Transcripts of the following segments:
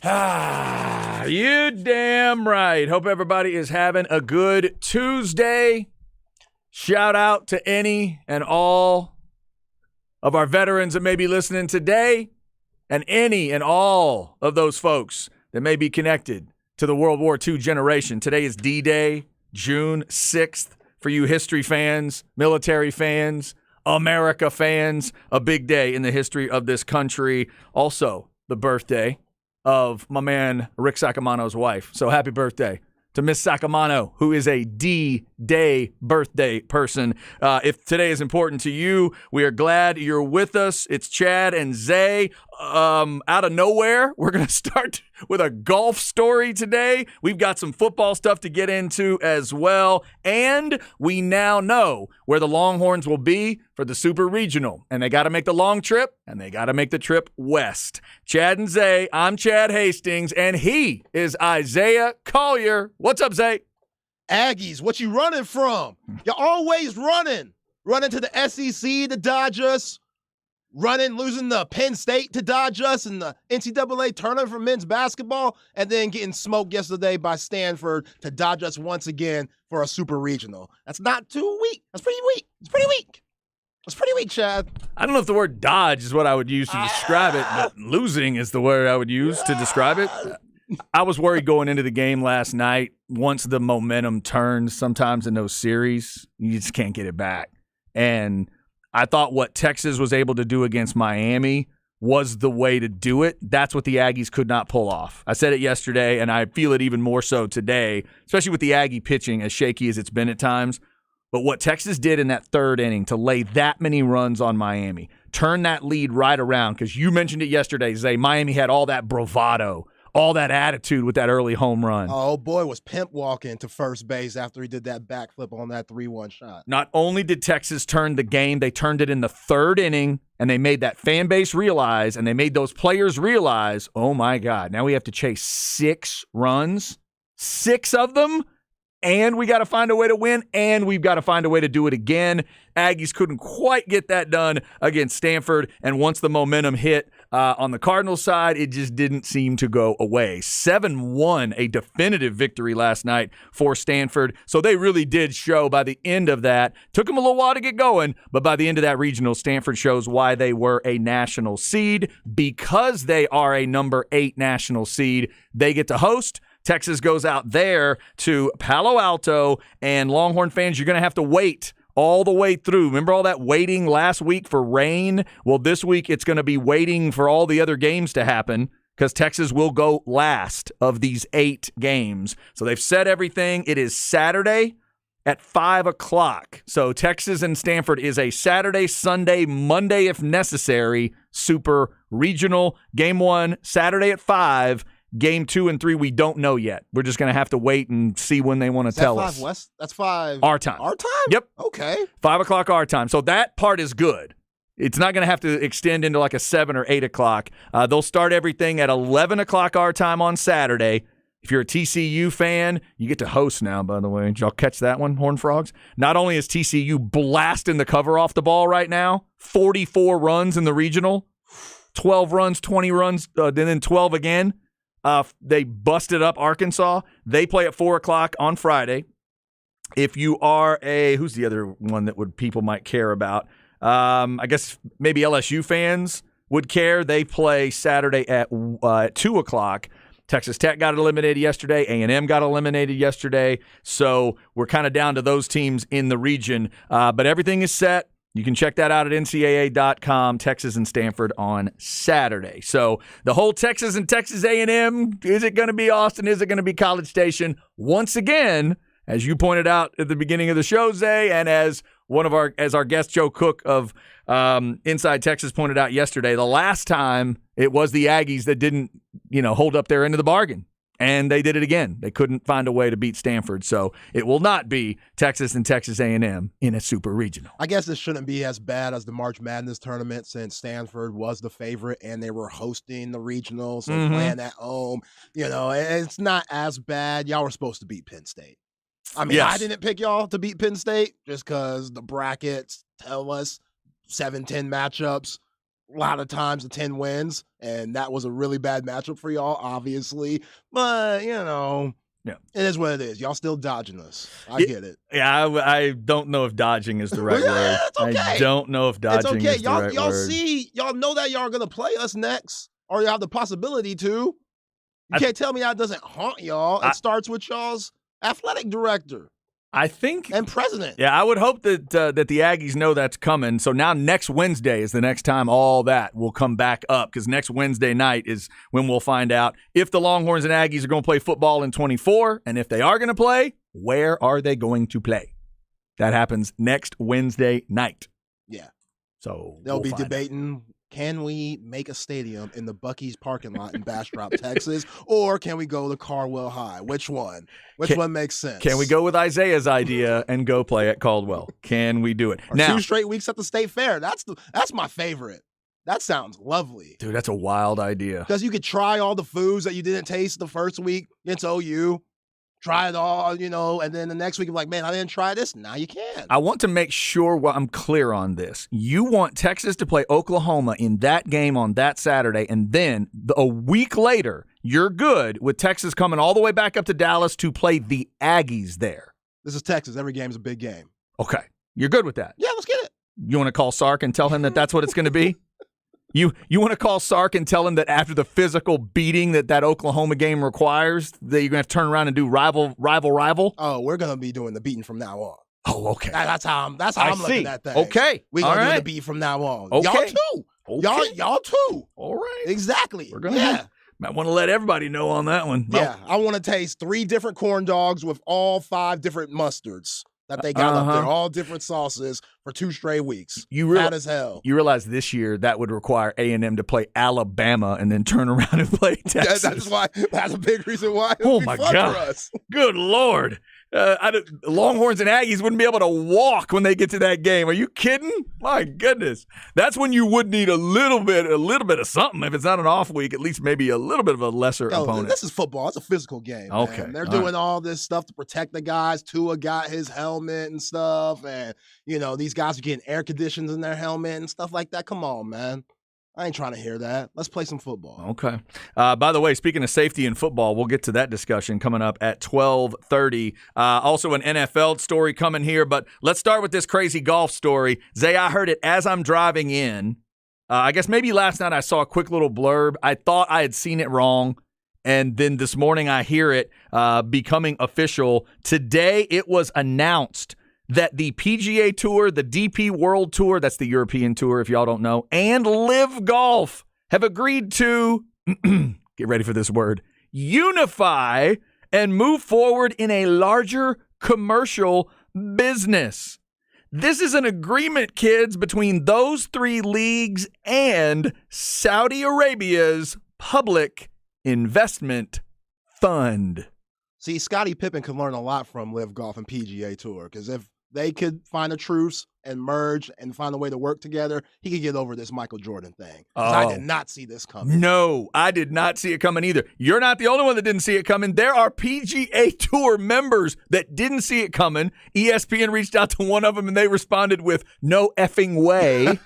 You damn right. Hope everybody is having a good Tuesday. Shout out to any and all of our veterans that may be listening today, and any and all of those folks that may be connected to the World War II generation. Today is D-Day, June 6th. For you history fans, military fans, America fans, a big day in the history of this country. Also, the birthday of my man Rick Sacamano's wife. So happy birthday to Miss Sacamano, who is a D-Day birthday person. If today is important to you, we are glad you're with us. It's Chad and Zay. Out of nowhere, we're going to start with a golf story today. We've got some football stuff to get into as well. And we now know where the Longhorns will be for the Super Regional. And they got to make the long trip, and they got to make the trip west. Chad and Zay, I'm Chad Hastings, and he is Isaiah Collier. What's up, Zay? Aggies, what you running from? You're always running. Running to the SEC to dodge us. Losing the Penn State to dodge us in the NCAA tournament for men's basketball, and then getting smoked yesterday by Stanford to dodge us once again for a super regional. That's not too weak. That's pretty weak. It's pretty weak. It's pretty weak, Chad. I don't know if the word dodge is what I would use to describe it, but losing is the word I would use to describe it. I was worried going into the game last night. Once the momentum turns, sometimes in those series, you just can't get it back. And I thought what Texas was able to do against Miami was the way to do it. That's what the Aggies could not pull off. I said it yesterday, and I feel it even more so today, especially with the Aggie pitching as shaky as it's been at times. But what Texas did in that third inning to lay that many runs on Miami, turn that lead right around, because you mentioned it yesterday, Zay, Miami had all that bravado, all that attitude with that early home run. Oh, boy, was Pimp walking to first base after he did that backflip on that 3-1 shot. Not only did Texas turn the game, they turned it in the third inning, and they made that fan base realize, and they made those players realize, oh, my God, now we have to chase 6 runs, 6 of them, and we got to find a way to win, and we've got to find a way to do it again. Aggies couldn't quite get that done against Stanford, and once the momentum hit on the Cardinals side, it just didn't seem to go away. 7-1, a definitive victory last night for Stanford, so they really did show by the end of that. Took them a little while to get going, but by the end of that regional, Stanford shows why they were a national seed. Because they are a number 8 national seed, they get to host. Texas goes out there to Palo Alto, and Longhorn fans, you're going to have to wait all the way through. Remember all that waiting last week for rain? Well, this week it's going to be waiting for all the other games to happen, because Texas will go last of these 8 games. So they've said everything. It is Saturday at 5 o'clock. So Texas and Stanford is a Saturday, Sunday, Monday, if necessary, super regional. Game 1, Saturday at 5. Game 2 and 3, we don't know yet. We're just going to have to wait and see when they want to tell us. 5 West? That's 5. Our time. Our time? Yep. Okay. 5 o'clock our time. So that part is good. It's not going to have to extend into like a 7 or 8 o'clock. They'll start everything at 11 o'clock our time on Saturday. If you're a TCU fan, you get to host now, by the way. Did y'all catch that one, Horned Frogs? Not only is TCU blasting the cover off the ball right now, 44 runs in the regional, 12 runs, 20 runs, then 12 again. They busted up Arkansas. They play at 4 o'clock on Friday. If you are who's the other one that people might care about? I guess maybe LSU fans would care. They play Saturday at 2 o'clock. Texas Tech got eliminated yesterday. A&M got eliminated yesterday. So we're kind of down to those teams in the region. But everything is set. You can check that out at ncaa.com, Texas and Stanford on Saturday. So the whole Texas and Texas A&M, is it going to be Austin? Is it going to be College Station? Once again, as you pointed out at the beginning of the show, Zay, and as our guest Joe Cook of Inside Texas pointed out yesterday, the last time it was the Aggies that didn't, hold up their end of the bargain. And they did it again. They couldn't find a way to beat Stanford. So it will not be Texas and Texas A&M in a super regional. I guess this shouldn't be as bad as the March Madness tournament, since Stanford was the favorite and they were hosting the regional, so playing at home. It's not as bad. Y'all were supposed to beat Penn State. I mean, yes. I didn't pick y'all to beat Penn State just because the brackets tell us 7-10 matchups. a lot of times the 10 wins, and that was a really bad matchup for y'all, obviously. But, Yeah. it is what it is. Y'all still dodging us. I get it. Yeah, I don't know if dodging is the right word. It's okay. I don't know if dodging is the right y'all word. y'all know that y'all are going to play us next, or you have the possibility to. You can't tell me that doesn't haunt y'all. It starts with y'all's athletic director. I think and president. Yeah, I would hope that that the Aggies know that's coming. So now next Wednesday is the next time all that will come back up, because next Wednesday night is when we'll find out if the Longhorns and Aggies are going to play football in 24, and if they are going to play, where are they going to play? That happens next Wednesday night. Yeah. So they'll be debating, can we make a stadium in the Buc-ee's parking lot in Bastrop, Texas, or can we go to Caldwell High? Which one? Which one makes sense? Can we go with Isaiah's idea and go play at Caldwell? Can we do it? Or now, 2 straight weeks at the State Fair. That's my favorite. That sounds lovely. Dude, that's a wild idea. Because you could try all the foods that you didn't taste the first week against OU. Try it all, and then the next week you're like, man, I didn't try this. Now you can. I want to make sure I'm clear on this. You want Texas to play Oklahoma in that game on that Saturday, and then a week later, you're good with Texas coming all the way back up to Dallas to play the Aggies there. This is Texas. Every game's a big game. Okay. You're good with that? Yeah, let's get it. You want to call Sark and tell him that that's what it's going to be? You want to call Sark and tell him that after the physical beating that Oklahoma game requires, that you're going to have to turn around and do rival? Oh, we're going to be doing the beating from now on. Oh, okay. That's how I'm looking at that. Okay. We're going to do the beat from now on. Okay. Y'all too. Okay. Y'all too. All right. Exactly. We're going to might want to let everybody know on that one. Yeah. I want to taste 3 different corn dogs with all 5 different mustards that they got up there, all different sauces for 2 straight weeks. Bad as hell. You realize this year that would require A&M to play Alabama and then turn around and play Texas. That's a big reason why. Oh my God! For us. Good Lord! Longhorns and Aggies wouldn't be able to walk when they get to that game. Are you kidding? My goodness, that's when you would need a little bit of something. If it's not an off week, at least maybe a little bit of a lesser opponent. This is football. It's a physical game. Okay, man. They're doing all this stuff to protect the guys. Tua got his helmet and stuff, and these guys are getting air conditions in their helmet and stuff like that. Come on, man. I ain't trying to hear that. Let's play some football. Okay. By the way, speaking of safety in football, we'll get to that discussion coming up at 12:30. Also an NFL story coming here, but let's start with this crazy golf story. Zay, I heard it as I'm driving in. I guess maybe last night I saw a quick little blurb. I thought I had seen it wrong, and then this morning I hear it becoming official. Today it was announced that the PGA Tour, the DP World Tour, that's the European Tour if y'all don't know, and Live Golf have agreed to, get ready for this word, unify and move forward in a larger commercial business. This is an agreement, kids, between those 3 leagues and Saudi Arabia's Public Investment Fund. See, Scottie Pippen could learn a lot from Live Golf and PGA Tour, because if they could find a truce and merge and find a way to work together, he could get over this Michael Jordan thing. I did not see this coming. No, I did not see it coming either. You're not the only one that didn't see it coming. There are PGA Tour members that didn't see it coming. ESPN reached out to one of them, and they responded with, no effing way.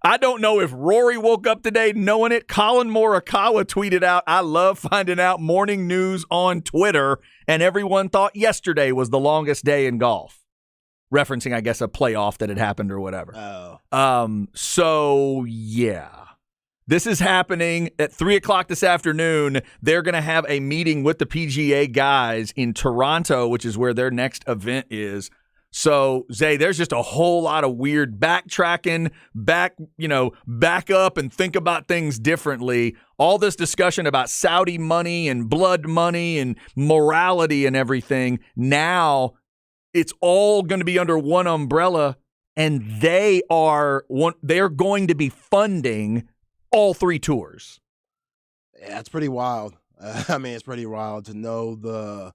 I don't know if Rory woke up today knowing it. Colin Morikawa tweeted out, I love finding out morning news on Twitter, and everyone thought yesterday was the longest day in golf. Referencing, I guess, a playoff that had happened or whatever. So, yeah. This is happening at 3 o'clock this afternoon. They're going to have a meeting with the PGA guys in Toronto, which is where their next event is. So, Zay, there's just a whole lot of weird backtracking, back up and think about things differently. All this discussion about Saudi money and blood money and morality and everything. Now, it's all going to be under one umbrella, and they're going to be funding all 3 tours. Yeah, it's pretty wild. It's pretty wild to know the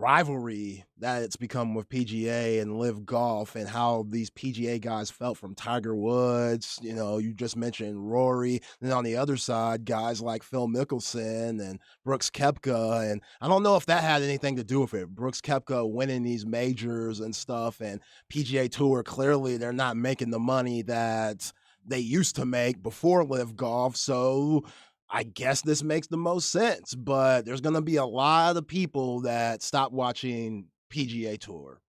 rivalry that it's become with PGA and Live Golf, and how these PGA guys felt from Tiger Woods. You just mentioned Rory. Then on the other side, guys like Phil Mickelson and Brooks Koepka. And I don't know if that had anything to do with it. Brooks Koepka winning these majors and stuff, and PGA Tour, clearly they're not making the money that they used to make before Live Golf. So I guess this makes the most sense. But there's going to be a lot of people that stop watching PGA Tour.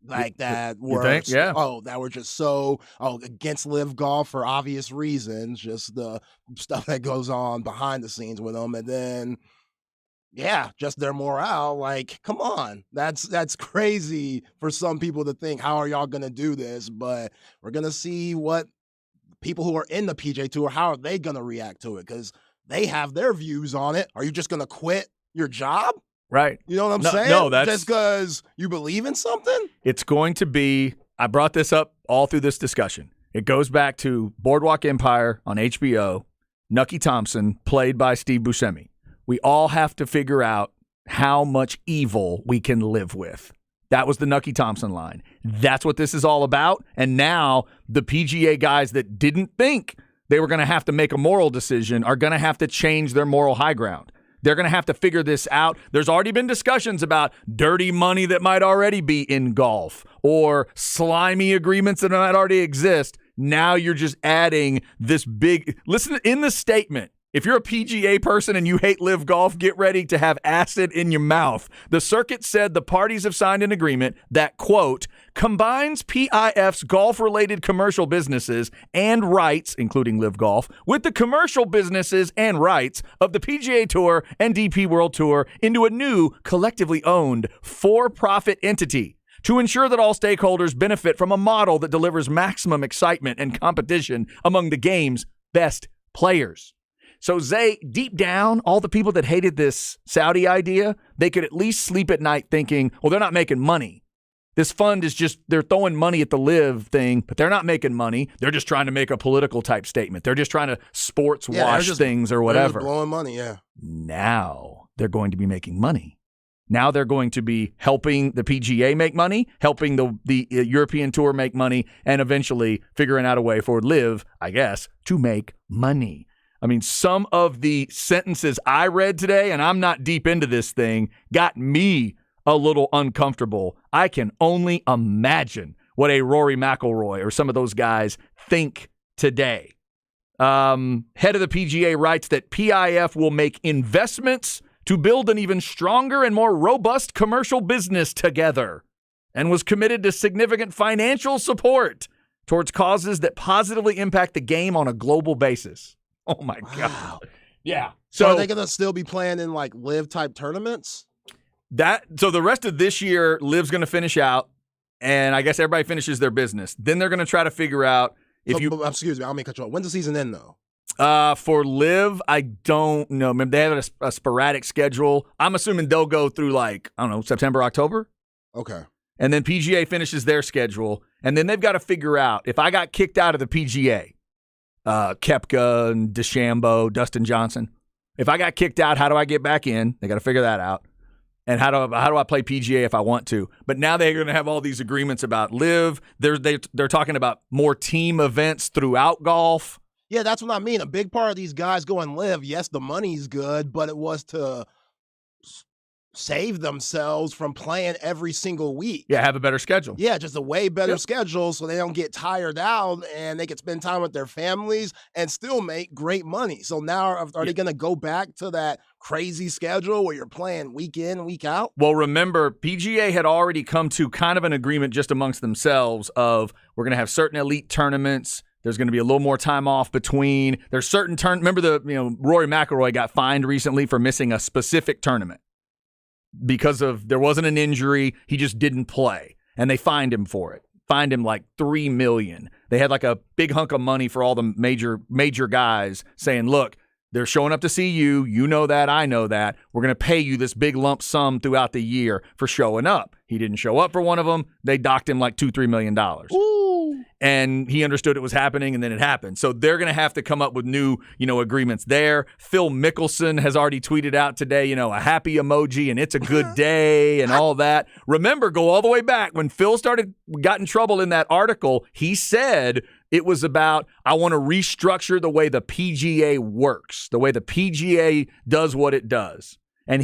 Like that were that were just so against Live Golf for obvious reasons, just the stuff that goes on behind the scenes with them, and then just their morale. Like, come on, that's crazy for some people to think. How are y'all gonna do this? But we're gonna see what people who are in the PGA Tour, how are they gonna react to it? Because they have their views on it. Are you just gonna quit your job? Right. You know what I'm saying? No, that's just because you believe in something? It's going to be, I brought this up all through this discussion. It goes back to Boardwalk Empire on HBO, Nucky Thompson, played by Steve Buscemi. We all have to figure out how much evil we can live with. That was the Nucky Thompson line. That's what this is all about. And now the PGA guys that didn't think they were going to have to make a moral decision are going to have to change their moral high ground. They're going to have to figure this out. There's already been discussions about dirty money that might already be in golf or slimy agreements that might already exist. Now you're just adding this big – listen, in the statement, if you're a PGA person and you hate Live Golf, get ready to have acid in your mouth. The circuit said the parties have signed an agreement that, quote, combines PIF's golf-related commercial businesses and rights, including Live Golf, with the commercial businesses and rights of the PGA Tour and DP World Tour into a new, collectively owned, for-profit entity to ensure that all stakeholders benefit from a model that delivers maximum excitement and competition among the game's best players. So, Zay, deep down, all the people that hated this Saudi idea, they could at least sleep at night thinking, well, they're not making money. This fund is just, they're throwing money at the Live thing, but they're not making money. They're just trying to make a political type statement. They're just trying to sports wash things or whatever. They're just blowing money, yeah. Now they're going to be making money. Now they're going to be helping the PGA make money, helping the European Tour make money, and eventually figuring out a way for Live, I guess, to make money. I mean, some of the sentences I read today, and I'm not deep into this thing, got me a little uncomfortable. I can only imagine what a Rory McIlroy or some of those guys think today. Head of the PGA writes that PIF will make investments to build an even stronger and more robust commercial business together and was committed to significant financial support towards causes that positively impact the game on a global basis. Oh, my God. Yeah. So are they going to still be playing in, like, Live-type tournaments? So the rest of this year, Live's going to finish out, and I guess everybody finishes their business. Then they're going to try to figure out if excuse me, I'll make cut you off. When's the season end, though? For Live, I don't know. Maybe they have a sporadic schedule. I'm assuming they'll go through, like, I don't know, September, October? Okay. And then PGA finishes their schedule, and then they've got to figure out, if I got kicked out of the PGA, Koepka and DeChambeau, Dustin Johnson. If I got kicked out, how do I get back in? They got to figure that out. And how do I play PGA if I want to? But now they're going to have all these agreements about Live. They're talking about more team events throughout golf. Yeah, that's what I mean. A big part of these guys going Live, yes, the money's good, but it was to save themselves from playing every single week. Yeah, have a better schedule. Yeah, just a way better schedule so they don't get tired out and they can spend time with their families and still make great money. So now are they going to go back to that crazy schedule where you're playing week in, week out? Well, remember, PGA had already come to kind of an agreement just amongst themselves of we're going to have certain elite tournaments. There's going to be a little more time off between. There's certain remember Rory McIlroy got fined recently for missing a specific tournament. Because there wasn't an injury, he just didn't play, and they fined him for it. Fined him like $3 million. They had like a big hunk of money for all the major guys, saying, "Look, they're showing up to see you. You know that, I know that. We're going to pay you this big lump sum throughout the year for showing up." He didn't show up for one of them. They docked him like $2-3 million. Ooh. And he understood it was happening, and then it happened. So they're going to have to come up with new, agreements there. Phil Mickelson has already tweeted out today, a happy emoji and it's a good day and all that. Remember, go all the way back when Phil got in trouble in that article. He said it was about, I want to restructure the way the PGA works, the way the PGA does what it does. And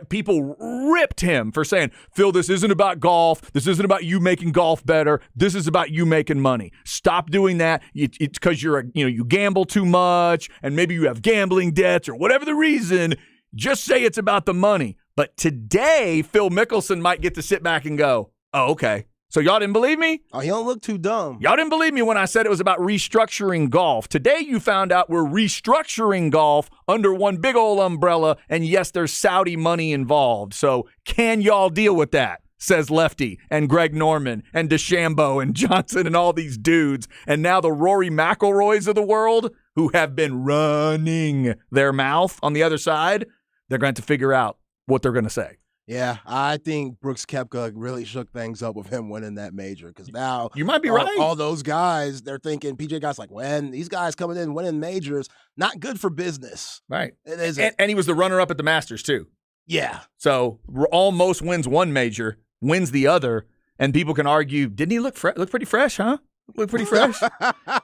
people ripped him for saying, Phil, this isn't about golf. This isn't about you making golf better. This is about you making money. Stop doing that. It's because you gamble too much and maybe you have gambling debts or whatever the reason. Just say it's about the money. But today, Phil Mickelson might get to sit back and go, oh, okay. So y'all didn't believe me? Oh, he don't look too dumb. Y'all didn't believe me when I said it was about restructuring golf. Today you found out we're restructuring golf under one big old umbrella, and yes, there's Saudi money involved. So can y'all deal with that? Says Lefty and Greg Norman and DeChambeau and Johnson and all these dudes. And now the Rory McIlroys of the world who have been running their mouth on the other side, they're going to figure out what they're going to say. Yeah, I think Brooks Koepka really shook things up with him winning that major because now you might be right. All those guys, they're thinking PJ guys like, when these guys coming in winning majors, not good for business. Right. It isn't. And he was the runner-up at the Masters too. Yeah. So almost wins one major, wins the other, and people can argue, didn't he look pretty fresh, huh? Look pretty fresh.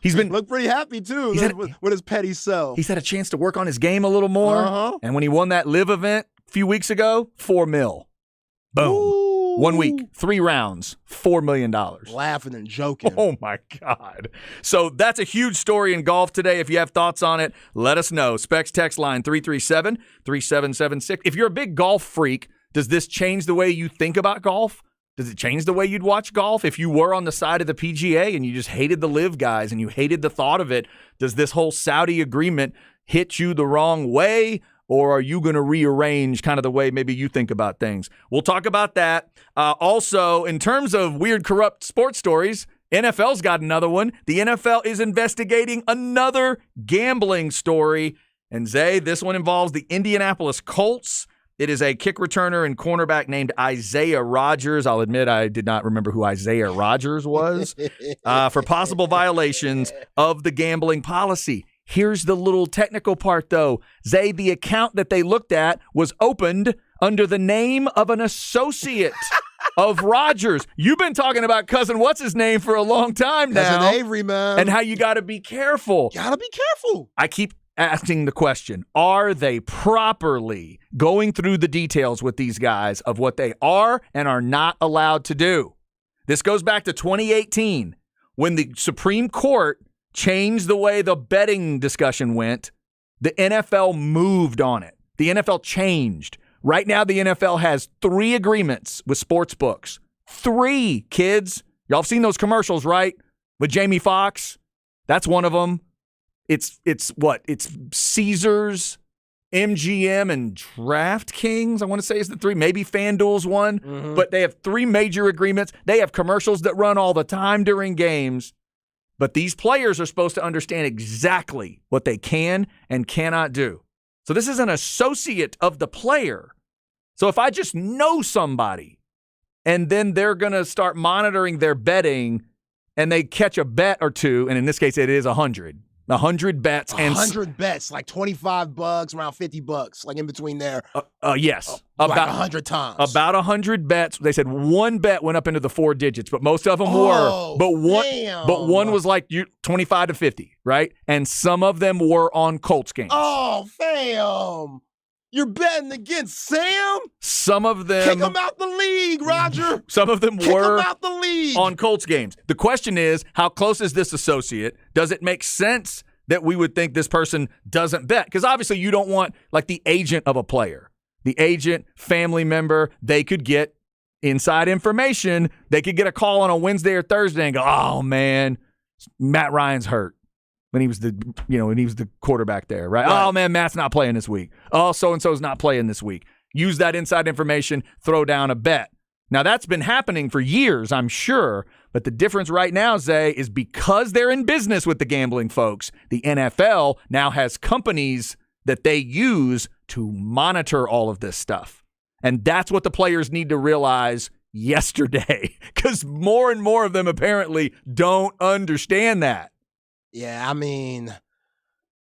He's been look pretty happy too with his petty self. He's had a chance to work on his game a little more. Uh-huh. And when he won that live event a few weeks ago, $4 million. Boom. Ooh. 1 week, 3 rounds, $4 million. Laughing and joking. Oh, my God. So that's a huge story in golf today. If you have thoughts on it, let us know. Specs text line 337-3776. If you're a big golf freak, does this change the way you think about golf? Does it change the way you'd watch golf? If you were on the side of the PGA and you just hated the live guys and you hated the thought of it, does this whole Saudi agreement hit you the wrong way? Or are you going to rearrange kind of the way maybe you think about things? We'll talk about that. Also, in terms of weird, corrupt sports stories, NFL's got another one. The NFL is investigating another gambling story. And Zay, this one involves the Indianapolis Colts. It is a kick returner and cornerback named Isaiah Rodgers. I'll admit I did not remember who Isaiah Rodgers was. For possible violations of the gambling policy. Here's the little technical part, though. Zay, the account that they looked at was opened under the name of an associate of Rodgers. You've been talking about cousin what's-his-name for a long time now. Cousin Avery, man. And how you got to be careful. Gotta be careful. I keep asking the question, are they properly going through the details with these guys of what they are and are not allowed to do? This goes back to 2018 when the Supreme Court changed the way the betting discussion went. The NFL moved on it. The NFL changed. Right now, the NFL has 3 agreements with sports books. 3, kids. Y'all have seen those commercials, right? With Jamie Foxx. That's one of them. It's what? It's Caesars, MGM, and DraftKings, I want to say is the 3. Maybe FanDuel's one. Mm-hmm. But they have 3 major agreements. They have commercials that run all the time during games. But these players are supposed to understand exactly what they can and cannot do. So this is an associate of the player. So if I just know somebody and then they're going to start monitoring their betting and they catch a bet or two, and in this case it is 100 bets. 100 bets, like $25, around $50, like in between there. Yes. About 100 times. About 100 bets. They said one bet went up into the 4 digits, but most of them were. But one was like 25 to 50, right? And some of them were on Colts games. Oh, fam. You're betting against Sam? Some of them. Kick him out the league, Roger. Some of them Kick were him out the league. On Colts games. The question is, how close is this associate? Does it make sense that we would think this person doesn't bet? Because obviously you don't want like the agent of a player. The agent, family member, they could get inside information. They could get a call on a Wednesday or Thursday and go, oh, man, Matt Ryan's hurt. When he was the quarterback there, right? Oh, man, Matt's not playing this week. Oh, so-and-so's not playing this week. Use that inside information, throw down a bet. Now, that's been happening for years, I'm sure. But the difference right now, Zay, is because they're in business with the gambling folks, the NFL now has companies that they use to monitor all of this stuff. And that's what the players need to realize yesterday, because more and more of them apparently don't understand that. Yeah, I mean,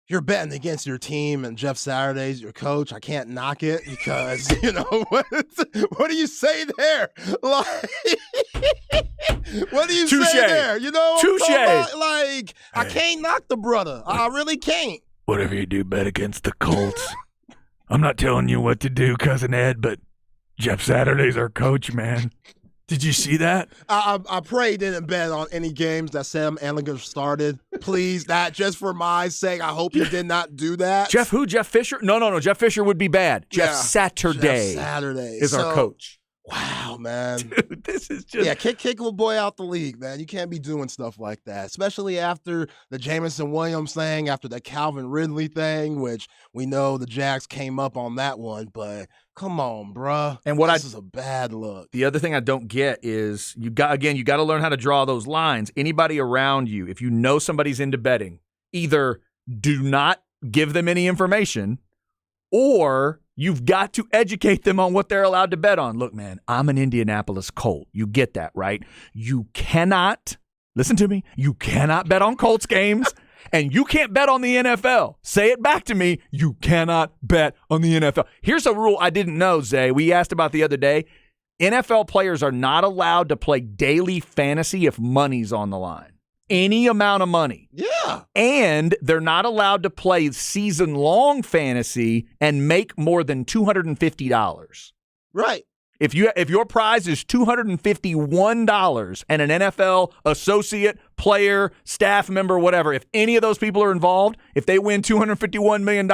you're betting against your team and Jeff Saturday's your coach. I can't knock it because, what do you say there? Like, what do you say there? You know what I'm talking about? Like, I can't knock the brother. I really can't. Whatever you do, bet against the Colts. I'm not telling you what to do, Cousin Ed, but Jeff Saturday's our coach, man. Did you see that? I pray he didn't bet on any games that Sam Ehlinger started. Please, that just for my sake, I hope he did not do that. Jeff who? Jeff Fisher? No. Jeff Fisher would be bad. Jeff Yeah, Saturday, Jeff Saturday is our coach. Wow, man. Dude, this is just... Yeah, kick a boy out the league, man. You can't be doing stuff like that, especially after the Jameson Williams thing, after the Calvin Ridley thing, which we know the Jags came up on that one, but come on, bruh. And this is a bad look. The other thing I don't get is you got to learn how to draw those lines. Anybody around you, if you know somebody's into betting, either do not give them any information or you've got to educate them on what they're allowed to bet on. Look, man, I'm an Indianapolis Colt. You get that, right? You cannot, listen to me, you cannot bet on Colts games, and you can't bet on the NFL. Say it back to me. You cannot bet on the NFL. Here's a rule I didn't know, Zay. We asked about the other day. NFL players are not allowed to play daily fantasy if money's on the line. Any amount of money. Yeah. And they're not allowed to play season-long fantasy and make more than $250. Right. If your prize is $251 and an NFL associate, player, staff member, whatever, if any of those people are involved, if they win $251 million,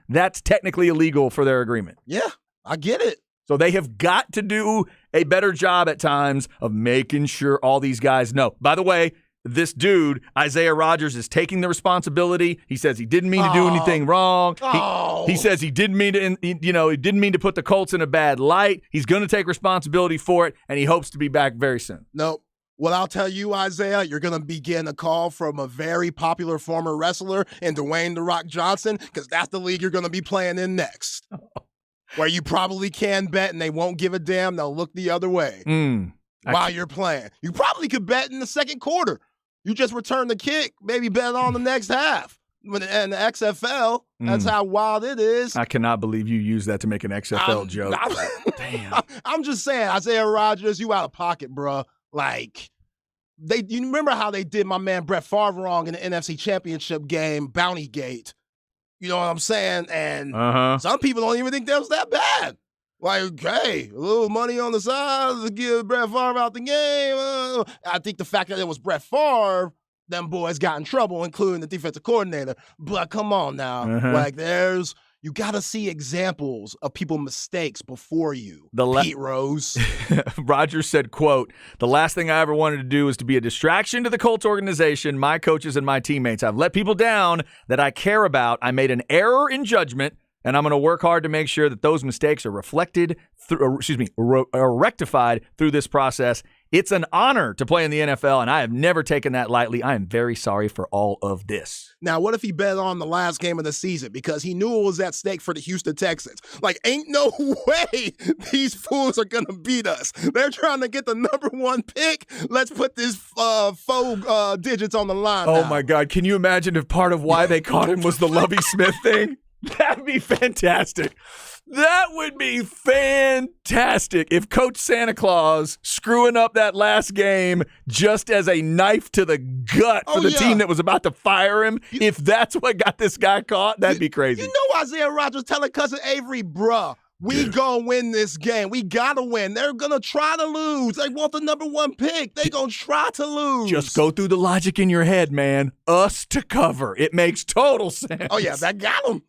that's technically illegal for their agreement. Yeah, I get it. So they have got to do a better job at times of making sure all these guys know. By the way, this dude, Isaiah Rodgers, is taking the responsibility. He says he didn't mean to do anything wrong. He says he didn't mean to, he didn't mean to put the Colts in a bad light. He's going to take responsibility for it, and he hopes to be back very soon. No. Well, I'll tell you, Isaiah, you're going to be getting a call from a very popular former wrestler in Dwayne "The Rock" Johnson, because that's the league you're going to be playing in next. Where you probably can bet and they won't give a damn. They'll look the other way while you're playing. You probably could bet in the second quarter. You just return the kick, maybe bet on the next half. And the XFL, that's how wild it is. I cannot believe you used that to make an XFL joke. Damn. I'm just saying, Isaiah Rodgers, you out of pocket, bro. Like, you remember how they did my man Brett Favre wrong in the NFC Championship game, Bounty Gate. You know what I'm saying? And some people don't even think that was that bad. Like, hey, a little money on the side to give Brett Favre out the game. I think the fact that it was Brett Favre, them boys got in trouble, including the defensive coordinator. But come on now. Like, you got to see examples of people's mistakes before you, Pete Rose. Rodgers said, quote, "The last thing I ever wanted to do was to be a distraction to the Colts organization, my coaches, and my teammates. I've let people down that I care about. I made an error in judgment, and I'm going to work hard to make sure that those mistakes are rectified through this process. It's an honor to play in the NFL, and I have never taken that lightly. I am very sorry for all of this." Now, what if he bet on the last game of the season because he knew it was at stake for the Houston Texans? Like, ain't no way these fools are going to beat us. They're trying to get the number one pick. Let's put this faux digits on the line Oh, now. my God. Can you imagine if part of why they caught him was the Lovie Smith thing? That'd be fantastic. That would be fantastic if Coach Santa Claus screwing up that last game just as a knife to the gut for the team that was about to fire him. If that's what got this guy caught, that'd be crazy. You know Isaiah Rodgers telling Cousin Avery, bruh, we gonna win this game. We gotta win. They're gonna try to lose. They want the number one pick. They gonna try to lose. Just go through the logic in your head, man. Us to cover. It makes total sense. Oh, yeah, that got him.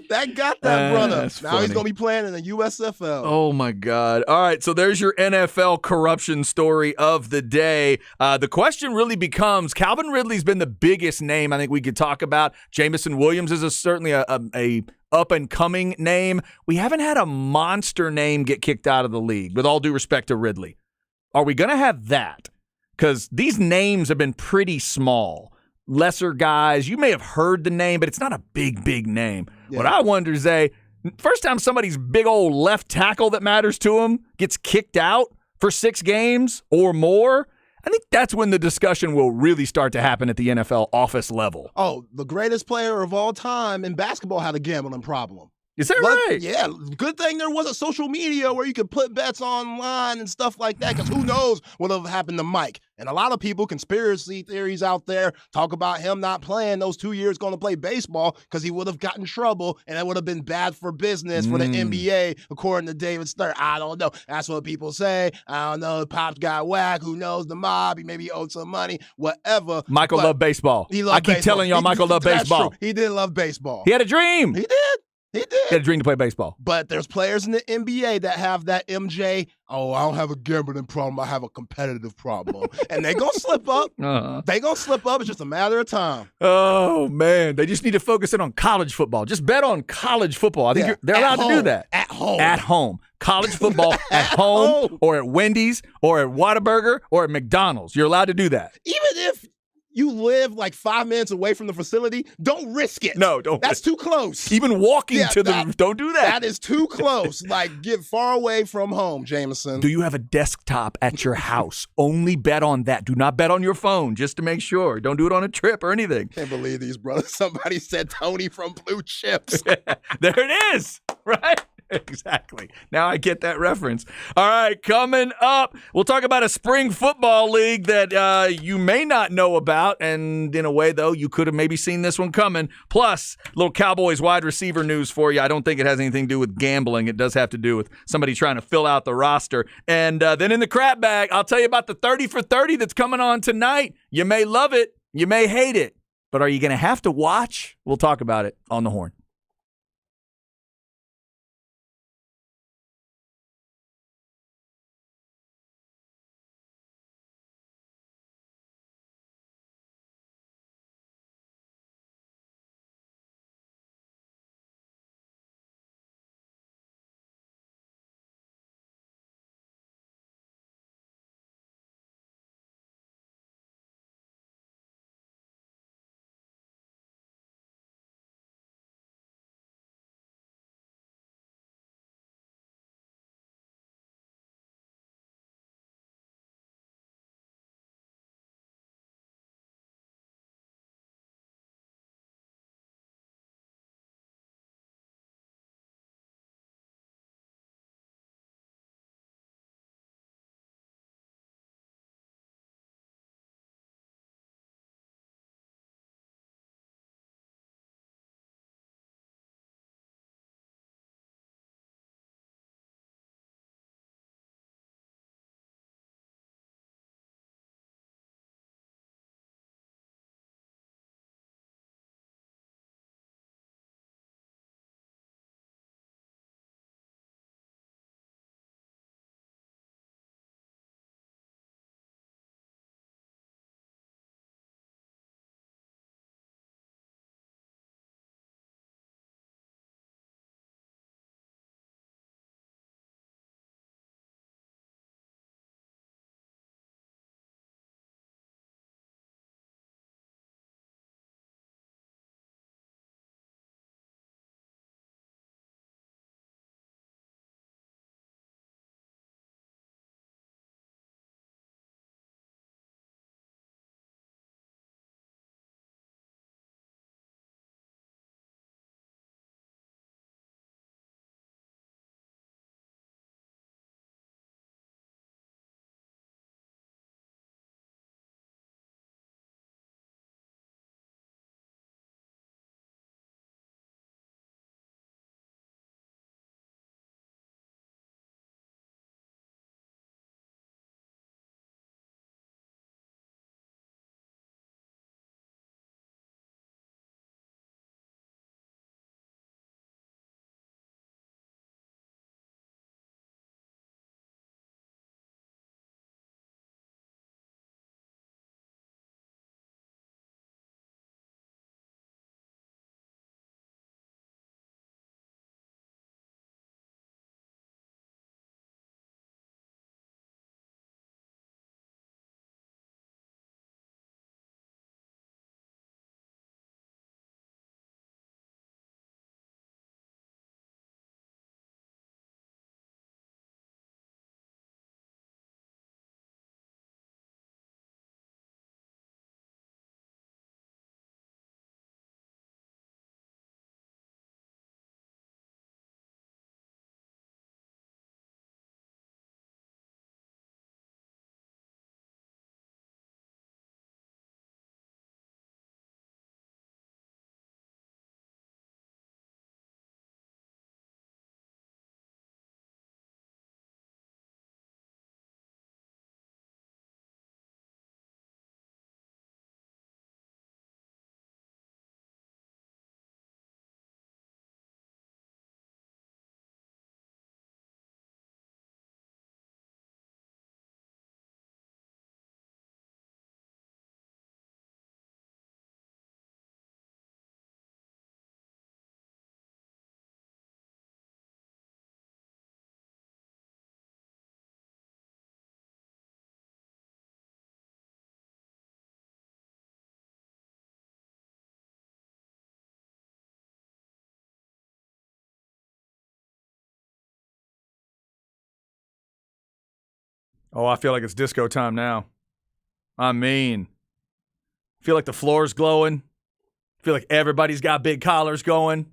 That got that brother. Now funny. He's going to be playing in the USFL. Oh, my God. All right, so there's your NFL corruption story of the day. The question really becomes, Calvin Ridley's been the biggest name I think we could talk about. Jameson Williams is certainly a up-and-coming name. We haven't had a monster name get kicked out of the league, with all due respect to Ridley. Are we going to have that? Because these names have been pretty small. Lesser guys. You may have heard the name, but it's not a big name. Yeah. What I wonder is, first time somebody's big old left tackle that matters to him gets kicked out for 6 games or more, I think that's when the discussion will really start to happen at the NFL office level. Oh, the greatest player of all time in basketball had a gambling problem. Is that right? Yeah, good thing there wasn't social media where you could put bets online and stuff like that, because who knows what would have happened to Mike. And a lot of people, conspiracy theories out there, talk about him not playing those 2 years going to play baseball because he would have gotten in trouble, and that would have been bad for business for the NBA, according to David Stern. I don't know. That's what people say. I don't know. Pops got whacked. Who knows? The mob. He maybe owed some money. Whatever. Michael loved baseball. He loved I keep telling y'all Michael loved baseball. True. He did love baseball. He had a dream. He did. He did. He had a dream to play baseball. But there's players in the NBA that have that MJ, oh, I don't have a gambling problem. I have a competitive problem. And they're going to slip up. They're going to slip up. It's just a matter of time. Oh, man. They just need to focus in on college football. Just bet on college football. I think they're allowed to do that. At home. At home. College football at home or at Wendy's or at Whataburger or at McDonald's. You're allowed to do that. Even if you live like 5 minutes away from the facility, don't risk it. No, don't. That's too close. Even walking to don't do that. That is too close. Like, get far away from home, Jameson. Do you have a desktop at your house? Only bet on that. Do not bet on your phone, just to make sure. Don't do it on a trip or anything. Can't believe these brothers. Somebody said Tony from Blue Chips. There it is, right? Exactly. Now I get that reference. All right, coming up, we'll talk about a spring football league that you may not know about, and in a way, though, you could have maybe seen this one coming. Plus, little Cowboys wide receiver news for you. I don't think it has anything to do with gambling. It does have to do with somebody trying to fill out the roster. And then in the crap bag, I'll tell you about the 30 for 30 that's coming on tonight. You may love it. You may hate it. But are you going to have to watch? We'll talk about it on The Horn. Oh, I feel like it's disco time now. I mean, I feel like the floor's glowing. I feel like everybody's got big collars going.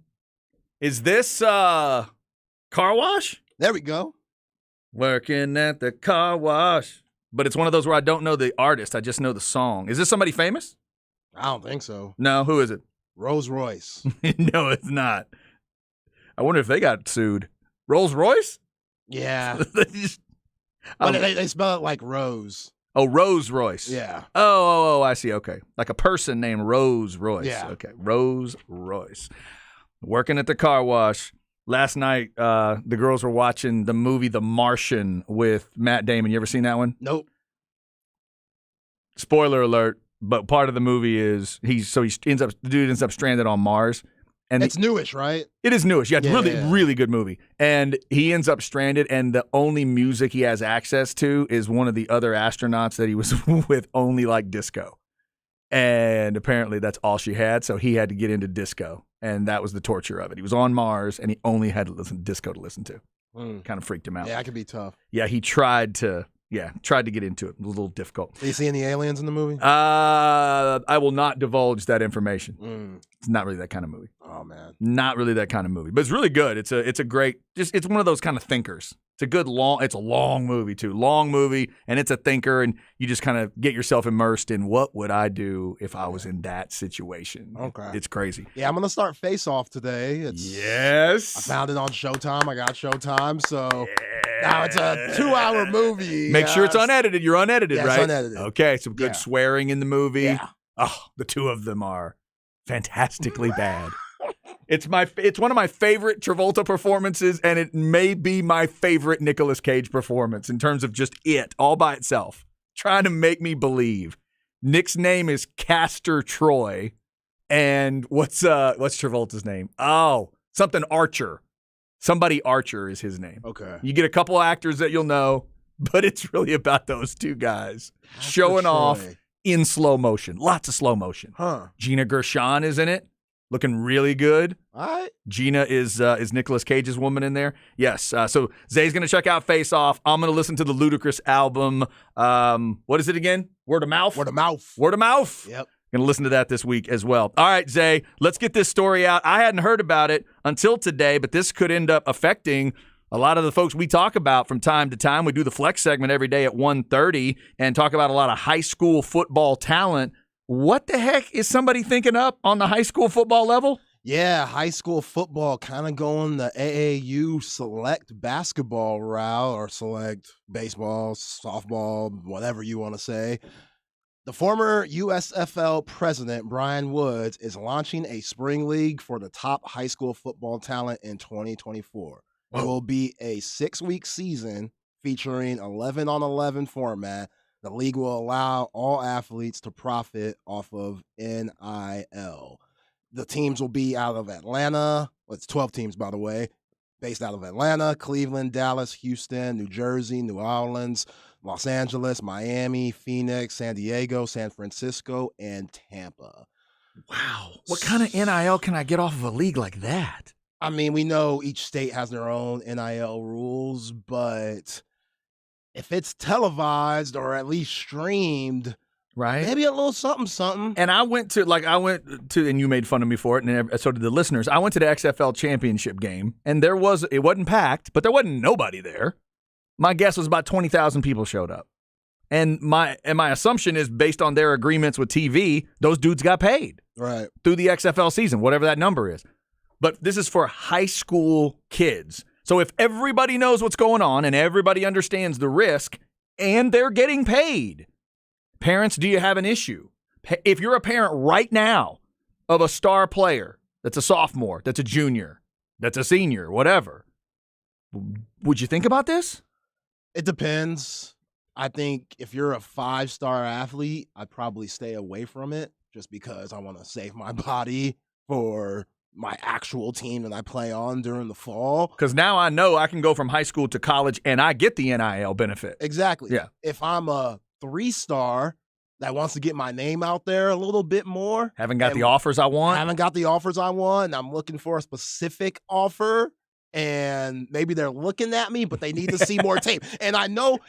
Is this car wash? There we go. Working at the car wash. But it's one of those where I don't know the artist. I just know the song. Is this somebody famous? I don't think so. No. Who is it? Rolls Royce. No, it's not. I wonder if they got sued. Rolls Royce? Yeah. They just- But they spell it like Rose. Oh, Rose Royce. Yeah. Oh, I see. Okay. Like a person named Rose Royce. Yeah. Okay. Rose Royce. Working at the car wash. Last night, the girls were watching the movie The Martian with Matt Damon. You ever seen that one? Nope. Spoiler alert, but part of the movie is the dude ends up stranded on Mars. And It's newish, right? it is newish. Yeah, it's Yeah, really, yeah. really good movie. And he ends up stranded, and the only music he has access to is one of the other astronauts that he was with only like disco. And apparently that's all she had, so he had to get into disco. And that was the torture of it. He was on Mars, and he only had to listen to disco to listen to. Kind of freaked him out. Yeah, that could be tough. Yeah, he tried to get into it. It was a little difficult. Did you see any aliens in the movie? I will not divulge that information. It's not really that kind of movie. Oh man. Not really that kind of movie, but it's really good. It's a great, it's one of those kind of thinkers. It's a long movie too. Long movie, and it's a thinker, and you just kind of get yourself immersed in what would I do if I was in that situation. Okay. It's crazy. Yeah, I'm gonna start Face Off today. I Yes. found it on Showtime. I got Showtime, so now it's a 2-hour movie. Make sure it's Yes. unedited. You're unedited, Yeah, it's right? unedited. Okay, some good Yeah. swearing in the movie. Yeah. Oh, the two of them are fantastically bad. It's one of my favorite Travolta performances, and it may be my favorite Nicolas Cage performance in terms of just it all by itself. Trying to make me believe. Nick's name is Castor Troy, and what's Travolta's name? Oh, something Archer. Somebody Archer is his name. Okay. You get a couple actors that you'll know, but it's really about those two guys showing off Troy. in slow motion. Lots of slow motion. Huh. Gina Gershon is in it, looking really good. All right. Gina is Nicolas Cage's woman in there. Yes. So Zay's going to check out Face Off. I'm going to listen to the Ludacris album. What is it again? Word of Mouth? Word of mouth. Word of Mouth. Yep. Going to listen to that this week as well. All right, Zay, let's get this story out. I hadn't heard about it until today, but this could end up affecting a lot of the folks we talk about from time to time. We do the Flex segment every day at 1:30 and talk about a lot of high school football talent. What the heck is somebody thinking up on the high school football level? Yeah, high school football kind of going the AAU select basketball route or select baseball, softball, whatever you want to say. The former USFL president, Brian Woods, is launching a spring league for the top high school football talent in 2024. It will be a 6-week season featuring 11-on-11 format. The league will allow all athletes to profit off of NIL. The teams will be out of Atlanta. Well, it's 12 teams, by the way, based out of Atlanta, Cleveland, Dallas, Houston, New Jersey, New Orleans, Los Angeles, Miami, Phoenix, San Diego, San Francisco, and Tampa. Wow. What kind of NIL can I get off of a league like that? I mean, we know each state has their own NIL rules, but if it's televised or at least streamed, Right? maybe a little something. And I went to, and you made fun of me for it, and so did the listeners. I went to the XFL championship game, and it wasn't packed, but there wasn't nobody there. My guess was about 20,000 people showed up. And my assumption is based on their agreements with TV, those dudes got paid Right. through the XFL season, whatever that number is. But this is for high school kids. So if everybody knows what's going on and everybody understands the risk and they're getting paid, parents, do you have an issue? If you're a parent right now of a star player that's a sophomore, that's a junior, that's a senior, whatever, would you think about this? It depends. I think if you're a 5-star athlete, I'd probably stay away from it just because I want to save my body for my actual team that I play on during the fall. Because now I know I can go from high school to college and I get the NIL benefit. Exactly. Yeah. If I'm a 3-star that wants to get my name out there a little bit more, Haven't got and the offers I want. haven't got the offers I want, and I'm looking for a specific offer, and maybe they're looking at me, but they need to see more tape. And I know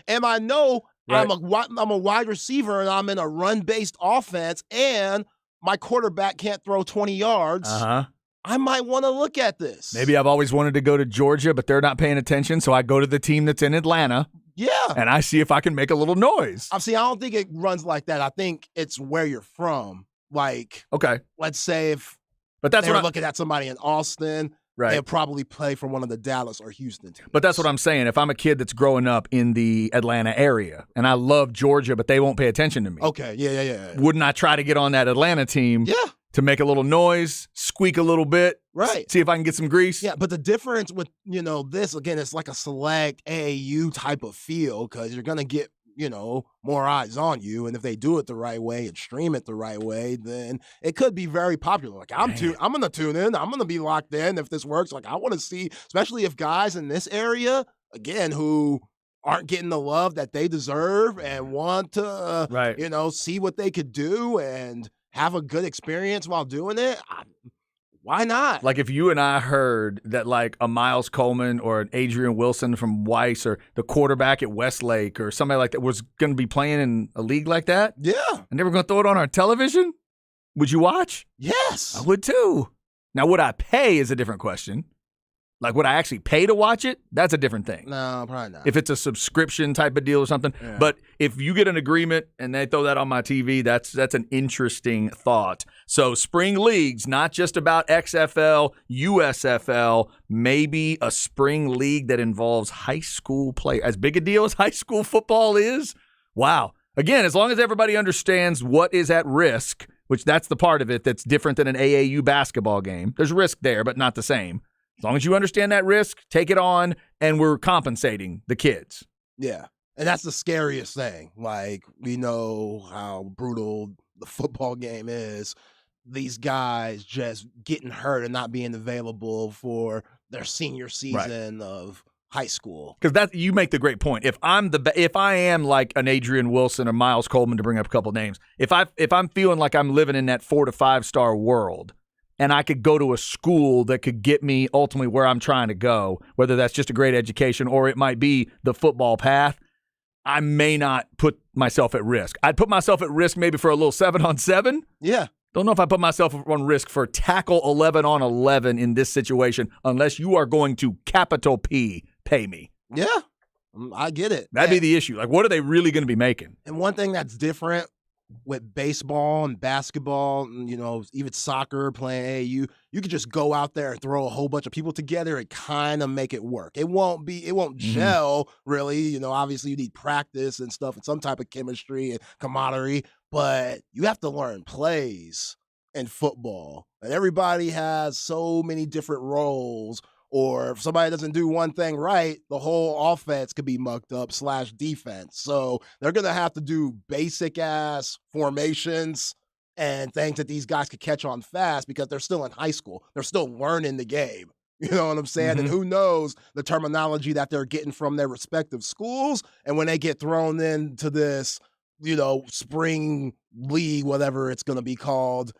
Right. I'm a wide receiver and I'm in a run-based offense and my quarterback can't throw 20 yards. Uh-huh. I might want to look at this. Maybe I've always wanted to go to Georgia, but they're not paying attention, so I go to the team that's in Atlanta. Yeah. And I see if I can make a little noise. I don't think it runs like that. I think it's where you're from. Like, Okay. let's say if But that's they what were I'm looking at somebody in Austin, right. they'll probably play for one of the Dallas or Houston teams. But that's what I'm saying. If I'm a kid that's growing up in the Atlanta area and I love Georgia, but they won't pay attention to me. Okay. Yeah. Wouldn't I try to get on that Atlanta team Yeah. to make a little noise, squeak a little bit, Right. see if I can get some grease? Yeah, but the difference with, this, again, it's like a select AAU type of feel because you're going to get, more eyes on you. And if they do it the right way and stream it the right way, then it could be very popular. Like, I'm going to tune in. I'm going to be locked in if this works. Like, I want to see, especially if guys in this area, again, who aren't getting the love that they deserve and want to, Right. See what they could do and have a good experience while doing it. Why not? Like if you and I heard that like a Miles Coleman or an Adrian Wilson from Weiss or the quarterback at Westlake or somebody like that was going to be playing in a league like that, Yeah. and they were going to throw it on our television, would you watch? Yes. I would too. Now, would I pay is a different question. Like, would I actually pay to watch it? That's a different thing. No, probably not. If it's a subscription type of deal or something. Yeah. But if you get an agreement and they throw that on my TV, that's an interesting thought. So spring leagues, not just about XFL, USFL, maybe a spring league that involves high school play. As big a deal as high school football is, wow. Again, as long as everybody understands what is at risk, which that's the part of it that's different than an AAU basketball game. There's risk there, but not the same. As long as you understand that risk, take it on, and we're compensating the kids. Yeah. And that's the scariest thing. Like, we know how brutal the football game is. These guys just getting hurt and not being available for their senior season of high school. Because that you make the great point. If I am like an Adrian Wilson or Miles Coleman, to bring up a couple names, if I'm feeling like I'm living in that 4 to 5 star world, and I could go to a school that could get me ultimately where I'm trying to go, whether that's just a great education or it might be the football path, I may not put myself at risk. I'd put myself at risk maybe for a little 7-on-7. Yeah. Don't know if I put myself on risk for tackle 11-on-11 in this situation unless you are going to capital P pay me. Yeah. I get it. That'd be the issue. Like, what are they really going to be making? And one thing that's different with baseball and basketball, and, even soccer, playing AAU, you could just go out there and throw a whole bunch of people together and kind of make it work. It won't gel really. Obviously you need practice and stuff and some type of chemistry and camaraderie, but you have to learn plays in football. And everybody has so many different roles. Or if somebody doesn't do one thing right, the whole offense could be mucked up / defense. So they're going to have to do basic-ass formations and things that these guys could catch on fast because they're still in high school. They're still learning the game. You know what I'm saying? Mm-hmm. And who knows the terminology that they're getting from their respective schools. And when they get thrown into this, spring league, whatever it's going to be called,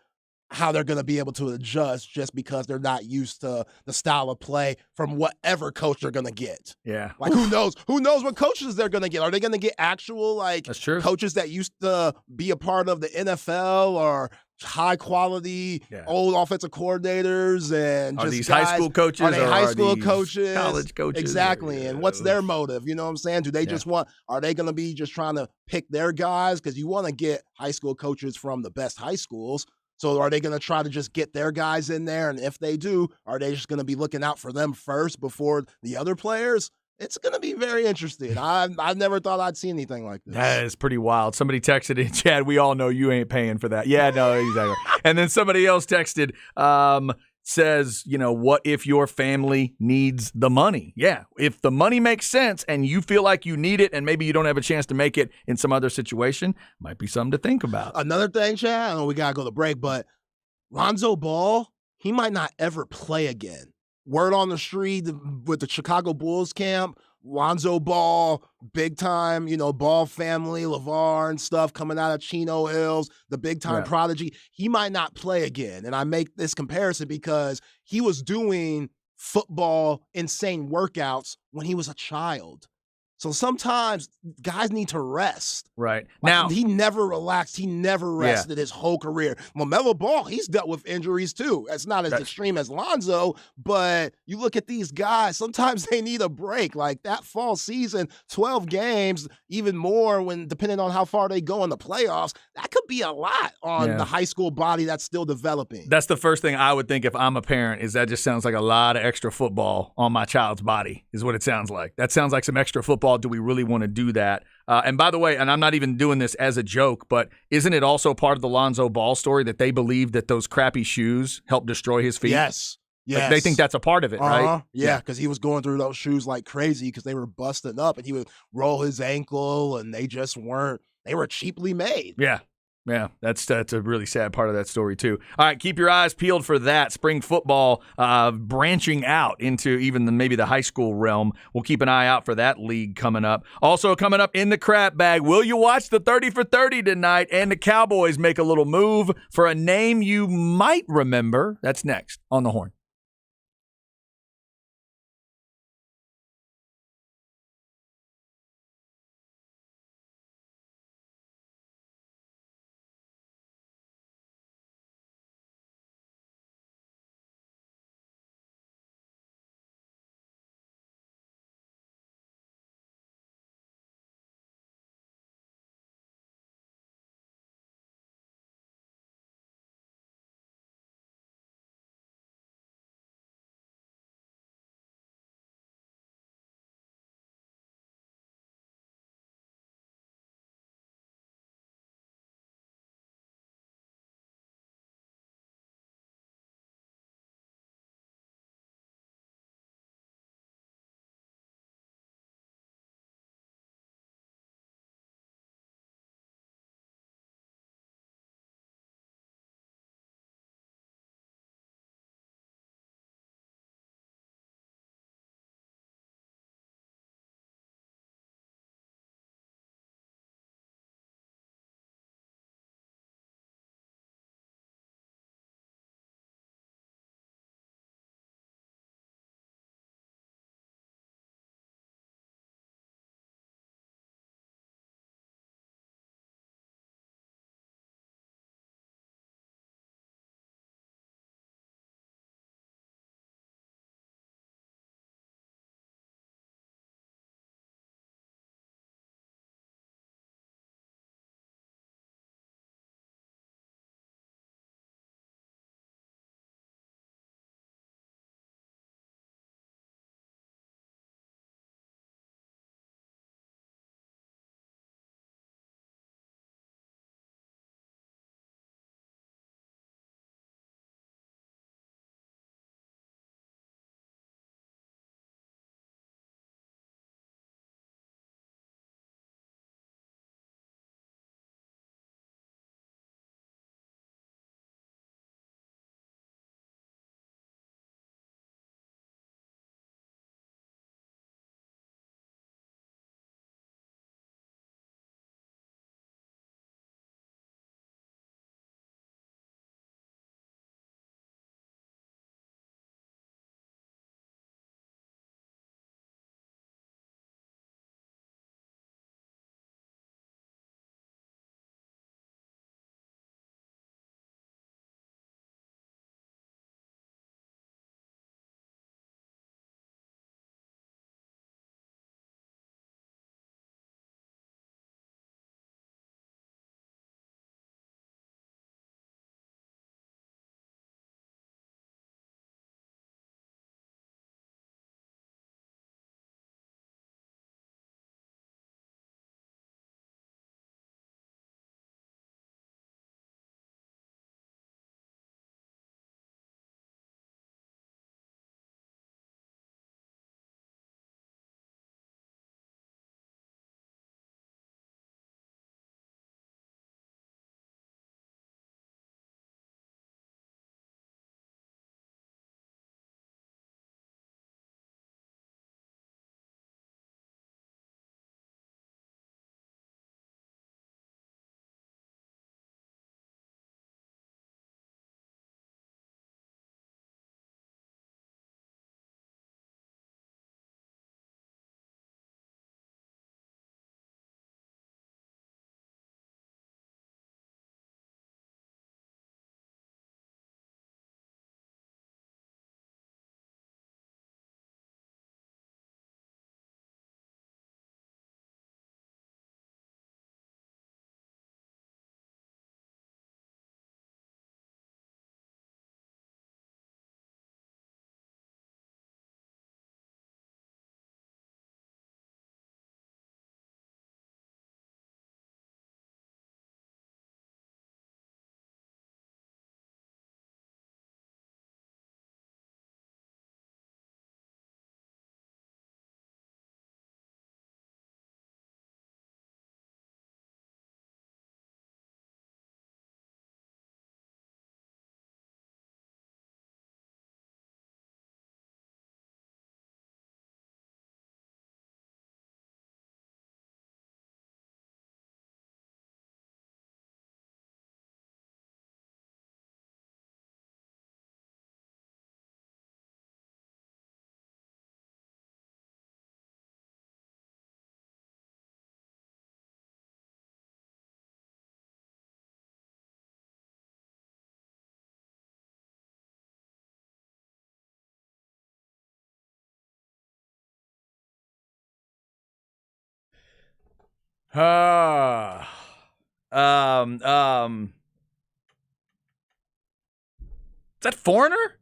how they're going to be able to adjust just because they're not used to the style of play from whatever coach they're going to get. Yeah. Like, who knows what coaches they're going to get? Are they going to get actual, That's true. coaches that used to be a part of the NFL or high quality old offensive coordinators and are just these guys, high school coaches? Are they or high are school these coaches? college coaches? Exactly. And what's their motive? You know what I'm saying? Do they just are they going to be just trying to pick their guys? Because you want to get high school coaches from the best high schools. So are they going to try to just get their guys in there? And if they do, are they just going to be looking out for them first before the other players? It's going to be very interesting. I've never thought I'd see anything like this. That is pretty wild. Somebody texted in, Chad, we all know you ain't paying for that. Yeah, no, exactly. And then somebody else texted, says, what if your family needs the money? Yeah, if the money makes sense and you feel like you need it and maybe you don't have a chance to make it in some other situation, might be something to think about. Another thing, Chad, I know we got to go to break, but Lonzo Ball, he might not ever play again. Word on the street with the Chicago Bulls camp, Lonzo Ball, big time, Ball family, LeVar and stuff coming out of Chino Hills, the big time prodigy. He might not play again. And I make this comparison because he was doing football insane workouts when he was a child. So sometimes guys need to rest. Right. Like, Now, he never relaxed. He never rested his whole career. LaMelo Ball, he's dealt with injuries too. It's not as extreme as Lonzo, but you look at these guys, sometimes they need a break. Like that fall season, 12 games, even more when depending on how far they go in the playoffs, that could be a lot on the high school body that's still developing. That's the first thing I would think if I'm a parent is that just sounds like a lot of extra football on my child's body is what it sounds like. That sounds like some extra football. Do we really want to do that? And by the way, and I'm not even doing this as a joke, but isn't it also part of the Lonzo Ball story that they believe that those crappy shoes helped destroy his feet? Yes. Yes. Like they think that's a part of it, right? Yeah, because he was going through those shoes like crazy because they were busting up and he would roll his ankle and they just weren't, they were cheaply made. Yeah. Yeah, that's a really sad part of that story, too. All right, keep your eyes peeled for that. Spring football branching out into even maybe the high school realm. We'll keep an eye out for that league coming up. Also coming up in the crap bag, will you watch the 30 for 30 tonight and the Cowboys make a little move for a name you might remember? That's next on The Horn. Is that Foreigner?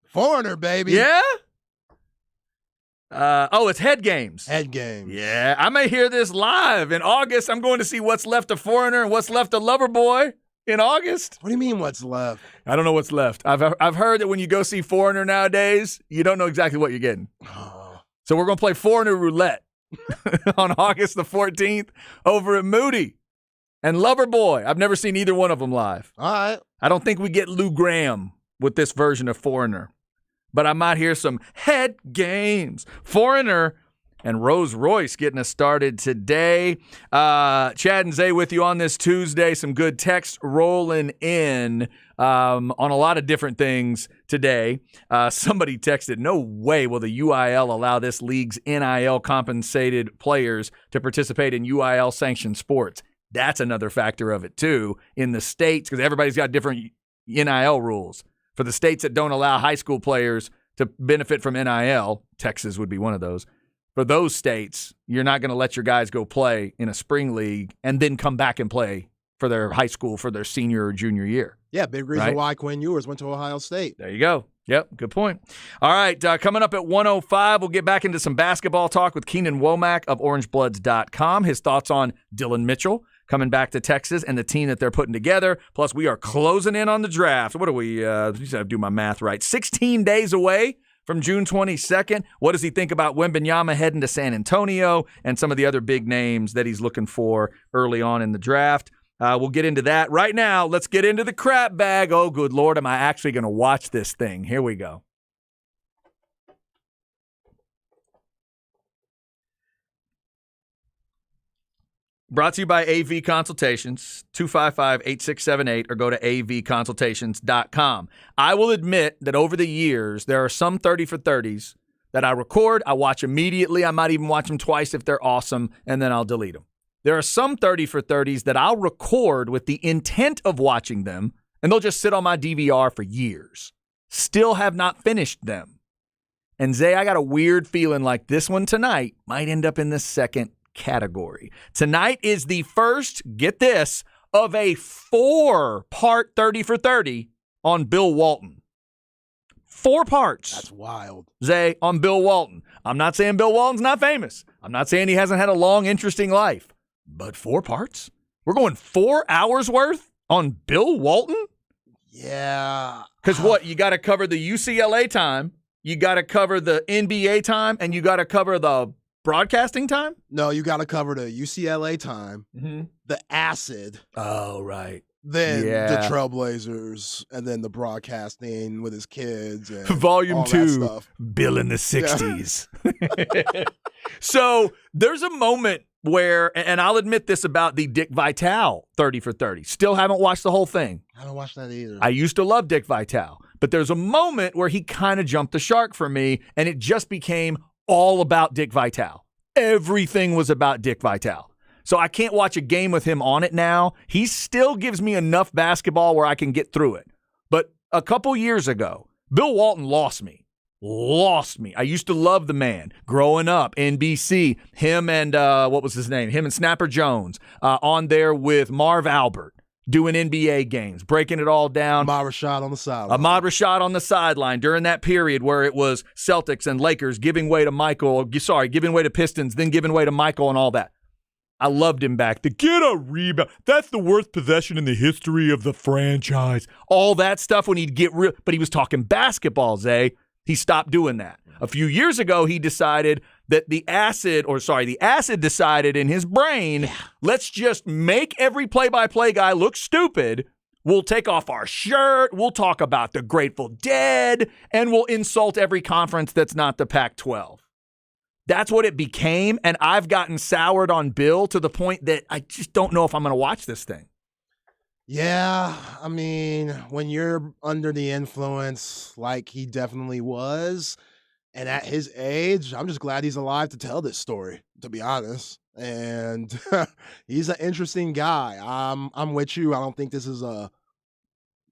Foreigner, baby. Yeah? It's Head Games. Head Games. Yeah, I may hear this live. In August, I'm going to see what's left of Foreigner and what's left of Loverboy in August. What do you mean what's left? I don't know what's left. I've heard that when you go see Foreigner nowadays, you don't know exactly what you're getting. So we're going to play Foreigner Roulette on August the 14th over at Moody. And Loverboy, I've never seen either one of them live. All right. I don't think we get Lou Graham with this version of Foreigner. But I might hear some Head Games. Foreigner and Rose Royce getting us started today. Chad and Zay with you on this Tuesday. Some good text rolling in on a lot of different things today. Somebody texted, no way will the UIL allow this league's NIL compensated players to participate in UIL sanctioned sports. That's another factor of it, too, in the states, because everybody's got different NIL rules. For the states that don't allow high school players to benefit from NIL, Texas would be one of those. For those states, you're not going to let your guys go play in a spring league and then come back and play for their high school for their senior or junior year. Yeah, big reason why Quinn Ewers went to Ohio State. There you go. Yep, good point. All right, coming up at 1:05, we'll get back into some basketball talk with Keenan Womack of OrangeBloods.com. His thoughts on Dillon Mitchell coming back to Texas and the team that they're putting together. Plus, we are closing in on the draft. What are we? I do my math right. 16 days away from June 22nd. What does he think about Wembanyama heading to San Antonio and some of the other big names that he's looking for early on in the draft? We'll get into that. Right now, let's get into the crap bag. Oh, good Lord, am I actually going to watch this thing? Here we go. Brought to you by AV Consultations, 255-8678, or go to avconsultations.com. I will admit that over the years, there are some 30 for 30s that I record, I watch immediately. I might even watch them twice if they're awesome, and then I'll delete them. There are some 30 for 30s that I'll record with the intent of watching them, and they'll just sit on my DVR for years. Still have not finished them. And Zay, I got a weird feeling like this one tonight might end up in the second category. Tonight is the first, get this, of a 4-part 30 for 30 on Bill Walton. 4 parts. That's wild. Zay, on Bill Walton. I'm not saying Bill Walton's not famous. I'm not saying he hasn't had a long, interesting life. But 4 parts? We're going 4 hours worth on Bill Walton? Yeah. Because what? You got to cover the UCLA time, you got to cover the NBA time, and you got to cover the broadcasting time? No, you got to cover the UCLA time, the acid. Oh, right. Then the Trailblazers, and then the broadcasting with his kids. And Volume 2, stuff. Bill in the 60s. Yeah. So there's a moment where, and I'll admit this about the Dick Vitale 30 for 30. Still haven't watched the whole thing. I haven't watched that either. I used to love Dick Vitale, but there's a moment where he kind of jumped the shark for me, and it just became all about Dick Vitale. Everything was about Dick Vitale. So I can't watch a game with him on it now. He still gives me enough basketball where I can get through it. But a couple years ago, Bill Walton lost me. I used to love the man. Growing up, NBC, him and, what was his name? Him and Snapper Jones on there with Marv Albert doing NBA games, breaking it all down. Ahmad Rashad on the sideline. Ahmad Rashad on the sideline during that period where it was Celtics and Lakers giving way to Pistons, then giving way to Michael and all that. I loved him back. The get a rebound. That's the worst possession in the history of the franchise. All that stuff when he'd get real. But he was talking basketball, Zay. He stopped doing that. A few years ago, he decided that the acid decided in his brain, let's just make every play-by-play guy look stupid. We'll take off our shirt. We'll talk about the Grateful Dead. And we'll insult every conference that's not the Pac-12. That's what it became, and I've gotten soured on Bill to the point that I just don't know if I'm going to watch this thing. Yeah, I mean, when you're under the influence like he definitely was, and at his age, I'm just glad he's alive to tell this story, to be honest. And he's an interesting guy. I'm with you. I don't think this is a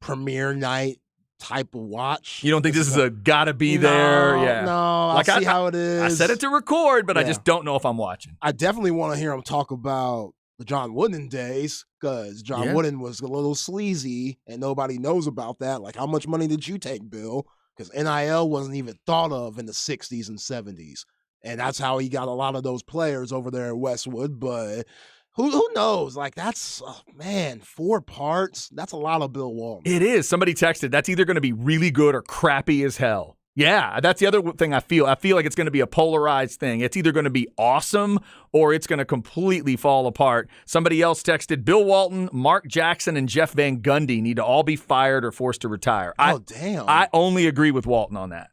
premiere night type of watch. You don't think this is a gotta be there? Yeah. No, Like, I see how it is. I said it to record, but I Yeah. just don't know if I'm watching. I definitely want to hear him talk about the John Wooden days, because John Yeah. Wooden was a little sleazy and nobody knows about that. Like, how much money did you take, Bill? Because NIL wasn't even thought of in the 60s and 70s. And that's how he got a lot of those players over there in Westwood. But who knows? Like, that's, oh, man, 4 parts. That's a lot of Bill Walton. It is. Somebody texted, that's either going to be really good or crappy as hell. Yeah, that's the other thing I feel. I feel like it's going to be a polarized thing. It's either going to be awesome or it's going to completely fall apart. Somebody else texted, Bill Walton, Mark Jackson, and Jeff Van Gundy need to all be fired or forced to retire. Damn. I only agree with Walton on that.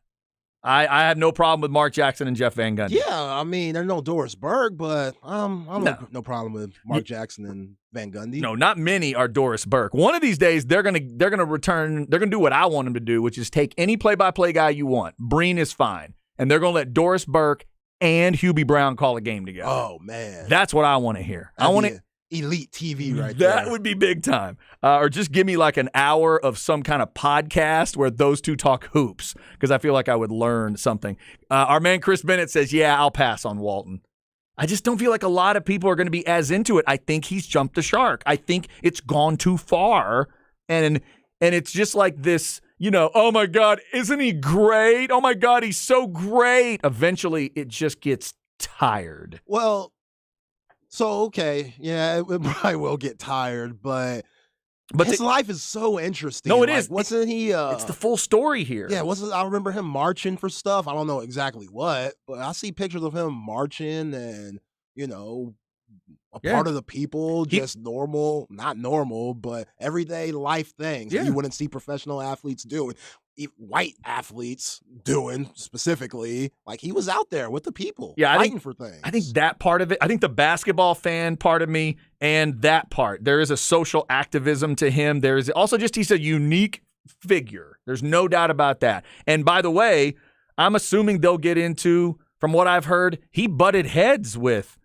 I have no problem with Mark Jackson and Jeff Van Gundy. Yeah, I mean, there's no Doris Burke, but no problem with Mark Jackson and Van Gundy. No, not many are Doris Burke. One of these days, they're gonna return. They're gonna do what I want them to do, which is take any play-by-play guy you want. Breen is fine, and they're gonna let Doris Burke and Hubie Brown call a game together. Oh man, That's what I want to hear. I want to. Elite TV right there. That would be big time. Or just give me like an hour of some kind of podcast where those two talk hoops, because I feel like I would learn something. Our man Chris Bennett says, yeah, I'll pass on Walton. I just don't feel like a lot of people are going to be as into it. I think he's jumped the shark. I think it's gone too far. And it's just like this, oh my God, isn't he great? Oh my God, he's so great. Eventually, it just gets tired. Well, so, okay, yeah, it probably will get tired, but his life is so interesting. No, it is. Wasn't he? It's the full story here. Yeah, I remember him marching for stuff. I don't know exactly what, but I see pictures of him marching and, part of the people, just not normal, but everyday life things that you wouldn't see professional athletes doing. White athletes doing specifically, like he was out there with the people, fighting for things. I think that part of it, I think the basketball fan part of me and that part, there is a social activism to him. There is also just, he's a unique figure. There's no doubt about that. And by the way, I'm assuming they'll get into, from what I've heard, he butted heads with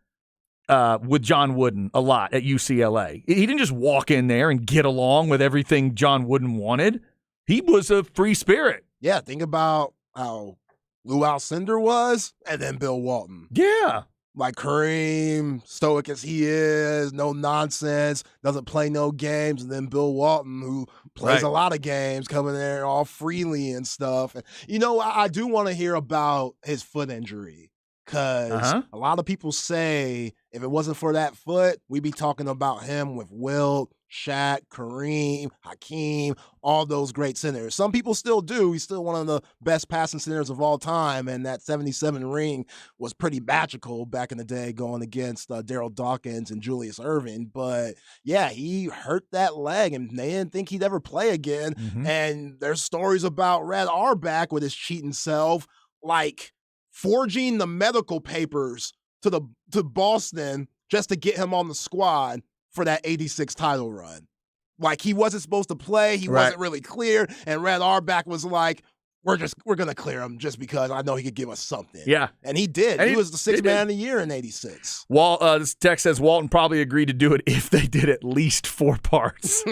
John Wooden a lot at UCLA. He didn't just walk in there and get along with everything John Wooden wanted. He was a free spirit. Yeah, think about how Lou Alcindor was, and then Bill Walton. Yeah. Like Kareem, stoic as he is, no nonsense, doesn't play no games, and then Bill Walton, who plays a lot of games, coming there all freely and stuff. And, I do want to hear about his foot injury, because a lot of people say if it wasn't for that foot, we'd be talking about him with Wilt, Shaq, Kareem, Hakeem, all those great centers. Some people still do. He's still one of the best passing centers of all time, and that 77 ring was pretty magical back in the day going against Daryl Dawkins and Julius Erving. But, yeah, he hurt that leg, and they didn't think he'd ever play again. Mm-hmm. And there's stories about Red Auerbach with his cheating self, like forging the medical papers to Boston just to get him on the squad for that 86 title run. Like, he wasn't supposed to play. He wasn't really clear. And Red Auerbach was like, we're going to clear him just because I know he could give us something. Yeah. And he did. And he was the sixth man of the year in 86. This text says Walton probably agreed to do it if they did at least 4 parts.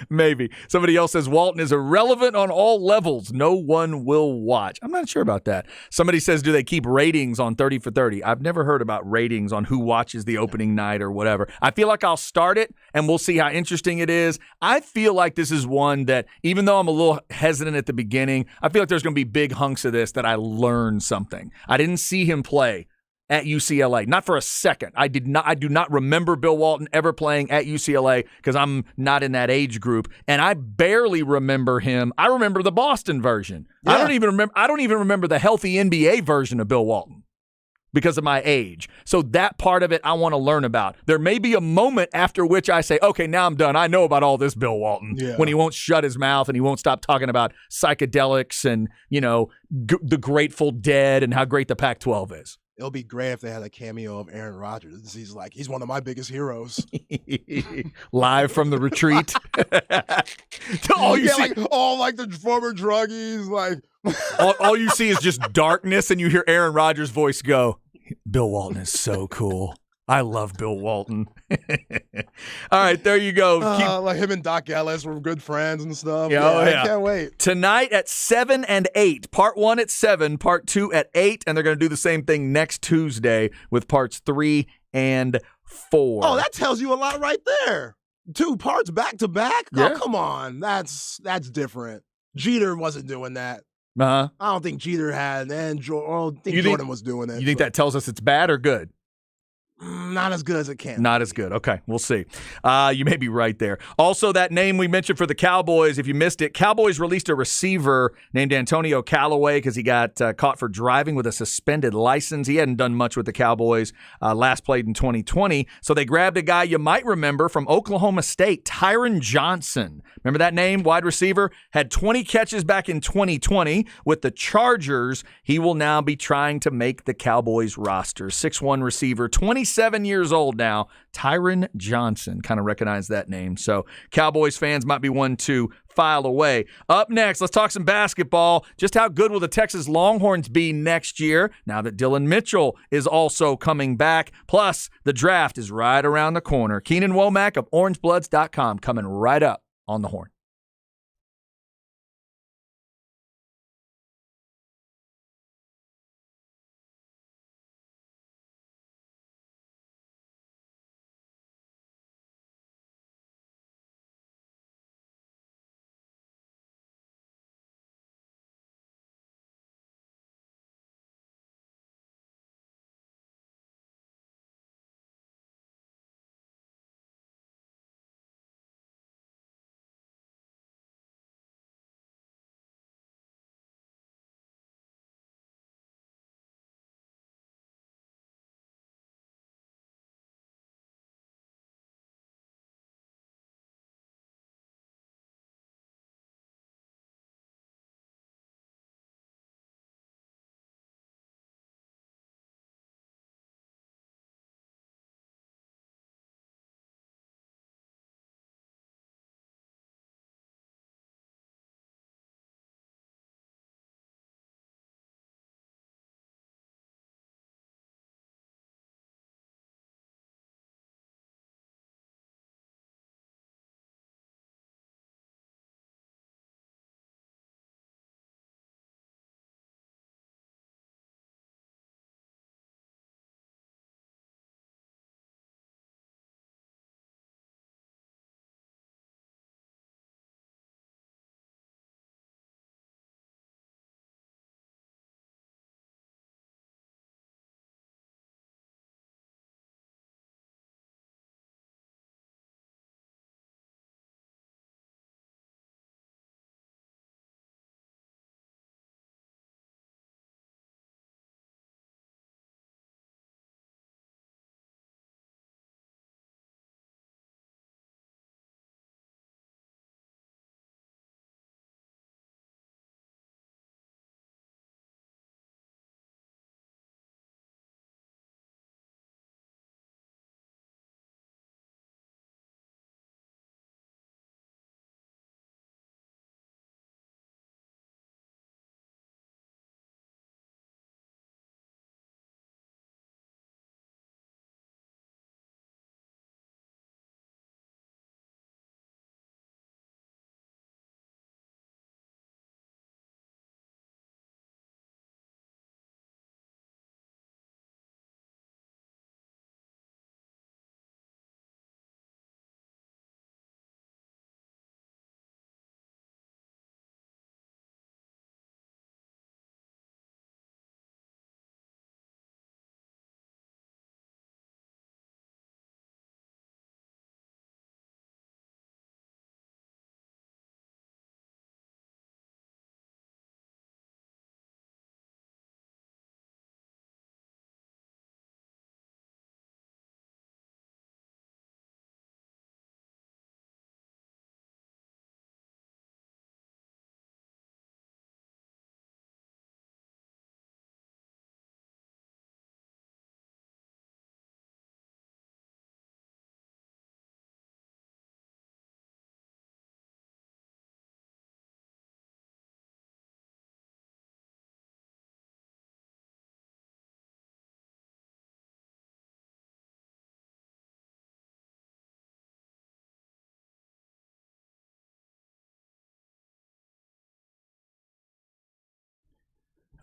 Maybe. Somebody else says Walton is irrelevant on all levels. No one will watch. I'm not sure about that. Somebody says, do they keep ratings on 30 for 30? I've never heard about ratings on who watches the opening night or whatever. I feel like I'll start it and we'll see how interesting it is. I feel like this is one that, even though I'm a little hesitant at the beginning, I feel like there's going to be big hunks of this that I learned something. I didn't see him play at UCLA, not for a second. I do not remember Bill Walton ever playing at UCLA because I'm not in that age group, and I barely remember him. I remember the Boston version. Yeah. I don't even remember the healthy NBA version of Bill Walton because of my age. So that part of it I want to learn about. There may be a moment after which I say, okay, now I'm done. I know about all this Bill Walton, when he won't shut his mouth and he won't stop talking about psychedelics and, the Grateful Dead and how great the Pac-12 is. It'll be great if they had a cameo of Aaron Rodgers. He's one of my biggest heroes. Live from the retreat. All you see, the former druggies, like all you see is just darkness, and you hear Aaron Rodgers' voice go, Bill Walton is so cool. I love Bill Walton. All right, there you go. Like him and Doc Ellis were good friends and stuff. Yeah, Yeah, oh, yeah. I can't wait. Tonight at 7 and 8. Part 1 at 7, Part 2 at 8, and they're going to do the same thing next Tuesday with Parts 3 and 4. Oh, that tells you a lot right there. 2 parts back to back? Yeah. Oh, come on. That's different. Jeter wasn't doing that. Uh-huh. I don't think Jeter had, and Jordan was doing it. You think that tells us it's bad or good? Not as good as it can. Not as good. Okay, we'll see. You may be right there. Also, that name we mentioned for the Cowboys, if you missed it, Cowboys released a receiver named Antonio Callaway because he got caught for driving with a suspended license. He hadn't done much with the Cowboys, last played in 2020. So they grabbed a guy you might remember from Oklahoma State, Tyron Johnson. Remember that name? Wide receiver. Had 20 catches back in 2020 with the Chargers. He will now be trying to make the Cowboys roster. 6'1 receiver, 27 years old now. Tyron Johnson. Kind of recognize that name. So Cowboys fans might be one to file away. Up next, let's talk some basketball. Just how good will the Texas Longhorns be next year now that Dylan Mitchell is also coming back? Plus, the draft is right around the corner. Keenan Womack of OrangeBloods.com coming right up on the Horn.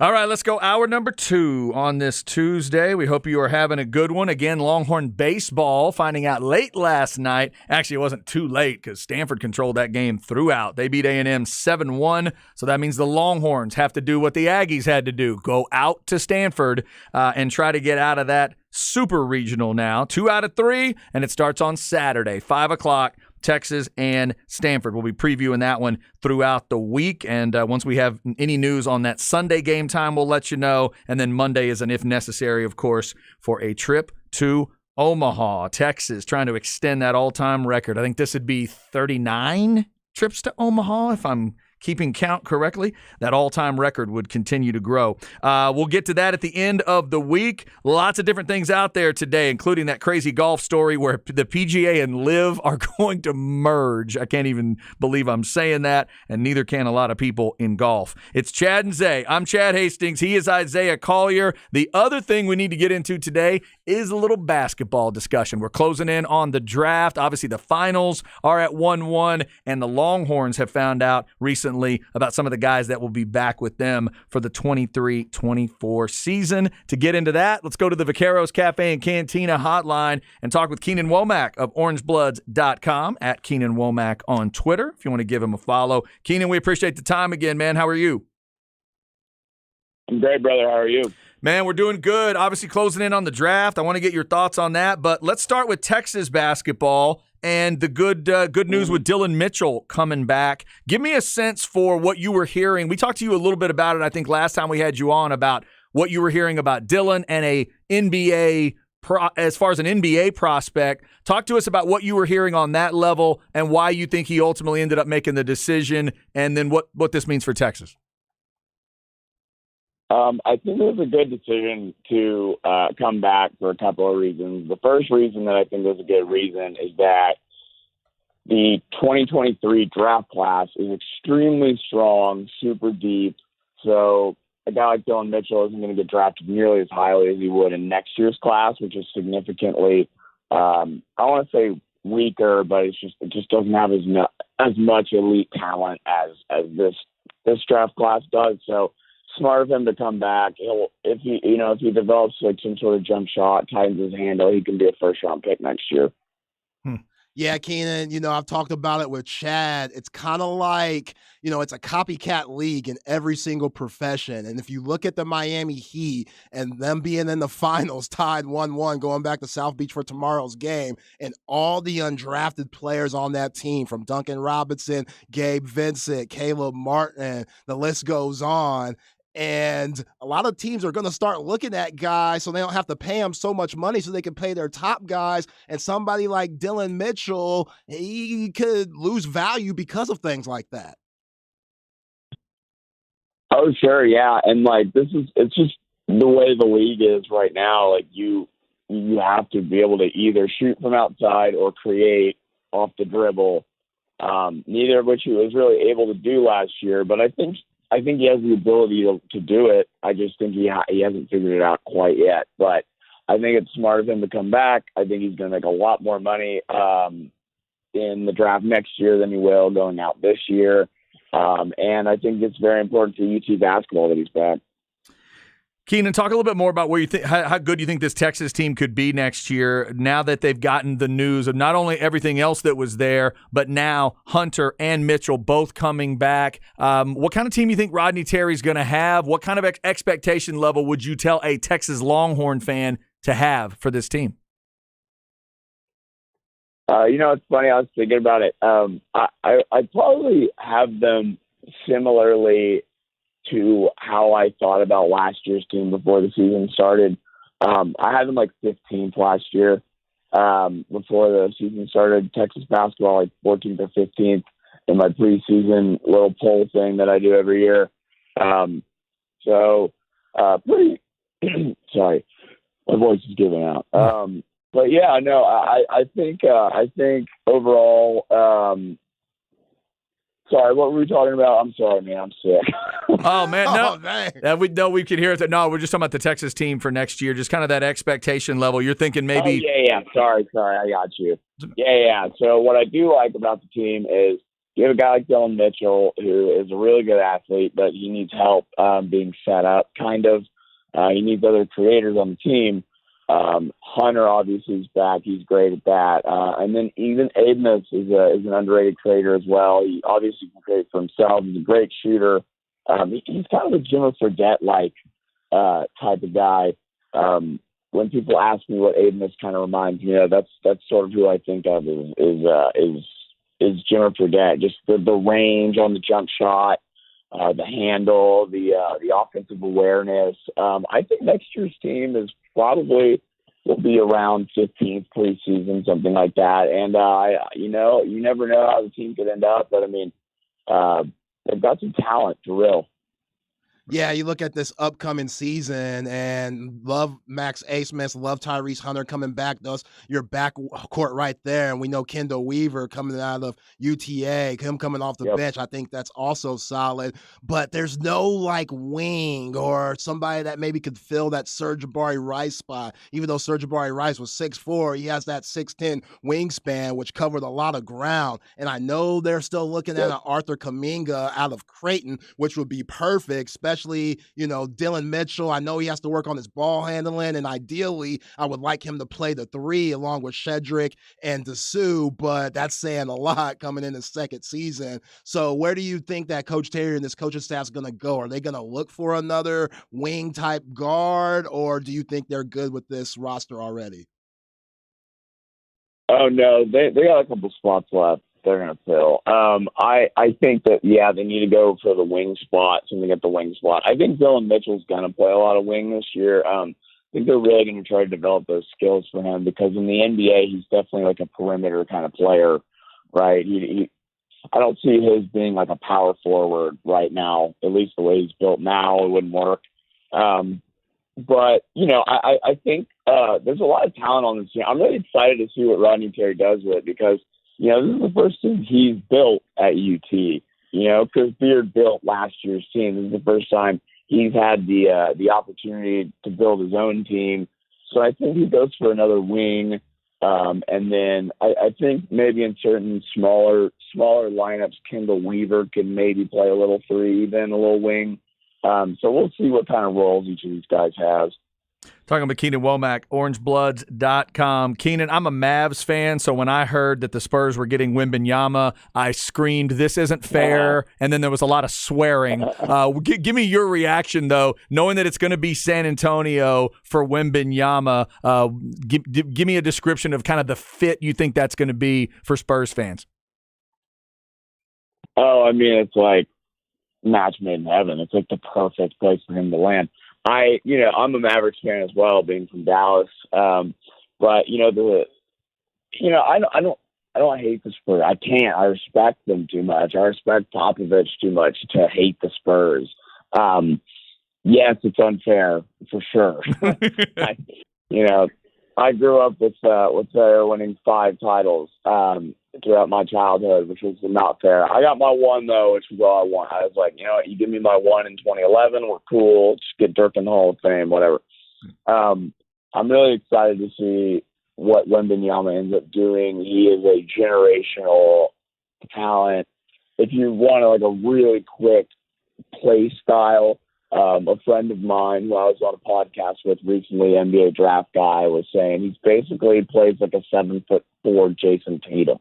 All right, let's go hour number 2 on this Tuesday. We hope you are having a good one. Again, Longhorn baseball finding out late last night. Actually, it wasn't too late because Stanford controlled that game throughout. They beat A&M 7-1, so that means the Longhorns have to do what the Aggies had to do, go out to Stanford and try to get out of that super regional now. 2 out of 3, and it starts on Saturday, 5 o'clock. Texas and Stanford. We'll be previewing that one throughout the week, and once we have any news on that Sunday game time, we'll let you know, and then Monday is an if necessary, of course, for a trip to Omaha, Texas, trying to extend that all-time record. I think this would be 39 trips to Omaha, if I'm keeping count correctly. That all-time record would continue to grow. We'll get to that at the end of the week. Lots of different things out there today, including that crazy golf story where the PGA and LIV are going to merge. I can't even believe I'm saying that, and neither can a lot of people in golf. It's Chad and Zay. I'm Chad Hastings. He is Isaiah Collier. The other thing we need to get into today is a little basketball discussion. We're closing in on the draft. Obviously, the finals are at 1-1, and the Longhorns have found out recently about some of the guys that will be back with them for the 23-24 season. To get into that, let's go to the Vaqueros Cafe and Cantina hotline and talk with Keenan Womack of orangebloods.com, at Keenan Womack on Twitter, if you want to give him a follow. Keenan, we appreciate the time again, man. How are you? I'm great, brother. How are you? Man, we're doing good. Obviously closing in on the draft. I want to get your thoughts on that, but let's start with Texas basketball and the good news with Dillon Mitchell coming back. Give me a sense for what you were hearing. We talked to you a little bit about it, I think, last time we had you on, about what you were hearing about Dillon and as far as an NBA prospect. Talk to us about what you were hearing on that level and why you think he ultimately ended up making the decision, and then what this means for Texas. I think it was a good decision to come back for a couple of reasons. The first reason that I think was a good reason is that the 2023 draft class is extremely strong, super deep. So a guy like Dillon Mitchell isn't going to get drafted nearly as highly as he would in next year's class, which is significantly, I want to say weaker, but it just doesn't have as much elite talent as this draft class does. So smart of him to come back. If he develops like some sort of jump shot, tightens his handle, he can be a first-round pick next year. Yeah, Keenan, I've talked about it with Chad. It's kind of like, it's a copycat league in every single profession. And if you look at the Miami Heat and them being in the finals, tied 1-1, going back to South Beach for tomorrow's game, and all the undrafted players on that team, from Duncan Robinson, Gabe Vincent, Caleb Martin, the list goes on. And a lot of teams are going to start looking at guys so they don't have to pay them so much money so they can pay their top guys. And somebody like Dillon Mitchell, he could lose value because of things like that. Oh, sure. Yeah. And it's just the way the league is right now. Like you have to be able to either shoot from outside or create off the dribble. Neither of which he was really able to do last year, but I think he has the ability to do it. I just think he hasn't figured it out quite yet. But I think it's smart of him to come back. I think he's going to make a lot more money in the draft next year than he will going out this year. And I think it's very important for UT basketball that he's back. Keenan, talk a little bit more about where you think how good you think this Texas team could be next year, now that they've gotten the news of not only everything else that was there, but now Hunter and Mitchell both coming back. What kind of team you think Rodney Terry's going to have? What kind of expectation level would you tell a Texas Longhorn fan to have for this team? It's funny. I was thinking about it. I'd probably have them similarly to how I thought about last year's team before the season started. I had them like 15th last year before the season started. Texas basketball like 14th or 15th in my preseason little poll thing that I do every year. Pretty sorry, my voice is giving out. But yeah, no, I think overall. Sorry, what were we talking about? I'm sorry, man. I'm sick. Oh, man. No, we could hear it. No, we're just talking about the Texas team for next year, just kind of that expectation level. You're thinking maybe. Oh, yeah. Sorry. I got you. Yeah. So what I do like about the team is you have a guy like Dylan Mitchell, who is a really good athlete, but he needs help being set up, kind of. He needs other creators on the team. Hunter obviously is back. He's great at that. And then even Abmas is an underrated creator as well. He obviously can create for himself. He's a great shooter. He's kind of a Jimmer Fredette-like type of guy. When people ask me what Abmas kind of reminds me of, that's sort of who I think of is Jimmer Fredette. Just the range on the jump shot, the handle, the offensive awareness. I think next year's team is probably will be around 15th preseason, something like that. And you never know how the team could end up, but I mean, they've got some talent for real. Yeah, you look at this upcoming season and love Max Abmas, love Tyrese Hunter coming back. Those your backcourt right there, and we know Kendall Weaver coming out of UTA, him coming off the bench. I think that's also solid. But there's no like wing or somebody that maybe could fill that Serge-Jabari Rice spot. Even though Serge-Jabari Rice was 6'4", he has that 6'10" wingspan, which covered a lot of ground. And I know they're still looking at an Arthur Kuminga out of Creighton, which would be perfect, especially, Dylan Mitchell. I know he has to work on his ball handling, and ideally, I would like him to play the 3 along with Shedrick and Dessou, but that's saying a lot coming in his second season. So where do you think that Coach Terry and this coaching staff is going to go? Are they going to look for another wing-type guard, or do you think they're good with this roster already? Oh, no, they got a couple spots left they're going to fill. I think that, they need to go for the wing spot, something at the wing spot. I think Dylan Mitchell's going to play a lot of wing this year. I think they're really going to try to develop those skills for him because in the NBA, he's definitely like a perimeter kind of player, right? I don't see his being like a power forward right now, at least the way he's built now. It wouldn't work. But, I think there's a lot of talent on this team. I'm really excited to see what Rodney Terry does with it because, this is the first team he's built at UT. Chris Beard built last year's team. This is the first time he's had the opportunity to build his own team. So I think he goes for another wing. And then I think maybe in certain smaller lineups, Kendall Weaver can maybe play a little 3, even a little wing. So we'll see what kind of roles each of these guys has. Talking about Keenan Womack, orangebloods.com. Keenan, I'm a Mavs fan, so when I heard that the Spurs were getting Wembanyama, I screamed, "This isn't fair," and then there was a lot of swearing. Give me your reaction, though, knowing that it's going to be San Antonio for Wembanyama. Give me a description of kind of the fit you think that's going to be for Spurs fans. Oh, I mean, it's like match made in heaven. It's like the perfect place for him to land. I'm a Mavericks fan as well, being from Dallas. But I don't hate the Spurs. I can't. I respect them too much. I respect Popovich too much to hate the Spurs. Yes, it's unfair for sure. I grew up with their winning 5 titles throughout my childhood, which was not fair. I got my 1 though, which was all I want. I was like, you give me my 1 in 2011, we're cool. Just get Dirk in the Hall of Fame, whatever. I'm really excited to see what Wembanyama ends up doing. He is a generational talent. If you want a really quick play style, a friend of mine who I was on a podcast with recently, NBA draft guy, was saying he's basically plays like a 7'4" Jason Tatum.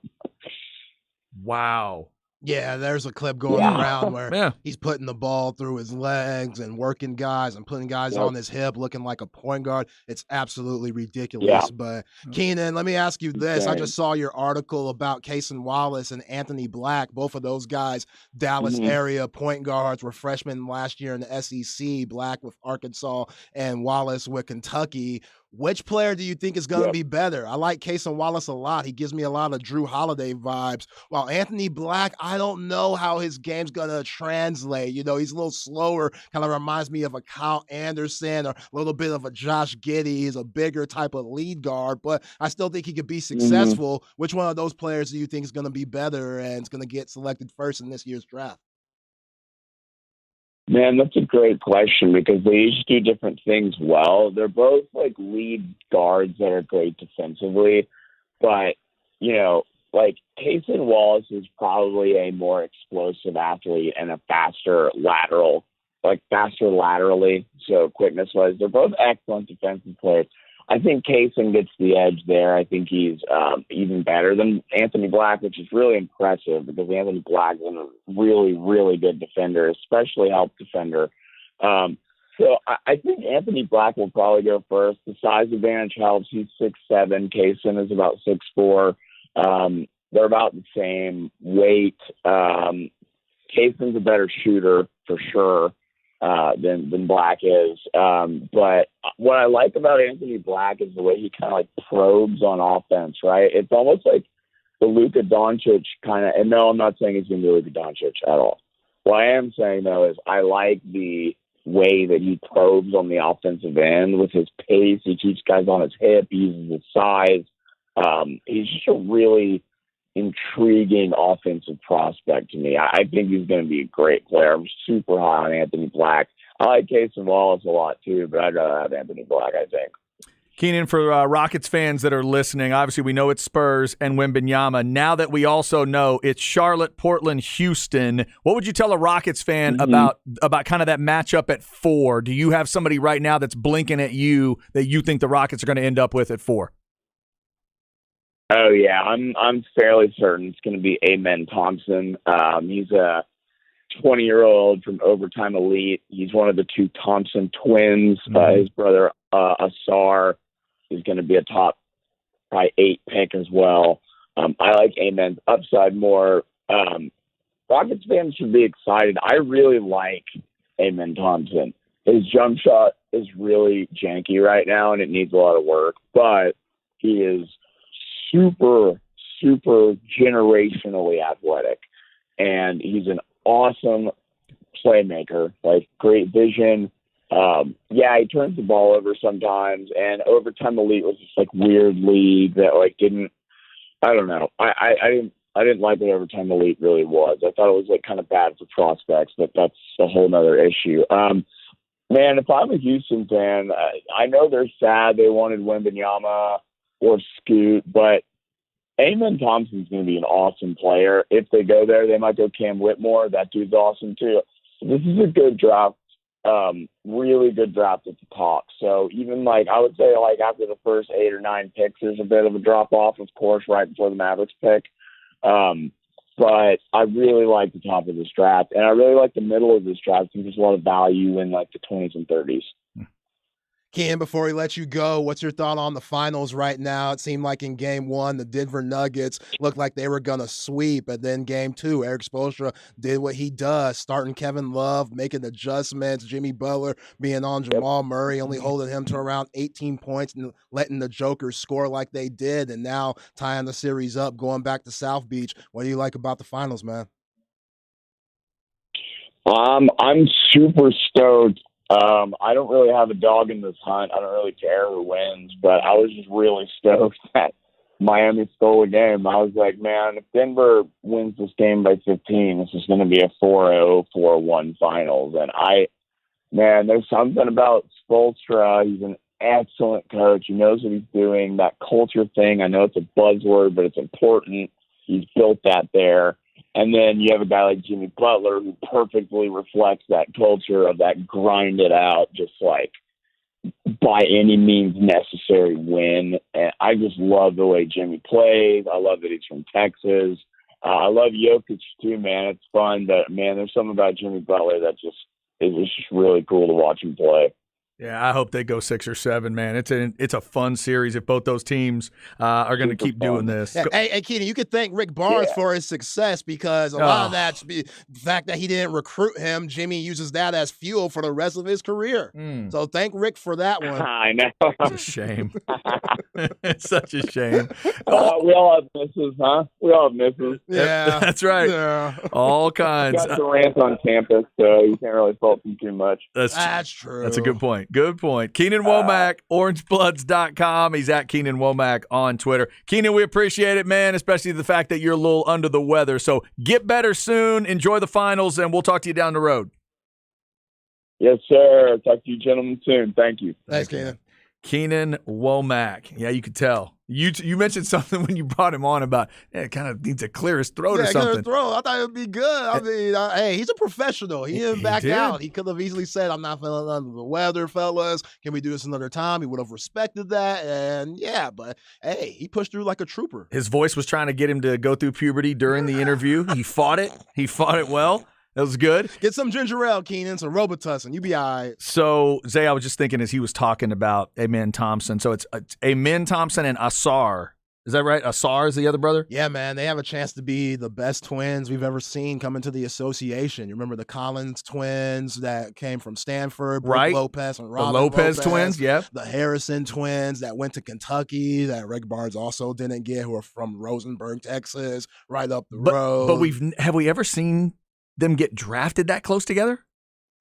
Wow. Yeah, there's a clip going around where he's putting the ball through his legs and working guys and putting guys on his hip looking like a point guard. It's absolutely ridiculous. Yeah. But, Keenan, let me ask you this. I just saw your article about Cason Wallace and Anthony Black. Both of those guys, Dallas area point guards, were freshmen last year in the SEC, Black with Arkansas and Wallace with Kentucky. Which player do you think is going to be better? I like Cason Wallace a lot. He gives me a lot of Drew Holiday vibes. While Anthony Black, I don't know how his game's going to translate. He's a little slower, kind of reminds me of a Kyle Anderson or a little bit of a Josh Giddey. He's a bigger type of lead guard, but I still think he could be successful. Which one of those players do you think is going to be better and is going to get selected first in this year's draft? Man, that's a great question because they each do different things well. They're both like lead guards that are great defensively, but Cason Cason Wallace is probably a more explosive athlete and a faster laterally, so quickness-wise. They're both excellent defensive players. I think Cason gets the edge there. I think he's even better than Anthony Black, which is really impressive because Anthony Black is a really, really good defender, especially help defender. So I think Anthony Black will probably go first. The size advantage helps. He's 6'7". Cason is about 6'4". They're about the same weight. Cason's a better shooter for sure than Black is. But what I like about Anthony Black is the way he kind of like probes on offense, right? It's almost like the Luka Doncic kind of, and no, I'm not saying he's going to be Luka Doncic at all. What I am saying, though, is I like the way that he probes on the offensive end with his pace. He keeps guys on his hip. He uses his size. He's just a really intriguing offensive prospect to me. I think he's going to be a great player. I'm super high on Anthony Black. I like Cason Wallace a lot too, but I'd rather have Anthony Black, I think. Keenan, for Rockets fans that are listening, obviously we know it's Spurs and Wembanyama. Now that we also know it's Charlotte, Portland, Houston, what would you tell a Rockets fan about kind of that matchup at 4? Do you have somebody right now that's blinking at you that you think the Rockets are going to end up with at 4? Oh yeah, I'm fairly certain it's going to be Amen Thompson. He's a 20-year-old from Overtime Elite. He's one of the 2 Thompson twins. His brother Asar is going to be a top probably 8 pick as well. I like Amen's upside more. Rockets fans should be excited. I really like Amen Thompson. His jump shot is really janky right now, and it needs a lot of work, but he is super, super generationally athletic, and he's an awesome playmaker, like great vision. He turns the ball over sometimes, and Overtime Elite was this like weird league that like didn't, I don't know. I didn't like what Overtime Elite really was. I thought it was like kind of bad for prospects, but that's a whole nother issue. Man, if I'm a Houston fan, I know they're sad they wanted Wembanyama or Scoot, but Amen Thompson's going to be an awesome player. If they go there, they might go Cam Whitmore. That dude's awesome too. This is a good draft, really good draft at the top. So even like I would say like after the first 8 or 9 picks, there's a bit of a drop off, of course, right before the Mavericks pick. But I really like the top of this draft, and I really like the middle of this draft. I think there's a lot of value in like the 20s and 30s. Ken, before we let you go, what's your thought on the finals right now? It seemed like in game 1, the Denver Nuggets looked like they were going to sweep. And then game 2, Eric Spoelstra did what he does, starting Kevin Love, making adjustments, Jimmy Butler being on Jamal Murray, only holding him to around 18 points and letting the Jokers score like they did. And now tying the series up, going back to South Beach. What do you like about the finals, man? I'm super stoked. I don't really have a dog in this hunt. I don't really care who wins, but I was just really stoked that Miami stole a game. I was like, man, if Denver wins this game by 15, this is going to be a 4-0, 4-1 finals. And there's something about Spoelstra. He's an excellent coach. He knows what he's doing. That culture thing, I know it's a buzzword, but it's important. He's built that there. And then you have a guy like Jimmy Butler who perfectly reflects that culture of that grind it out, just like by any means necessary win. And I just love the way Jimmy plays. I love that he's from Texas. I love Jokic too, man. It's fun, but man, there's something about Jimmy Butler that just is just really cool to watch him play. Yeah, I hope they go 6 or 7, man. It's a fun series if both those teams are going to keep doing this. Yeah. Hey, Keenan, you could thank Rick Barnes for his success because a lot of that's the fact that he didn't recruit him. Jimmy uses that as fuel for the rest of his career. So thank Rick for that one. I know. It's a shame. It's such a shame. We all have misses, huh? We all have misses. Yeah. That's right. Yeah. All kinds. Got Durant on campus, so you can't really fault him too much. That's true. That's a good point. Good point. Keenan Womack, orangebloods.com. He's at Keenan Womack on Twitter. Keenan, we appreciate it, man, especially the fact that you're a little under the weather. So get better soon. Enjoy the finals, and we'll talk to you down the road. Yes, sir. Talk to you gentlemen soon. Thank you. Thanks, Keenan. Keenan Womack. Yeah, you could tell. You mentioned something when you brought him on about it kind of needs to clear his throat or something. Throat. I thought it would be good. I mean, hey, he's a professional. He didn't back did. out. He could have easily said, "I'm not feeling under the weather, fellas. Can we do this another time?" He would have respected that. And yeah, but hey, he pushed through like a trooper. His voice was trying to get him to go through puberty during the interview. He fought it. He fought it well. That was good. Get some ginger ale, Keenan, some Robitussin. You be all right. So, Zay, I was just thinking as he was talking about Amen Thompson. So it's Amen Thompson and Asar. Is that right? Asar is the other brother? Yeah, man, they have a chance to be the best twins we've ever seen come into the association. You remember the Collins twins that came from Stanford, Brooke Right. Lopez and The Robin Lopez twins, yeah. The Harrison twins that went to Kentucky that Rick Barnes also didn't get, who are from Rosenberg, Texas, right up the road. But have we ever seen them get drafted that close together?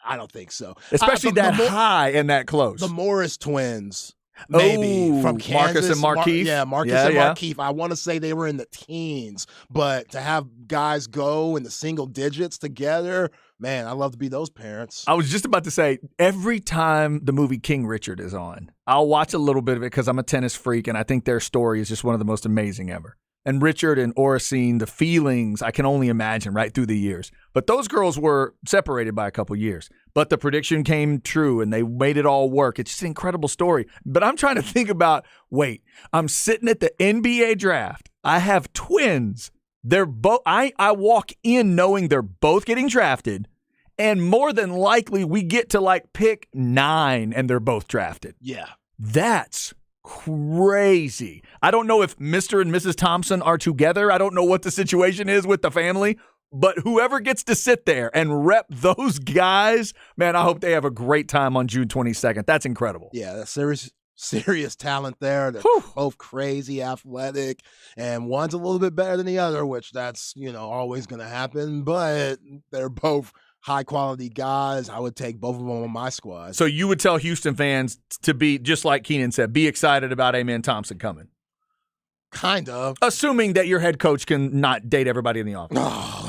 I don't think so. Especially that high and that close. The Morris twins. Maybe from Kansas. Marcus and Markeith. Marcus and Markeith. I want to say they were in the teens, but to have guys go in the single digits together, man, I'd love to be those parents. I was just about to say, every time the movie King Richard is on, I'll watch a little bit of it because I'm a tennis freak, and I think their story is just one of the most amazing ever. And Richard and Oracene, the feelings I can only imagine right through the years. But those girls were separated by a couple years. But the prediction came true, and they made it all work. It's just an incredible story. But I'm trying to think about, wait, I'm sitting at the NBA draft. I have twins. They're both. I walk in knowing they're both getting drafted, and more than likely we get to like pick 9, and they're both drafted. Yeah. That's crazy. I don't know if Mr. and Mrs. Thompson are together. I don't know what the situation is with the family, but whoever gets to sit there and rep those guys, man, I hope they have a great time on June 22nd. That's incredible. Yeah, that's serious talent there. They're both crazy athletic, and one's a little bit better than the other, which that's, always going to happen, but they're both high-quality guys. I would take both of them on my squad. So you would tell Houston fans to be, just like Keenan said, be excited about Amen Thompson coming. Kind of. Assuming that your head coach can not date everybody in the office. Oh,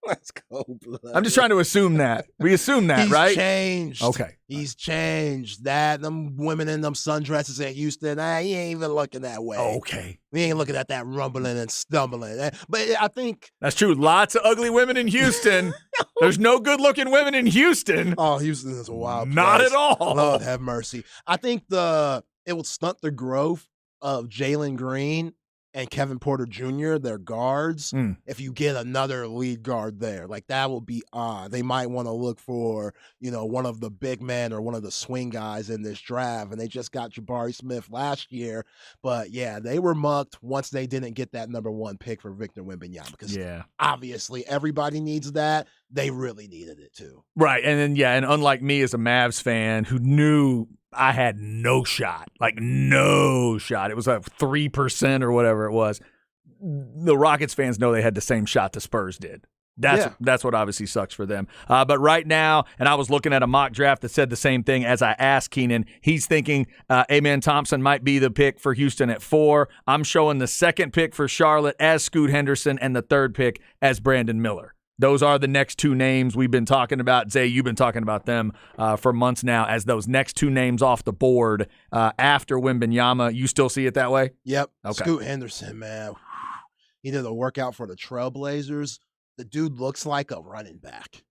let's go, blood. I'm just trying to assume that. We assume that, right? He's changed. Okay. He's changed. Them women in them sundresses at Houston, he ain't even looking that way. Okay. We ain't looking at that rumbling and stumbling. But I think... That's true. Lots of ugly women in Houston. There's no good-looking women in Houston. Oh, Houston is a wild place. Not at all. Lord have mercy. I think it will stunt the growth of Jalen Green and Kevin Porter Jr., their guards, if you get another lead guard there. Like, that will be odd. They might want to look for, one of the big men or one of the swing guys in this draft, and they just got Jabari Smith last year. But, yeah, they were mucked once they didn't get that number 1 pick for Victor Wembanyama, because obviously everybody needs that. They really needed it, too. Right, and then, and unlike me as a Mavs fan who knew I had no shot, like no shot. It was like 3% or whatever it was. The Rockets fans know they had the same shot the Spurs did. That's what obviously sucks for them. But right now, and I was looking at a mock draft that said the same thing as I asked Keenan. He's thinking Amen Thompson might be the pick for Houston at 4. I'm showing the 2nd pick for Charlotte as Scoot Henderson and the 3rd pick as Brandon Miller. Those are the next 2 names we've been talking about. Zay, you've been talking about them for months now as those next 2 names off the board after Wembanyama. You still see it that way? Yep. Okay. Scoot Henderson, man. He did a workout for the Trailblazers. The dude looks like a running back.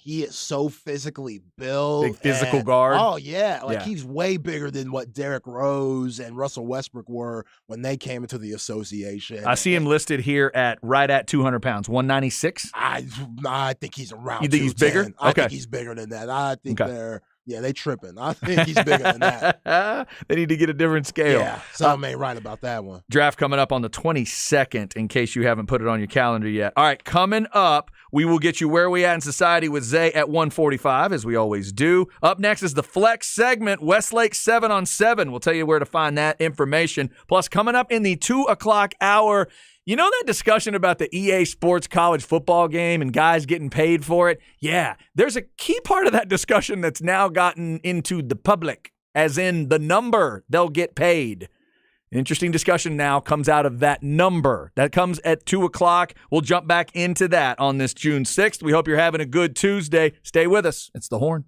He is so physically built. Big physical guard. Oh, yeah. He's way bigger than what Derrick Rose and Russell Westbrook were when they came into the association. I see him listed here at right at 200 pounds, 196. I think he's around. You think he's bigger? I think he's bigger than that. I think they tripping. I think he's bigger than that. They need to get a different scale. Yeah, something ain't right about that one. Draft coming up on the 22nd, in case you haven't put it on your calendar yet. All right, coming up, we will get you Where We At in Society with Zay at 1:45, as we always do. Up next is the Flex segment, Westlake 7 on 7. We'll tell you where to find that information. Plus, coming up in the 2 o'clock hour, you know that discussion about the EA Sports college football game and guys getting paid for it? Yeah, there's a key part of that discussion that's now gotten into the public, as in the number they'll get paid. Interesting discussion now comes out of that number. That comes at 2 o'clock. We'll jump back into that on this June 6th. We hope you're having a good Tuesday. Stay with us. It's The Horn.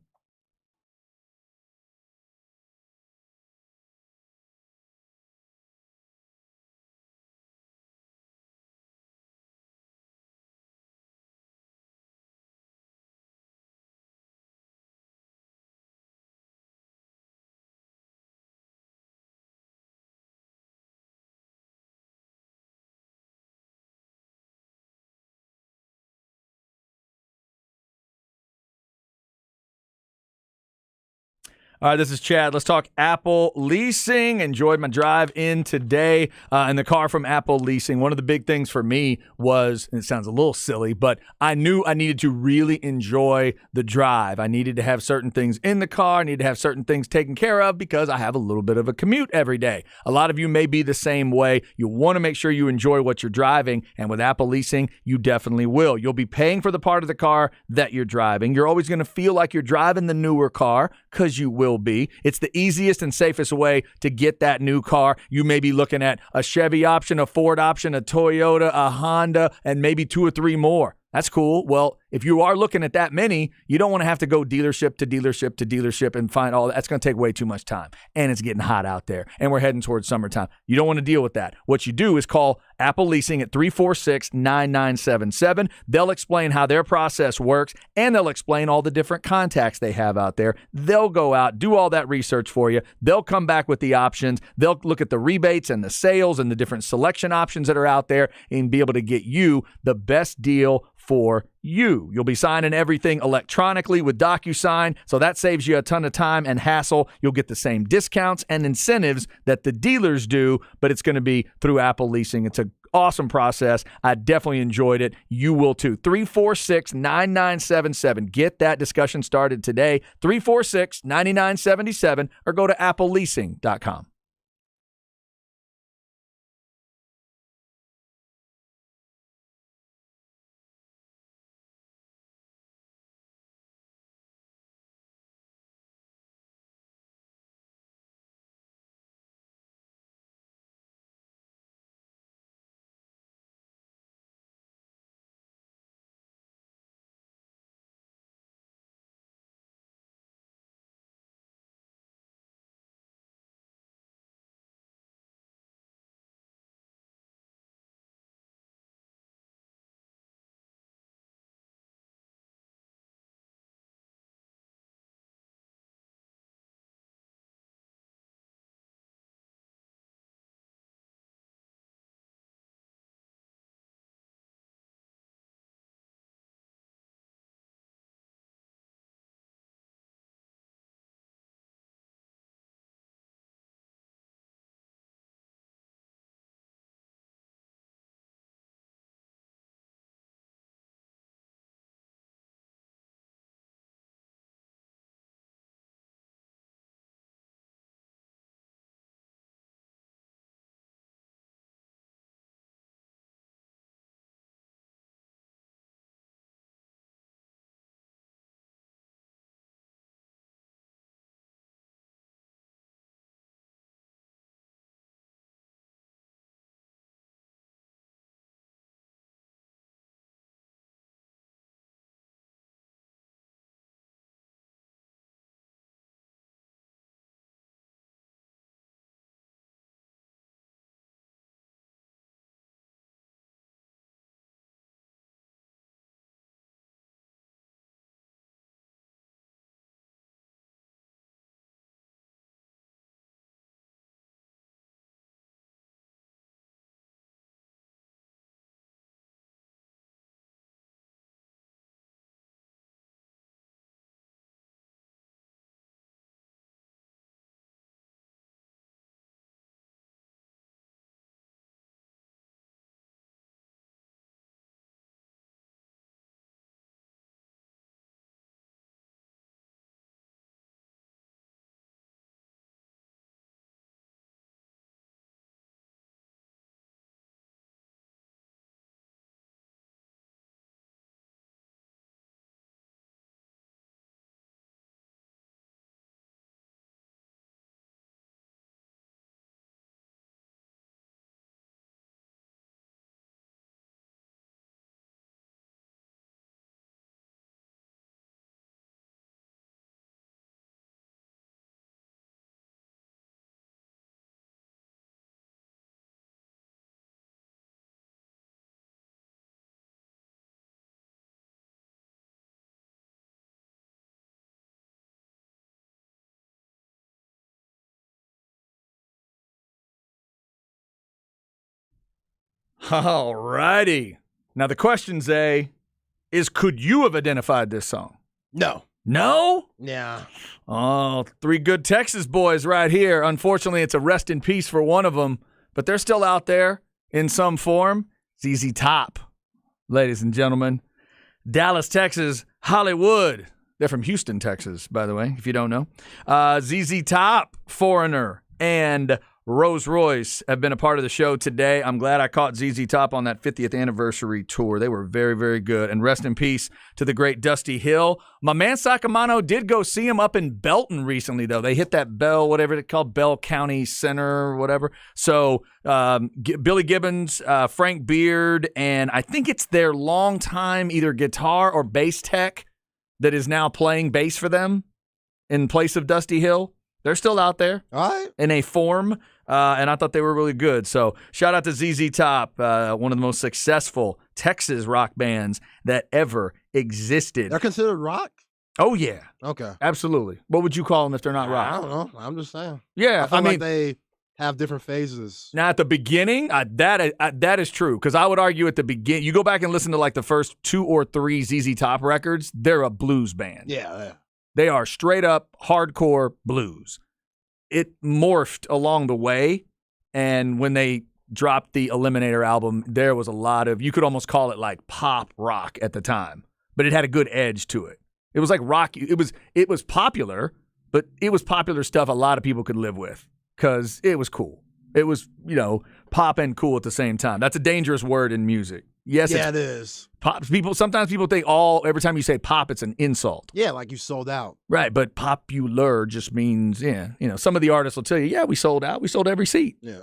All right, this is Chad. Let's talk Apple Leasing. Enjoyed my drive in today in the car from Apple Leasing. One of the big things for me was, and it sounds a little silly, but I knew I needed to really enjoy the drive. I needed to have certain things in the car. I needed to have certain things taken care of because I have a little bit of a commute every day. A lot of you may be the same way. You want to make sure you enjoy what you're driving, and with Apple Leasing, you definitely will. You'll be paying for the part of the car that you're driving. You're always going to feel like you're driving the newer car because you will be. It's the easiest and safest way to get that new car. You may be looking at a Chevy option, a Ford option, a Toyota, a Honda, and maybe 2 or 3 more. That's cool. Well, if you are looking at that many, you don't want to have to go dealership to dealership to dealership and find all that. That's going to take way too much time. And it's getting hot out there. And we're heading towards summertime. You don't want to deal with that. What you do is call Apple Leasing at 346-9977. They'll explain how their process works, and they'll explain all the different contacts they have out there. They'll go out, do all that research for you. They'll come back with the options. They'll look at the rebates and the sales and the different selection options that are out there and be able to get you the best deal for you. You'll be signing everything electronically with DocuSign, so that saves you a ton of time and hassle. You'll get the same discounts and incentives that the dealers do, but it's going to be through Apple Leasing. It's an awesome process. I definitely enjoyed it. You will too. 346-9977. Get that discussion started today. 346-9977 or go to appleleasing.com. All righty. Now the question, Zay, is could you have identified this song? No. No? Yeah. Oh, 3 good Texas boys right here. Unfortunately, it's a rest in peace for one of them, but they're still out there in some form. ZZ Top, ladies and gentlemen. Dallas, Texas, Hollywood. They're from Houston, Texas, by the way, if you don't know. ZZ Top, Foreigner, and Rose Royce have been a part of the show today. I'm glad I caught ZZ Top on that 50th anniversary tour. They were very, very good. And rest in peace to the great Dusty Hill. My man Sacamano did go see him up in Belton recently, though. They hit that Bell, whatever it's called, Bell County Center or whatever. So Billy Gibbons, Frank Beard, and I think it's their longtime either guitar or bass tech that is now playing bass for them in place of Dusty Hill. They're still out there All right. in a form, and I thought they were really good. So shout out to ZZ Top, one of the most successful Texas rock bands that ever existed. They're considered rock? Oh, yeah, Okay. absolutely. What would you call them if they're not I rock? don't know. I'm just saying. Yeah, I feel I mean, like they have different phases. now at the beginning, that is true, because I would argue at the beginning, you go back and listen to like the first 2 or 3 ZZ Top records, they're a blues band. Yeah. They are straight up hardcore blues. It morphed along the way, and when they dropped the Eliminator album, there was a lot of, you could almost call it like pop rock at the time, but it had a good edge to it. It was like rock. It was popular, but it was popular stuff a lot of people could live with because it was cool. It was, pop and cool at the same time. That's a dangerous word in music. Yes, Yeah, it is. pop. Sometimes people think every time you say pop, it's an insult. Yeah, like you sold out. Right, but popular just means, some of the artists will tell you, yeah, we sold out. We sold every seat. Yeah.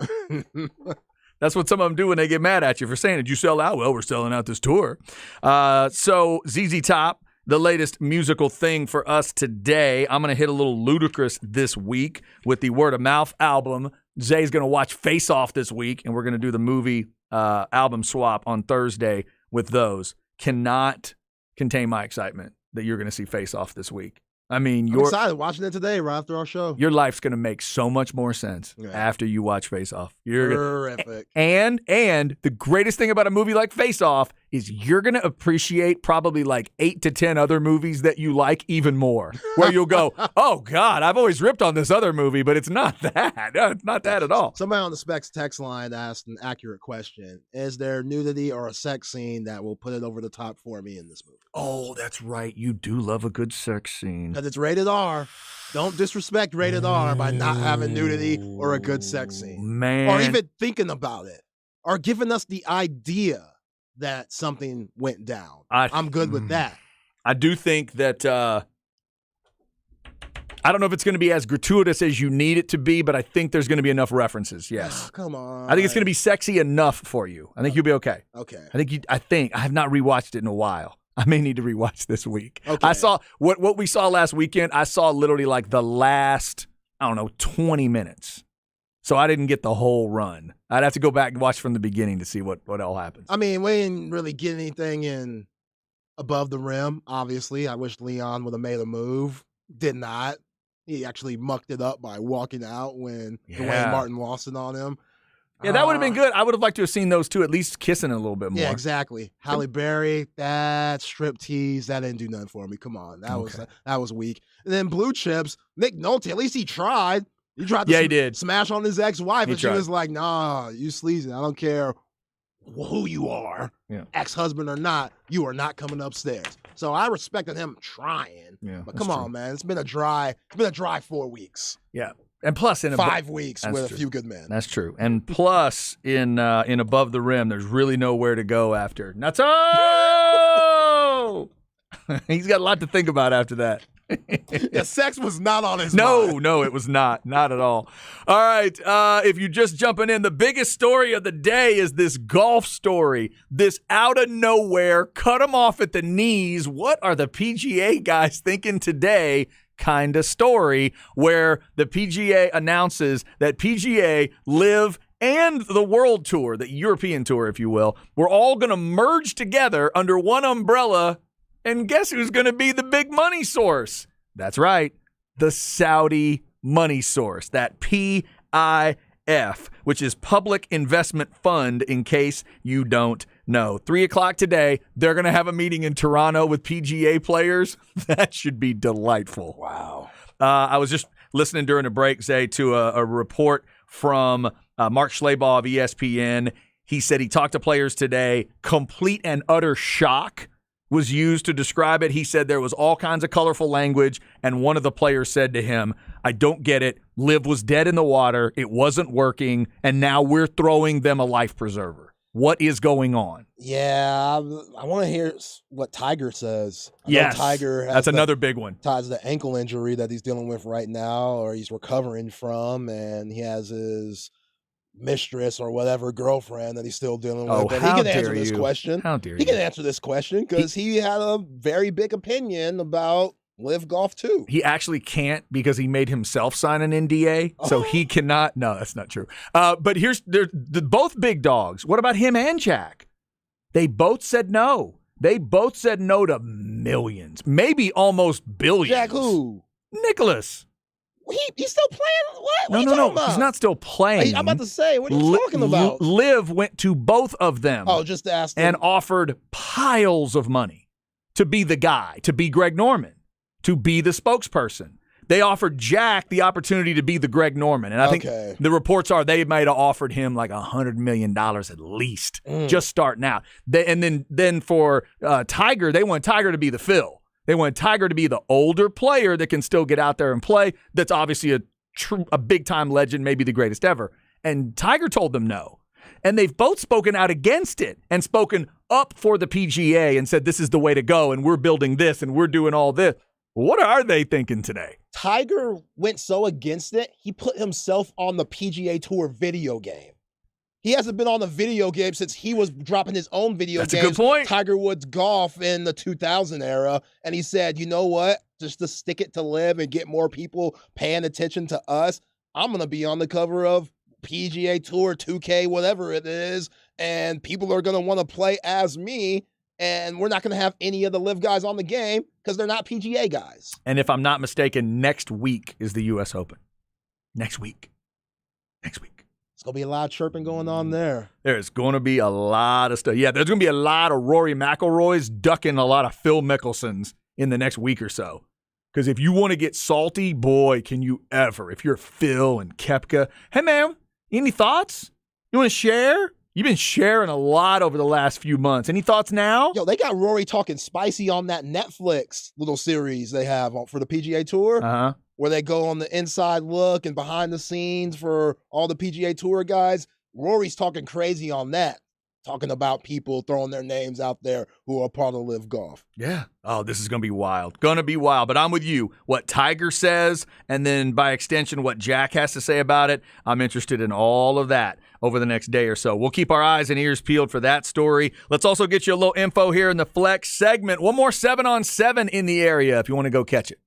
That's what some of them do when they get mad at you for saying, did you sell out? Well, we're selling out this tour. So ZZ Top, the latest musical thing for us today. I'm going to hit a little ludicrous this week with the Word of Mouth album. Zay's going to watch Face Off this week, and we're going to do the movie album swap on Thursday with those. Cannot contain my excitement that you're going to see Face Off this week. I mean, I'm excited watching it today right after our show. your life's going to make so much more sense after you watch Face Off. Terrific. And the greatest thing about a movie like Face Off is you're going to appreciate probably like 8 to 10 other movies that you like even more, where you'll go, oh, God, I've always ripped on this other movie, but it's not that. No, it's not that at all. Somebody on the Specs text line asked an accurate question. Is there nudity or a sex scene that will put it over the top for me in this movie? Oh, that's right. You do love a good sex scene. Because it's rated R. Don't disrespect rated R by not having nudity or a good sex scene. Man. Or even thinking about it. Or giving us the idea that something went down. I'm good with that. I do think that I don't know if it's going to be as gratuitous as you need it to be, but I think there's going to be enough references. Yes. Oh, come on. I think it's going to be sexy enough for you. I think you'll be okay. Okay. I have not rewatched it in a while. I may need to rewatch this week. Okay. I saw what we saw last weekend. I saw literally like the last, 20 minutes. So I didn't get the whole run. I'd have to go back and watch from the beginning to see what all happens. I mean, we didn't really get anything in above the rim, obviously. I wish Leon would have made a move. Did not. He actually mucked it up by walking out when Dwayne Martin lost it on him. Yeah, that would have been good. I would have liked to have seen those two at least kissing a little bit more. Yeah, exactly. Halle Berry, that strip tease, that didn't do nothing for me. Come on. That was weak. And then Blue Chips, Nick Nolte, at least he tried. He tried to he did. smash on his ex-wife, and she tried. was like, nah, you sleazy. I don't care who you are, ex-husband or not, you are not coming upstairs. So I respected him trying. Yeah, but come on, man. It's been a dry 4 weeks. Yeah. And plus in 5 weeks with a few good men. That's true. And plus in Above the Rim, there's really nowhere to go after. Natso! He's got a lot to think about after that. Yeah, sex was not on his mind. No, it was not. Not at all. All right. If you're just jumping in, the biggest story of the day is this golf story. This out of nowhere, cut them off at the knees. What are the PGA guys thinking today? Kind of story where the PGA announces that PGA, Live, and the World Tour, the European Tour, if you will, we're all going to merge together under one umbrella. And guess who's going to be the big money source? That's right, the Saudi money source, that PIF, which is Public Investment Fund, in case you don't No. 3 o'clock today, they're going to have a meeting in Toronto with PGA players. That should be delightful. Wow. I was just listening during the break, Zay, to a report from Mark Schlabach of ESPN. He said he talked to players today. Complete and utter shock was used to describe it. He said there was all kinds of colorful language, and one of the players said to him, I don't get it. Liv was dead in the water. It wasn't working, and now we're throwing them a life preserver. What is going on? Yeah, I want to hear what Tiger says. I know Yes, Tiger has that's another big one. ties the ankle injury that he's dealing with right now, or he's recovering from, and he has his mistress or whatever girlfriend that he's still dealing with. Oh, But how he can dare answer this you. question. How dare He you? can answer this question because he had a very big opinion about Live Golf too. He actually can't because he made himself sign an NDA, so he cannot. No, that's not true. But they're both big dogs. What about him and Jack? They both said no. They both said no to millions, maybe almost billions. Jack who? Nicholas. He's still playing? What? No, What no, you no. talking about? He's not still playing. I'm about to say, what are you talking about? Liv went to both of them Oh, just to ask them. and offered piles of money to be the guy, to be Greg Norman, to be the spokesperson. They offered Jack the opportunity to be the Greg Norman. And I think Okay. the reports are they might have offered him like $100 million at least, just starting out. And then for Tiger, they want Tiger to be the Phil. They want Tiger to be the older player that can still get out there and play. That's obviously a big-time legend, maybe the greatest ever. And Tiger told them no. And they've both spoken out against it and spoken up for the PGA and said this is the way to go and we're building this and we're doing all this. What are they thinking today? Tiger went so against it, he put himself on the PGA Tour video game. He hasn't been on the video game since he was dropping his own video That's a games. good point. Tiger Woods golf in the 2000 era. And he said, you know what? Just to stick it to Live and get more people paying attention to us, I'm going to be on the cover of PGA Tour, 2K, whatever it is. And people are going to want to play as me. And we're not going to have any of the Live guys on the game because they're not PGA guys. And if I'm not mistaken, next week is the U.S. Open. Next week. It's going to be a lot of chirping going on there. There's going to be a lot of stuff. Yeah, there's going to be a lot of Rory McIlroys ducking a lot of Phil Mickelsons in the next week or so. Because if you want to get salty, boy, can you ever. If you're Phil and Koepka. Hey, man, any thoughts? You want to share? You've been sharing a lot over the last few months. Any thoughts now? Yo, they got Rory talking spicy on that Netflix little series they have for the PGA Tour, Uh-huh. where they go on the inside look and behind the scenes for all the PGA Tour guys. Rory's talking crazy on that, talking about people throwing their names out there who are part of Live Golf. Yeah. Oh, this is going to be wild. Going to be wild. But I'm with you. What Tiger says, and then by extension, what Jack has to say about it, I'm interested in all of that over the next day or so. We'll keep our eyes and ears peeled for that story. Let's also get you a little info here in the Flex segment. One more 7-on-7 in the area if you want to go catch it.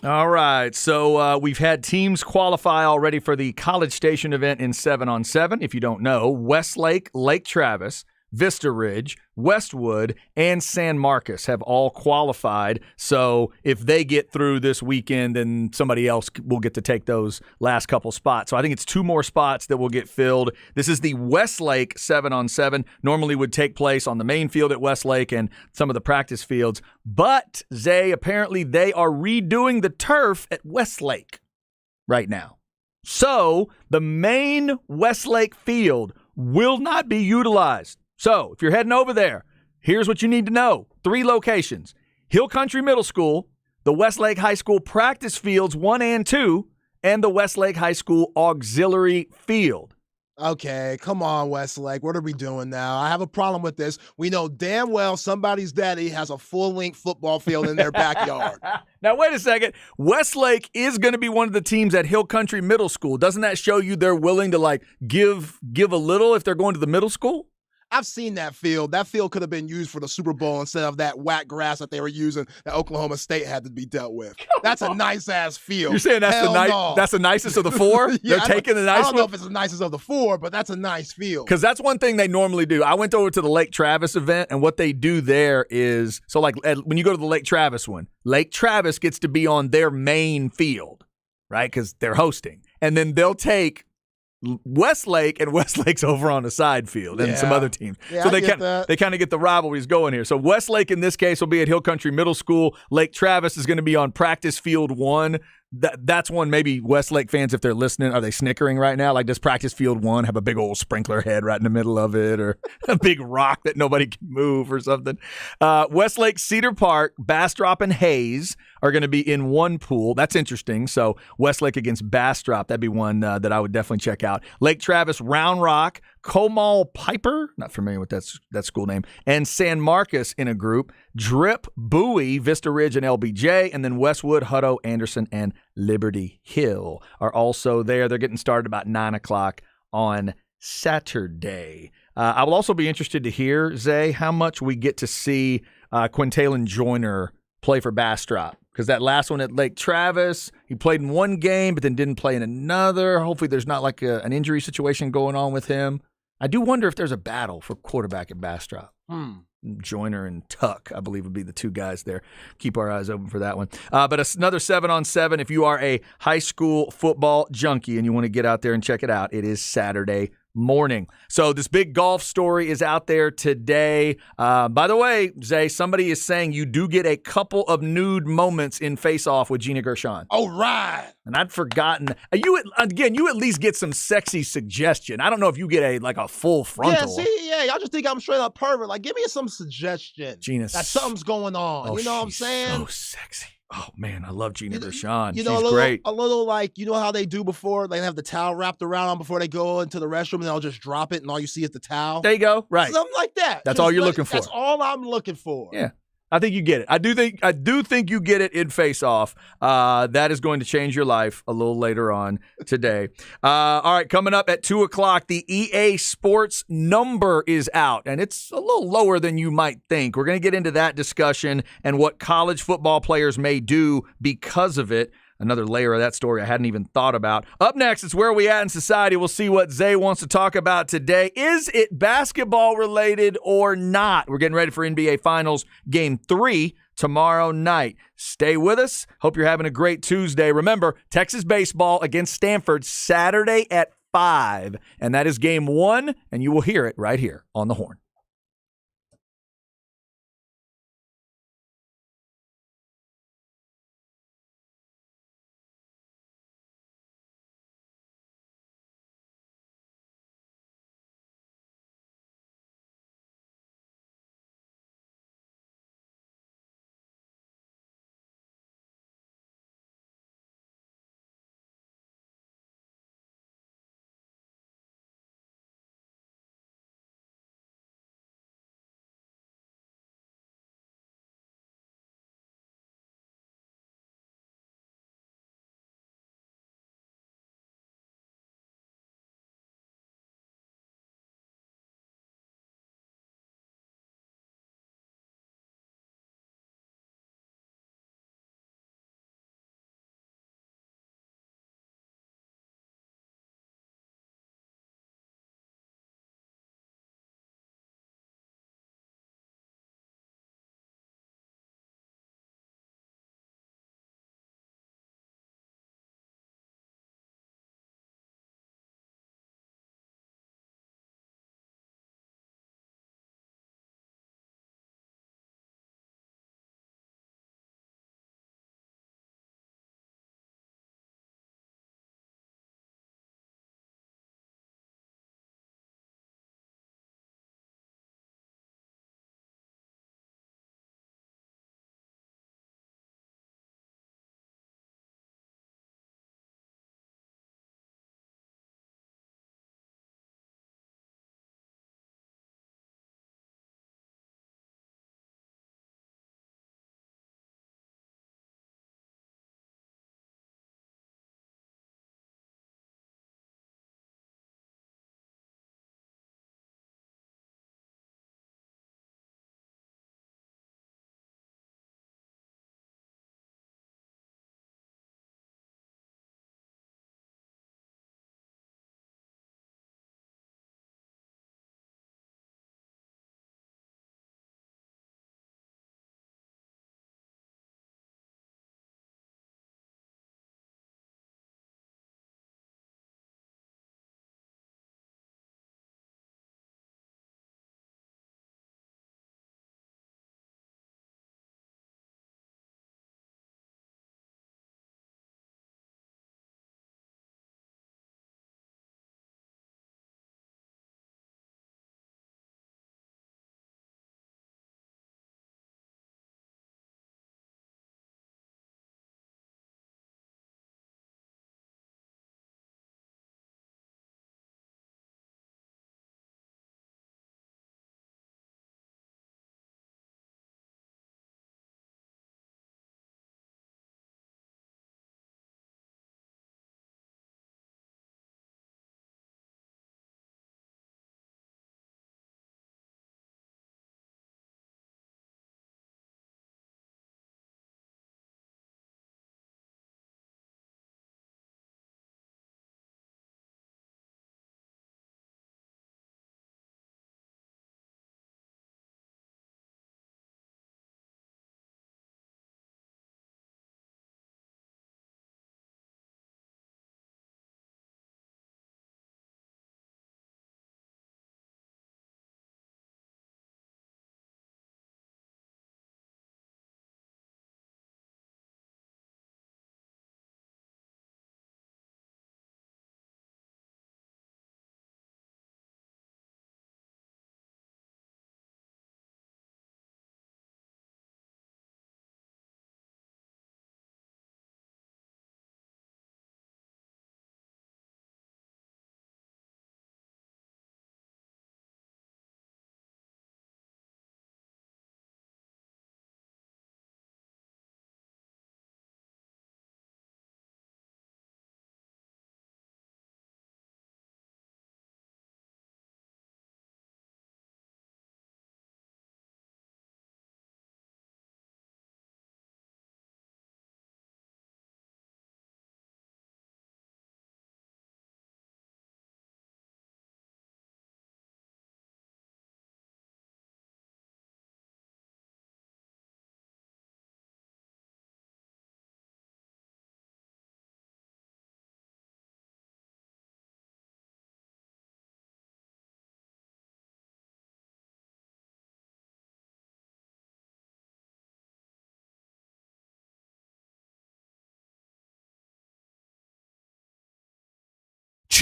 All right, so we've had teams qualify already for the College Station event in 7-on-7. If you don't know, Westlake, Lake Travis, Vista Ridge, Westwood, and San Marcos have all qualified. So if they get through this weekend, then somebody else will get to take those last couple spots. So I think it's 2 more spots that will get filled. This is the Westlake 7-on-7. Normally would take place on the main field at Westlake and some of the practice fields. But, Zay, apparently they are redoing the turf at Westlake right now. So the main Westlake field will not be utilized. So if you're heading over there, here's what you need to know. 3 locations: Hill Country Middle School, the Westlake High School practice fields 1 and 2, and the Westlake High School auxiliary field. Okay, come on, Westlake. What are we doing now? I have a problem with this. We know damn well somebody's daddy has a full-length football field in their backyard. Now, wait a second. Westlake is going to be one of the teams at Hill Country Middle School. Doesn't that show you they're willing to, like, give a little if they're going to the middle school? I've seen that field. That field could have been used for the Super Bowl instead of that whack grass that they were using that Oklahoma State had to be dealt with. That's a nice ass field. You're saying that's that's the nicest of the four? Yeah, They're taking the nice I don't know if it's the nicest of the four, but that's a nice field. Because that's one thing they normally do. I went over to the Lake Travis event, and what they do there is, so like when you go to the Lake Travis one, Lake Travis gets to be on their main field, right? Because they're hosting. And then they'll take Westlake, and Westlake's over on the side field, and some other teams. Yeah, so they kind of get the rivalries going here. So Westlake in this case will be at Hill Country Middle School. Lake Travis is going to be on practice field 1. That's one maybe Westlake fans, if they're listening, are they snickering right now? Like, does practice field 1 have a big old sprinkler head right in the middle of it, or a big rock that nobody can move or something? Westlake, Cedar Park, Bastrop, and Hayes are going to be in one pool. That's interesting. So Westlake against Bastrop, that'd be one that I would definitely check out. Lake Travis, Round Rock, Comal Piper, not familiar with that school name, and San Marcos in a group. Drip, Bowie, Vista Ridge, and LBJ, and then Westwood, Hutto, Anderson, and Liberty Hill are also there. They're getting started about 9 o'clock on Saturday. I will also be interested to hear, Zay, how much we get to see Quintalon Joyner play for Bastrop. Because that last one at Lake Travis, he played in one game, but then didn't play in another. Hopefully there's not like an injury situation going on with him. I do wonder if there's a battle for quarterback at Bastrop. Joyner and Tuck, I believe, would be the two guys there. Keep our eyes open for that one. But another 7-on-7, if you are a high school football junkie and you want to get out there and check it out, it is Saturday morning. So this big golf story is out there today. By the way, Zay, somebody is saying you do get a couple of nude moments in Face Off with Gina Gershon. All right. And I'd forgotten. You at least get some sexy suggestion. I don't know if you get a full frontal. Y'all just think I'm straight up pervert. Like, give me some suggestion. Gina, that something's going on. Oh, you know what I'm she's saying? so sexy. Oh, man, I love Gina Gershon. She's great. A little like, you know how they do before? They have the towel wrapped around them before they go into the restroom, and they'll just drop it, and all you see is the towel. There you go. Right. Something like that. That's all you're looking for. That's all I'm looking for. Yeah. I think you get it. I do think you get it in Face Off. That is going to change your life a little later on today. All right, coming up at 2 o'clock, the EA Sports number is out, and it's a little lower than you might think. We're going to get into that discussion and what college football players may do because of it. Another layer of that story I hadn't even thought about. Up next, it's Where We At in Society. We'll see what Zay wants to talk about today. Is it basketball related or not? We're getting ready for NBA Finals Game 3 tomorrow night. Stay with us. Hope you're having a great Tuesday. Remember, Texas baseball against Stanford Saturday at 5. And that is Game 1, and you will hear it right here on The Horn.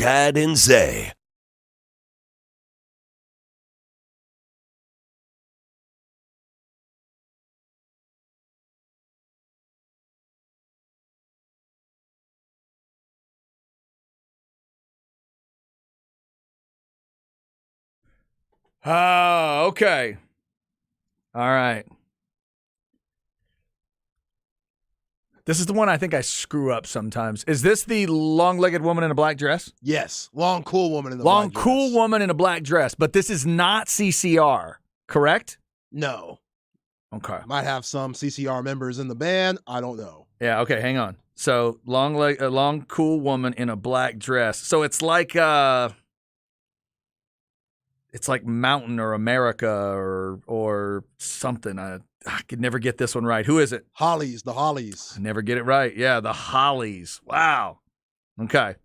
Chad and Zay. Oh, okay. All right. This is the one I think I screw up sometimes. Is this the long-legged woman in a black dress? Yes, long cool woman in the Long, black dress. cool woman in a black dress, but this is not CCR, correct? No, Okay. might have some CCR members in the band. I don't know. Yeah, okay, hang on. So, long, cool woman in a black dress. So it's like Mountain or America or something. I could never get this one right. Who is it? Hollies, the Hollies. I never get it right. Yeah, the Hollies. Wow. Okay.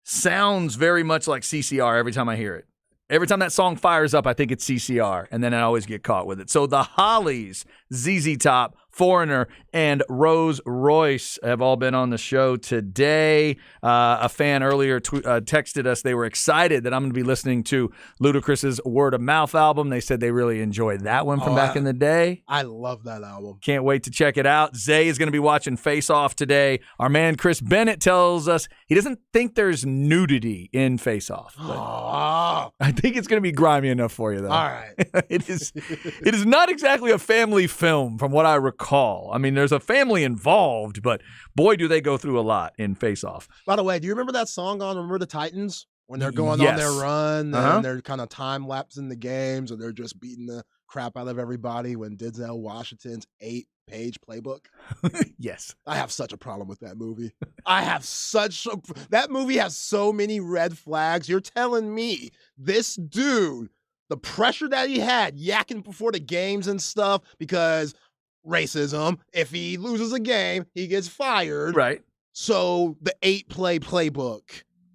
Sounds very much like CCR every time I hear it. Every time that song fires up, I think it's CCR, and then I always get caught with it. So the Hollies, ZZ Top, Foreigner, and Rose Royce have all been on the show today. A fan earlier texted us they were excited that I'm going to be listening to Ludacris's Word of Mouth album. They said they really enjoyed that one from back in the day. I love that album. Can't wait to check it out. Zay is going to be watching Face Off today. Our man Chris Bennett tells us he doesn't think there's nudity in Face Off. Oh, I think it's going to be grimy enough for you, though. all right. It is not exactly a family film from what I recall. I mean, there's a family involved, but boy, do they go through a lot in Face Off. By the way, do you remember that song on Remember the Titans? When they're going Yes. on their run Uh-huh. and they're kind of time-lapsing the games or they're just beating the crap out of everybody when Denzel Washington's 8-page playbook? Yes. I have such a problem with that movie. That movie has so many red flags. You're telling me this dude, the pressure that he had yakking before the games and stuff because racism, if he loses a game, he gets fired. Right. So the 8-play playbook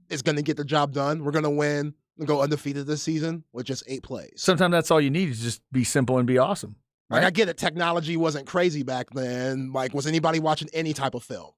is going to get the job done. We're going to win and go undefeated this season with just 8 plays. Sometimes that's all you need is just be simple and be awesome. Like, Right. I get it. Technology wasn't crazy back then. Like, was anybody watching any type of film?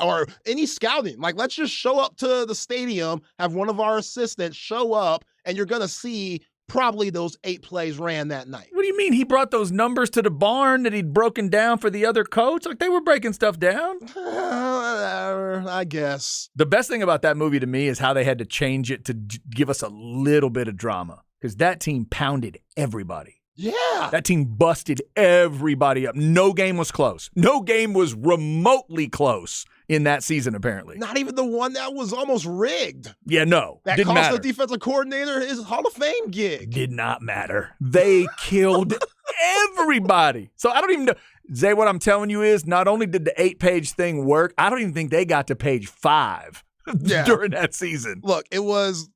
Or any scouting? Like, let's just show up to the stadium, have one of our assistants show up, and you're going to see probably those 8 plays ran that night. What do you mean? He brought those numbers to the barn that he'd broken down for the other coach? Like, they were breaking stuff down. Whatever, I guess. The best thing about that movie to me is how they had to change it to give us a little bit of drama because that team pounded everybody. Yeah. That team busted everybody up. No game was close. No game was remotely close in that season, apparently. Not even the one that was almost rigged. Yeah, no. That Didn't cost matter. the defensive coordinator his Hall of Fame gig. Did not matter. They killed everybody. So I don't even know. Zay, what I'm telling you is not only did the 8-page thing work, I don't even think they got to page 5 Yeah. during that season. Look, it was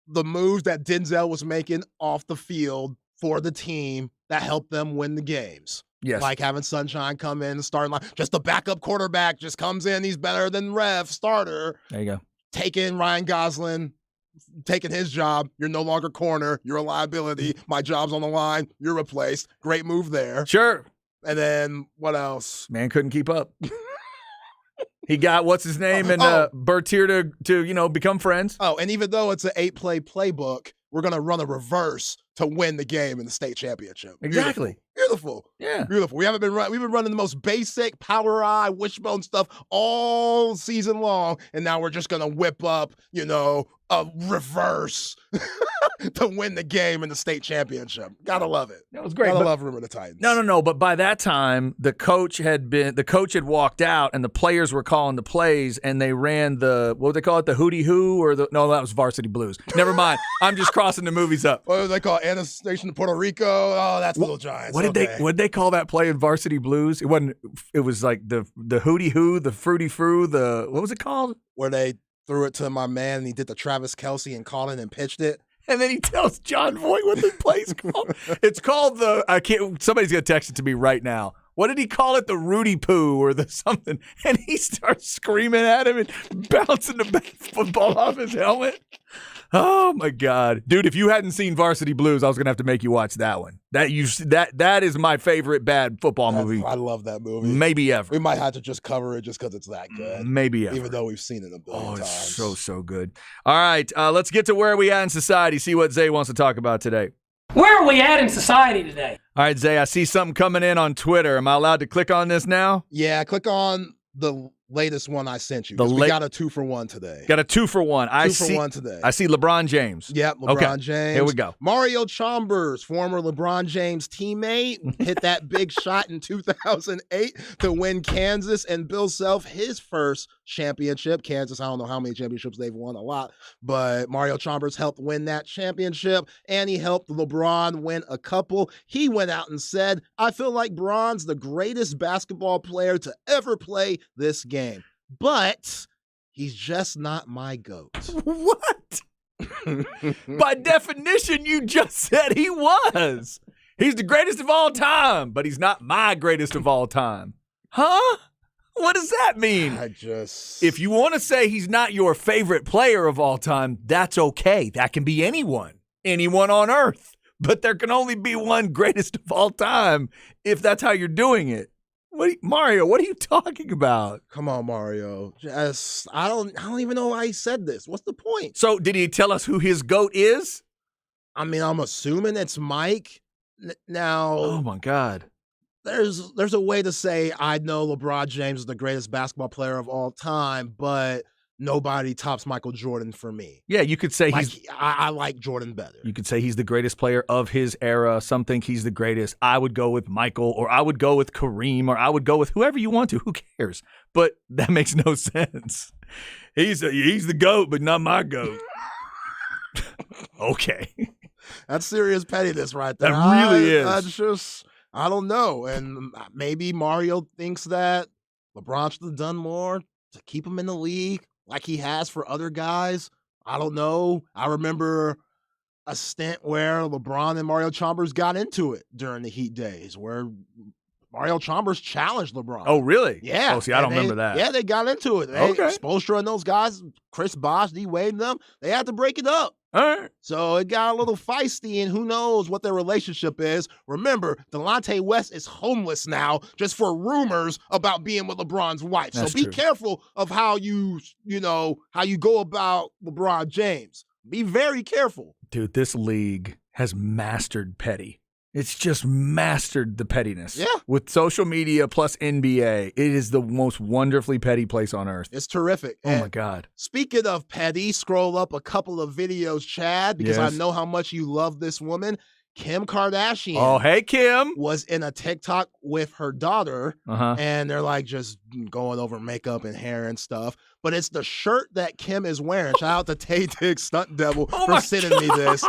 the moves that Denzel was making off the field for the team that helped them win the games. Yes. Like having Sunshine come in and starting like just the backup quarterback just comes in, he's better than Rev starter. There you go. Taking Ryan Gosling, taking his job. You're no longer corner. You're a liability. My job's on the line. You're replaced. Great move there. Sure. And then what else? Man couldn't keep up. He got, what's his name, and Bertier to become friends. Oh, and even though it's an 8-play playbook, we're going to run a reverse to win the game in the state championship. Exactly. Beautiful. Yeah. Beautiful. We've been running the most basic power eye, wishbone stuff all season long, and now we're just gonna whip up, a reverse to win the game in the state championship. Gotta love it. That was great. Gotta but- love Remember the Titans. No. But by that time, the coach had walked out, and the players were calling the plays, and they ran what would they call it? The Hootie Who no, that was Varsity Blues. Never mind. I'm just crossing the movies up. What do they call Anna Station in Puerto Rico? Oh, that's Little Giants. What did they call that play in Varsity Blues? It was like the Hootie Who, the Fruity Frou, what was it called? Where they threw it to my man, and he did the Travis Kelce and called it and pitched it. And then he tells John Voight what the play's called. It's called somebody's going to text it to me right now. what did he call it? The Rudy Poo or the something. And he starts screaming at him and bouncing the football off his helmet. Oh my God, dude! If you hadn't seen Varsity Blues, I was gonna have to make you watch that one. That is my favorite bad football movie. I love that movie. Maybe ever. We might have to just cover it just because it's that good. Maybe ever. Even though we've seen it a billion times. It's so good. All right, let's get to where we at in society. See what Zay wants to talk about today. Where are we at in society today? All right, Zay, I see something coming in on Twitter. Am I allowed to click on this now? Yeah, click on the latest one I sent you. We got a 2-for-1 today. Got a 2-for-1. Two for one today. I see LeBron James. Yep, LeBron James. Here we go. Mario Chalmers, former LeBron James teammate, hit that big shot in 2008 to win Kansas and Bill Self his first championship. Kansas, I don't know how many championships they've won, a lot, but Mario Chalmers helped win that championship, and he helped LeBron win a couple. He went out and said, I feel like Bron's the greatest basketball player to ever play this game. But he's just not my GOAT. What? By definition, you just said he was. He's the greatest of all time, but he's not my greatest of all time. Huh? What does that mean? If you want to say he's not your favorite player of all time, that's okay. That can be anyone on earth. But there can only be one greatest of all time if that's how you're doing it. Mario, what are you talking about? Come on, Mario. I don't even know why he said this. What's the point? So did he tell us who his GOAT is? I mean, I'm assuming it's Mike. Now, oh my God. There's a way to say I know LeBron James is the greatest basketball player of all time, but nobody tops Michael Jordan for me. Yeah, you could say I like Jordan better. You could say he's the greatest player of his era. Some think he's the greatest. I would go with Michael, or I would go with Kareem, or I would go with whoever you want to. Who cares? But that makes no sense. He's the GOAT, but not my GOAT. Okay. That's serious pettiness right there. That really is. I don't know. And maybe Mario thinks that LeBron should have done more to keep him in the league, like he has for other guys. I don't know. I remember a stint where LeBron and Mario Chalmers got into it during the Heat days, where Mario Chalmers challenged LeBron. Oh, really? Yeah. Oh, see, I don't remember that. Yeah, they got into it. Spoelstra and those guys, Chris Bosh, D. Wade and them, they had to break it up. All right. So it got a little feisty, and who knows what their relationship is. Remember, Delonte West is homeless now just for rumors about being with LeBron's wife. That's so be true. careful of how you go about LeBron James. Be very careful. Dude, this league has mastered petty. It's just mastered the pettiness. Yeah. With social media plus NBA, it is the most wonderfully petty place on earth. It's terrific. Oh, my God. Speaking of petty, scroll up a couple of videos, Chad, because Yes. I know how much you love this woman. Kim Kardashian. Oh, hey, Kim. Was in a TikTok with her daughter, and they're like just going over makeup and hair and stuff. But it's the shirt that Kim is wearing. Shout out to Tay Dig Stunt Devil for sending me this.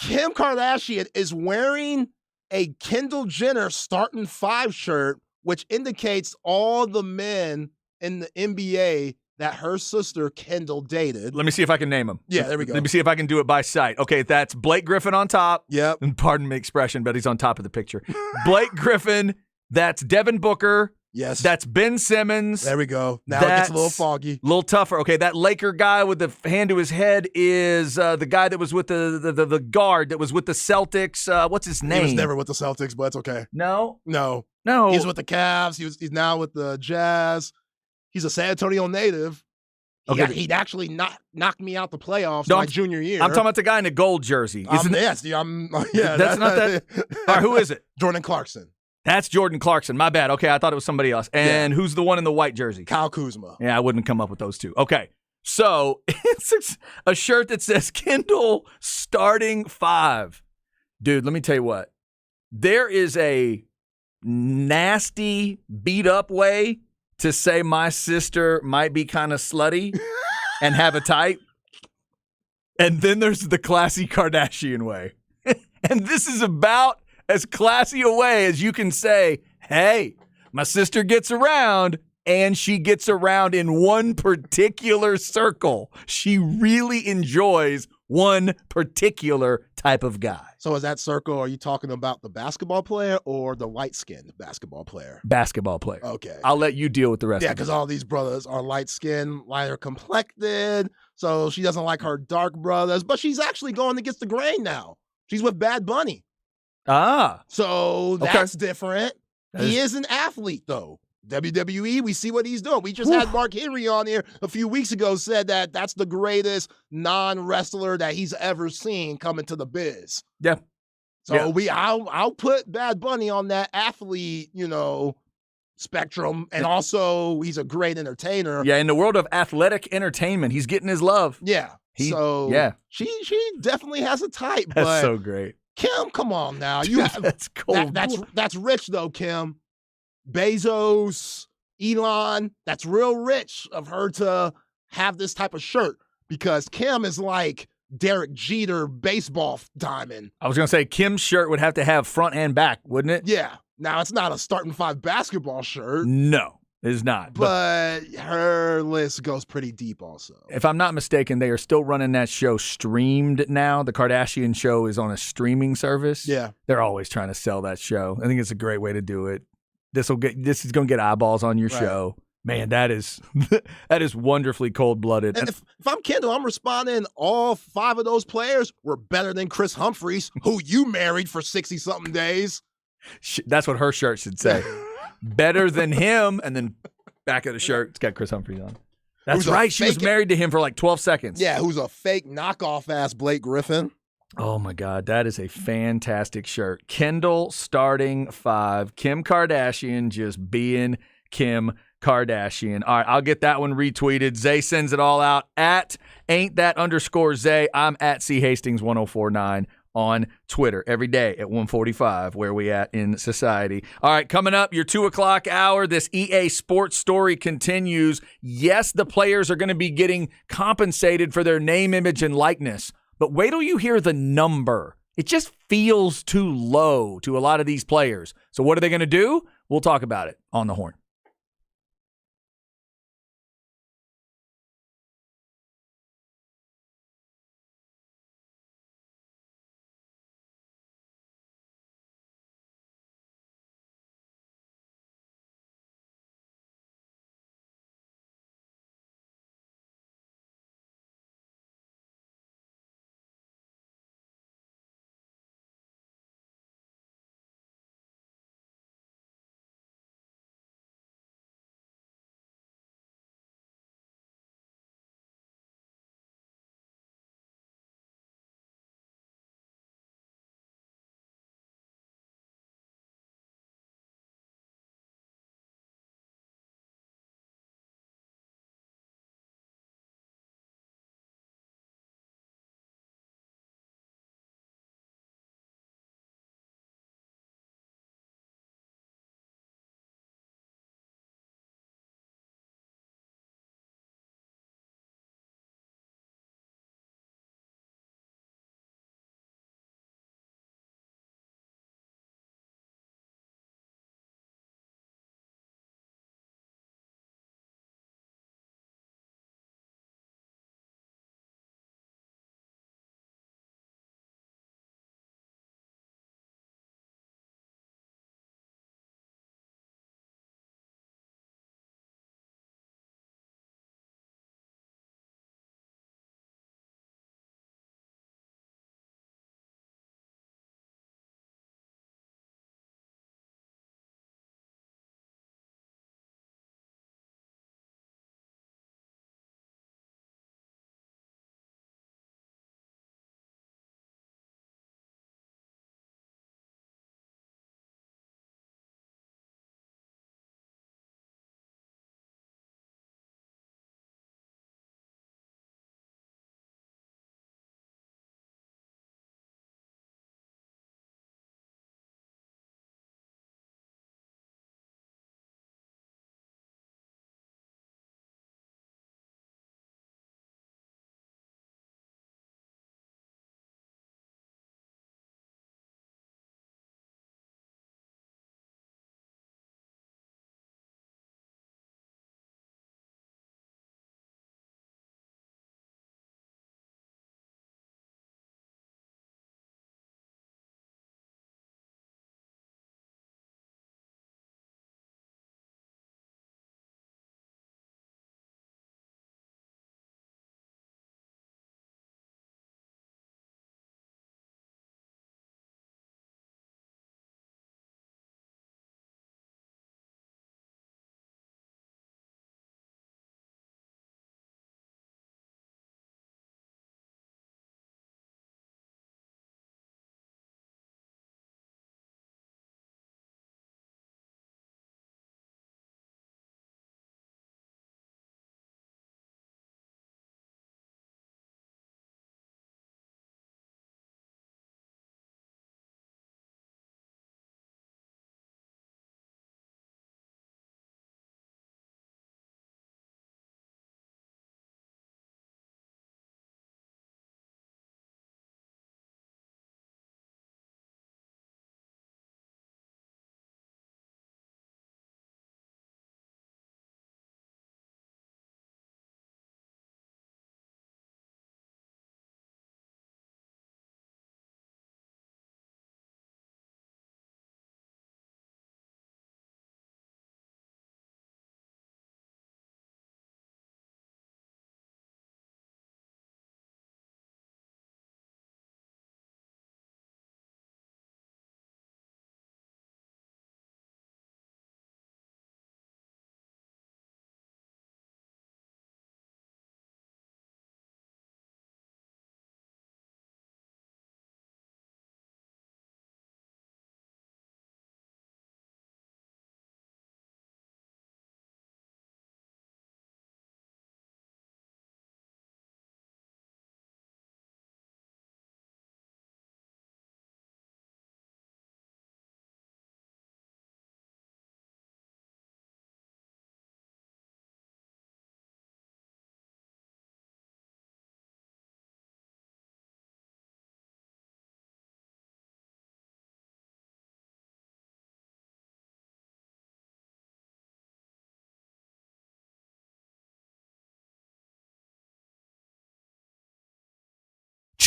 Kim Kardashian is wearing a Kendall Jenner starting 5 shirt, which indicates all the men in the NBA that her sister Kendall dated. Let me see if I can name them. Yeah, there we go. Let me see if I can do it by sight. Okay, that's Blake Griffin on top. Yep. And pardon my expression, but he's on top of the picture. Blake Griffin, that's Devin Booker. Yes. That's Ben Simmons. There we go. Now it gets a little foggy. A little tougher. Okay, that Laker guy with the hand to his head is the guy that was with the guard that was with the Celtics. What's his name? He was never with the Celtics, but it's okay. No. He's with the Cavs. He's now with the Jazz. He's a San Antonio native. He'd actually knocked me out the playoffs my junior year. I'm talking about the guy in the gold jersey. That's not that. All right, who is it? Jordan Clarkson. That's Jordan Clarkson. My bad. Okay, I thought it was somebody else. And who's the one in the white jersey? Kyle Kuzma. Yeah, I wouldn't come up with those two. Okay, so it's a shirt that says Kendall starting 5. Dude, let me tell you what. There is a nasty, beat-up way to say my sister might be kind of slutty and have a type. And then there's the classy Kardashian way. And this is about as classy a way as you can say, hey, my sister gets around, and she gets around in one particular circle. She really enjoys one particular type of guy. So is that circle, are you talking about the basketball player or the light-skinned basketball player? Basketball player. Okay. I'll let you deal with the rest Yeah, of it. because all these brothers are light-skinned, lighter complected, so she doesn't like her dark brothers, but she's actually going against the grain now. She's with Bad Bunny. Ah. So Okay. that's different. He is an athlete, though. WWE, we see what he's doing. We just had Mark Henry on here a few weeks ago, said that that's the greatest non-wrestler that he's ever seen come into the biz. Yeah. So I'll put Bad Bunny on that athlete, spectrum. And also he's a great entertainer. Yeah, in the world of athletic entertainment, he's getting his love. Yeah. She definitely has a type, That's but so great. Kim, come on now. That's cold. That's rich though, Kim. Bezos, Elon, that's real rich of her to have this type of shirt because Kim is like Derek Jeter baseball diamond. I was going to say Kim's shirt would have to have front and back, wouldn't it? Yeah. Now, it's not a starting five basketball shirt. No, it is not. But her list goes pretty deep also. If I'm not mistaken, they are still running that show streamed now. The Kardashian show is on a streaming service. Yeah. They're always trying to sell that show. I think it's a great way to do it. This is going to get eyeballs on your show. Man, that is wonderfully cold-blooded. And if I'm Kendall, I'm responding all 5 of those players were better than Chris Humphries, who you married for 60-something days. That's what her shirt should say. Better than him, and then back of the shirt, it's got Chris Humphries on. That's right. She was married to him for like 12 seconds. Yeah, who's a fake knockoff-ass Blake Griffin. Oh, my God. That is a fantastic shirt. Kendall starting 5. Kim Kardashian just being Kim Kardashian. All right, I'll get that one retweeted. Zay sends it all out at @ain't_that_Zay. I'm at C Hastings 1049 on Twitter every day at 1:45. Where we at in society? All right, coming up, your 2 o'clock hour. This EA Sports story continues. Yes, the players are going to be getting compensated for their name, image, and likeness. But wait till you hear the number. It just feels too low to a lot of these players. So what are they going to do? We'll talk about it on The Horn.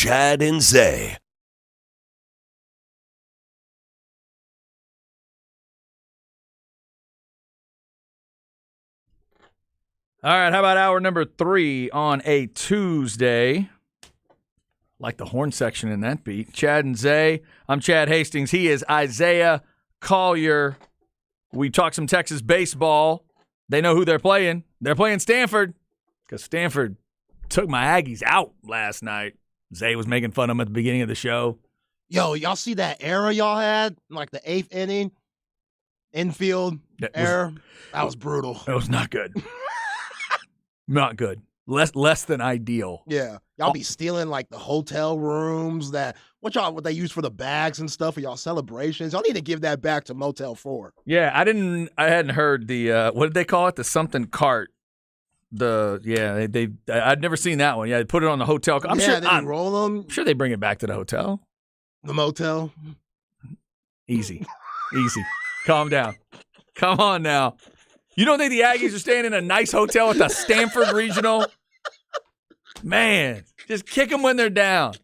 Chad and Zay. All right, how about hour number 3 on a Tuesday? Like the horn section in that beat. Chad and Zay. I'm Chad Hastings. He is Isaiah Collier. We talk some Texas baseball. They know who they're playing. They're playing Stanford because Stanford took my Aggies out last night. Zay was making fun of them at the beginning of the show. Yo, y'all see that error y'all had? Like the 8th inning infield error? That was brutal. It was not good. Not good. Less than ideal. Yeah. Y'all be stealing like the hotel rooms what they use for the bags and stuff for y'all celebrations. Y'all need to give that back to Motel 4. Yeah, I hadn't heard the what did they call it? The something cart. I'd never seen that one. Yeah, they put it on the hotel. I'm roll them. I'm sure they bring it back to the hotel. The motel. Easy. Calm down. Come on now. You don't think the Aggies are staying in a nice hotel at the Stanford Regional? Man, just kick them when they're down.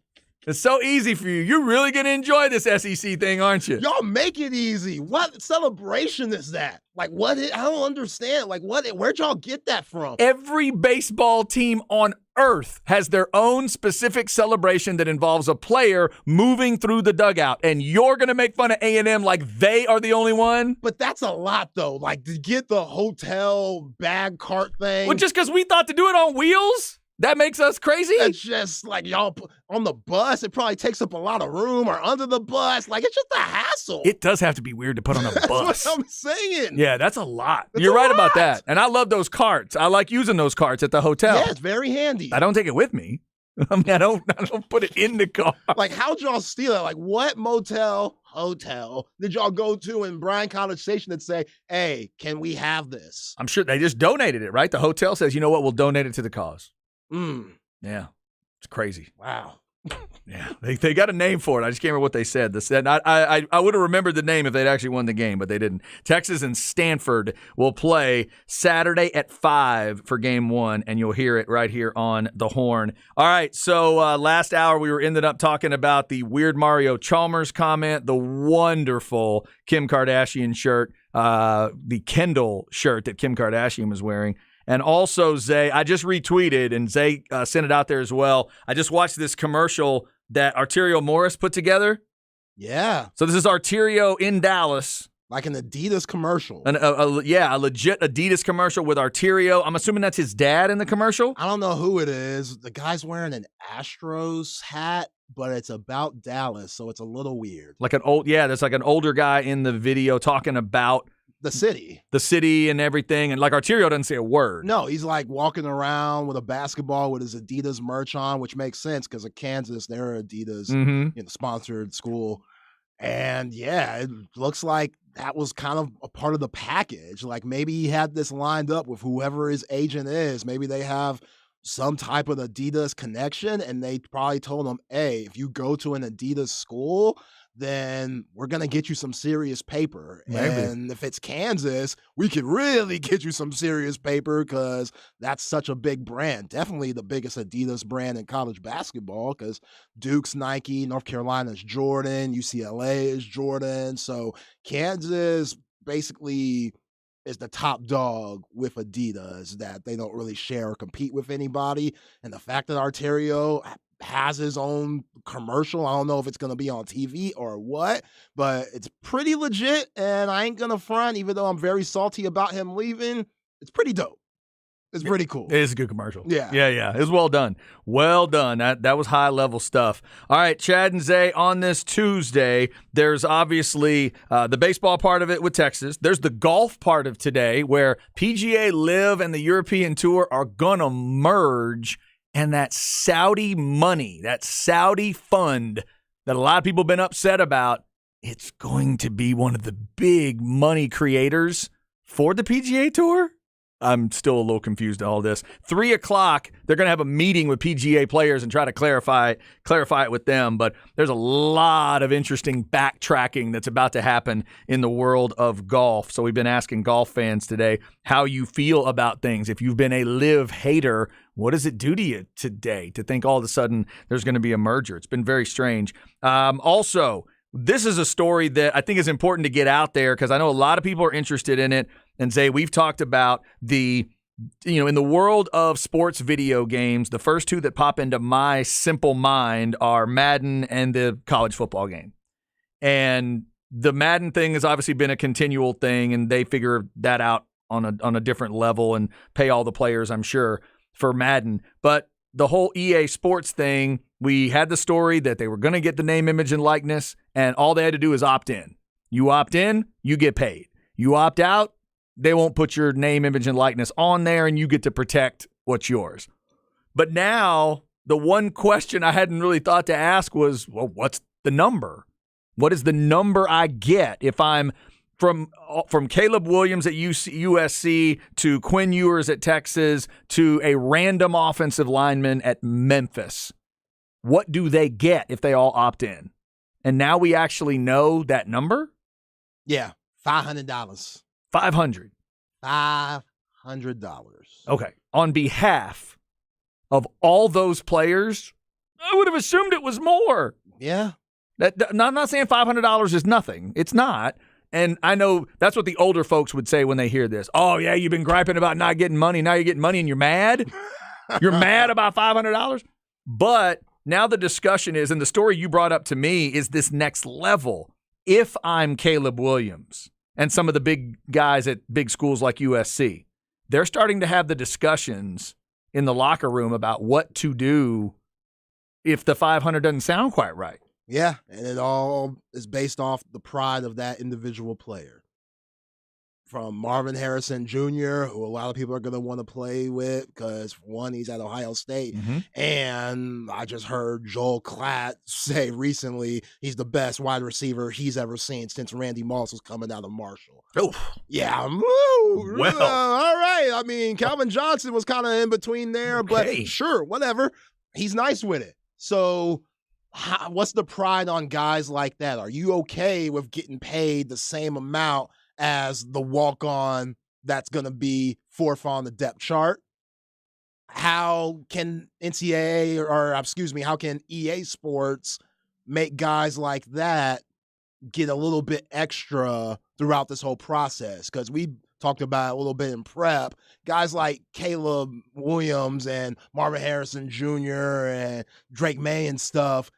It's so easy for you. You're really going to enjoy this SEC thing, aren't you? Y'all make it easy. What celebration is that? Like, I don't understand. Like, where'd y'all get that from? Every baseball team on earth has their own specific celebration that involves a player moving through the dugout, and you're going to make fun of A&M like they are the only one? But that's a lot, though. Like, to get the hotel bag cart thing. Well, just because we thought to do it on wheels? That makes us crazy? It's just like y'all on the bus. It probably takes up a lot of room or under the bus. Like, it's just a hassle. It does have to be weird to put on a bus. That's what I'm saying. Yeah, that's a lot. You're right about that. And I love those carts. I like using those carts at the hotel. Yeah, it's very handy. I don't take it with me. I mean, I don't put it in the car. Like, how'd y'all steal it? Like, what hotel did y'all go to in Bryan College Station that say, hey, can we have this? I'm sure they just donated it, right? The hotel says, you know what, we'll donate it to the cause. Yeah, it's crazy. Wow. Yeah, they got a name for it. I just can't remember what they said. I would have remembered the name if they'd actually won the game, but they didn't. Texas and Stanford will play Saturday at 5 for game 1, and you'll hear it right here on the horn. All right, so last hour we ended up talking about the weird Mario Chalmers comment, the wonderful Kim Kardashian shirt, the Kendall shirt that Kim Kardashian was wearing. And also, Zay, I just retweeted, and Zay sent it out there as well. I just watched this commercial that Arterio Morris put together. Yeah. So this is Arterio in Dallas. Like an Adidas commercial. A legit Adidas commercial with Arterio. I'm assuming that's his dad in the commercial. I don't know who it is. The guy's wearing an Astros hat, but it's about Dallas, so it's a little weird. There's like an older guy in the video talking about the city and everything. And like Arterio doesn't say a word. No, he's like walking around with a basketball with his Adidas merch on, which makes sense because of Kansas, they're Adidas sponsored school. And yeah, it looks like that was kind of a part of the package. Like maybe he had this lined up with whoever his agent is. Maybe they have some type of Adidas connection, and they probably told him, hey, if you go to an Adidas school, then we're going to get you some serious paper. Maybe. And if it's Kansas, we could really get you some serious paper because that's such a big brand. Definitely the biggest Adidas brand in college basketball because Duke's Nike, North Carolina's Jordan, UCLA is Jordan. So Kansas basically is the top dog with Adidas, that they don't really share or compete with anybody. And the fact that Arterio has his own commercial, I don't know if it's going to be on TV or what, but it's pretty legit, and I ain't going to front, even though I'm very salty about him leaving. It's pretty dope. It's pretty cool. It is a good commercial. Yeah. It was well done. Well done. That was high-level stuff. All right, Chad and Zay, on this Tuesday, there's obviously the baseball part of it with Texas. There's the golf part of today where PGA Live and the European Tour are going to merge, and that Saudi money, that Saudi fund that a lot of people have been upset about, it's going to be one of the big money creators for the PGA Tour. I'm still a little confused at all this. 3 o'clock, they're going to have a meeting with PGA players and try to clarify it with them. But there's a lot of interesting backtracking that's about to happen in the world of golf. So we've been asking golf fans today how you feel about things. If you've been a live hater, what does it do to you today to think all of a sudden there's going to be a merger? It's been very strange. Also, this is a story that I think is important to get out there because I know a lot of people are interested in it. And Zay, we've talked about in the world of sports video games, the first two that pop into my simple mind are Madden and the college football game. And the Madden thing has obviously been a continual thing, and they figure that out on a different level and pay all the players, I'm sure, for Madden. But the whole EA Sports thing, we had the story that they were going to get the name, image, and likeness, and all they had to do is opt in. You opt in, you get paid. You opt out, they won't put your name, image, and likeness on there, and you get to protect what's yours. But now, the one question I hadn't really thought to ask was, well, what's the number? What is the number I get if I'm from Caleb Williams at USC to Quinn Ewers at Texas to a random offensive lineman at Memphis? What do they get if they all opt in? And now we actually know that number? Yeah, $500. $500. $500. Okay. On behalf of all those players, I would have assumed it was more. Yeah. I'm not saying $500 is nothing. It's not. And I know that's what the older folks would say when they hear this. Oh, yeah, you've been griping about not getting money. Now you're getting money and you're mad? You're mad about $500? But now the discussion is, and the story you brought up to me is this next level. If I'm Caleb Williams and some of the big guys at big schools like USC, they're starting to have the discussions in the locker room about what to do if the 500 doesn't sound quite right. Yeah, and it all is based off the pride of that individual player. From Marvin Harrison Jr., who a lot of people are going to want to play with because, for one, he's at Ohio State. Mm-hmm. And I just heard Joel Klatt say recently he's the best wide receiver he's ever seen since Randy Moss was coming out of Marshall. Oh, yeah. Well. All right. I mean, Calvin Johnson was kind of in between there, okay. But sure, whatever. He's nice with it. So what's the pride on guys like that? Are you okay with getting paid the same amount as the walk-on that's going to be fourth on the depth chart? How can how can EA Sports make guys like that get a little bit extra throughout this whole process? Because we talked about it a little bit in prep. Guys like Caleb Williams and Marvin Harrison Jr. and Drake May and stuff,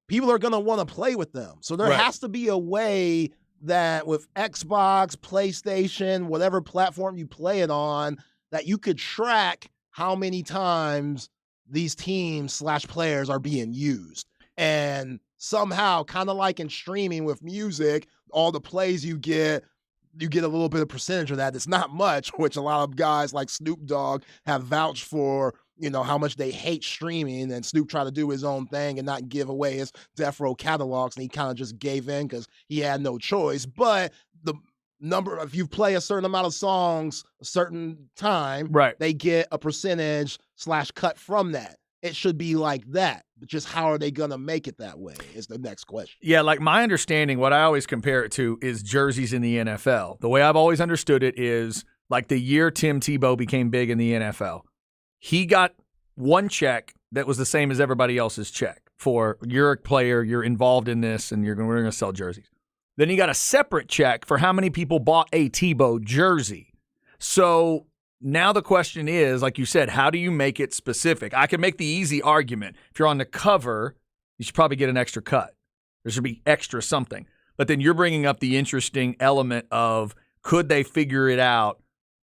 people are going to want to play with them. So there has to be a way that with Xbox, PlayStation, whatever platform you play it on, that you could track how many times these teams / players are being used. And somehow, kind of like in streaming with music, all the plays you get a little bit of percentage of that. It's not much, which a lot of guys like Snoop Dogg have vouched for, how much they hate streaming, and Snoop tried to do his own thing and not give away his Death Row catalogs, and he kind of just gave in because he had no choice. But the number, if you play a certain amount of songs a certain time, right, they get a percentage / cut from that. It should be like that. But just how are they going to make it that way is the next question. Yeah, like my understanding, what I always compare it to is jerseys in the NFL. The way I've always understood it is like the year Tim Tebow became big in the NFL. He got one check that was the same as everybody else's check for you're a player, you're involved in this, and we're going to sell jerseys. Then he got a separate check for how many people bought a Tebow jersey. So now the question is, like you said, how do you make it specific? I can make the easy argument. If you're on the cover, you should probably get an extra cut. There should be extra something. But then you're bringing up the interesting element of could they figure it out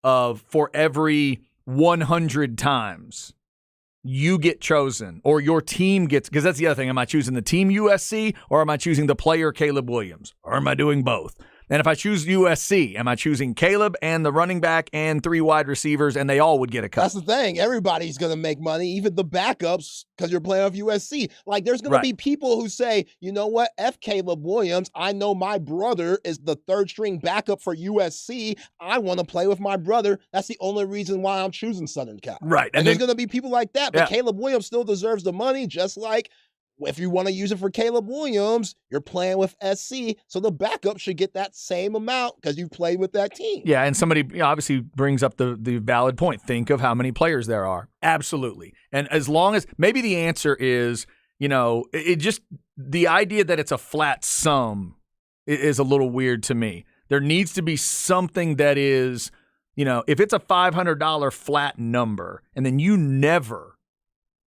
of for every 100 times you get chosen or your team gets, because that's the other thing. Am I choosing the team USC or am I choosing the player Caleb Williams? Or am I doing both? And if I choose USC, am I choosing Caleb and the running back and 3 wide receivers, and they all would get a cut? That's the thing. Everybody's going to make money, even the backups, because you're playing with USC. Like, there's going to be people who say, you know what, F Caleb Williams. I know my brother is the 3rd string backup for USC. I want to play with my brother. That's the only reason why I'm choosing Southern Cal. Right. And there's going to be people like that. But Caleb Williams still deserves the money, just like if you want to use it for Caleb Williams, you're playing with SC, so the backup should get that same amount because you played with that team. Yeah, and somebody obviously brings up the valid point. Think of how many players there are. Absolutely. And as long as maybe the answer is, it just the idea that it's a flat sum is a little weird to me. There needs to be something that is, if it's a $500 flat number and then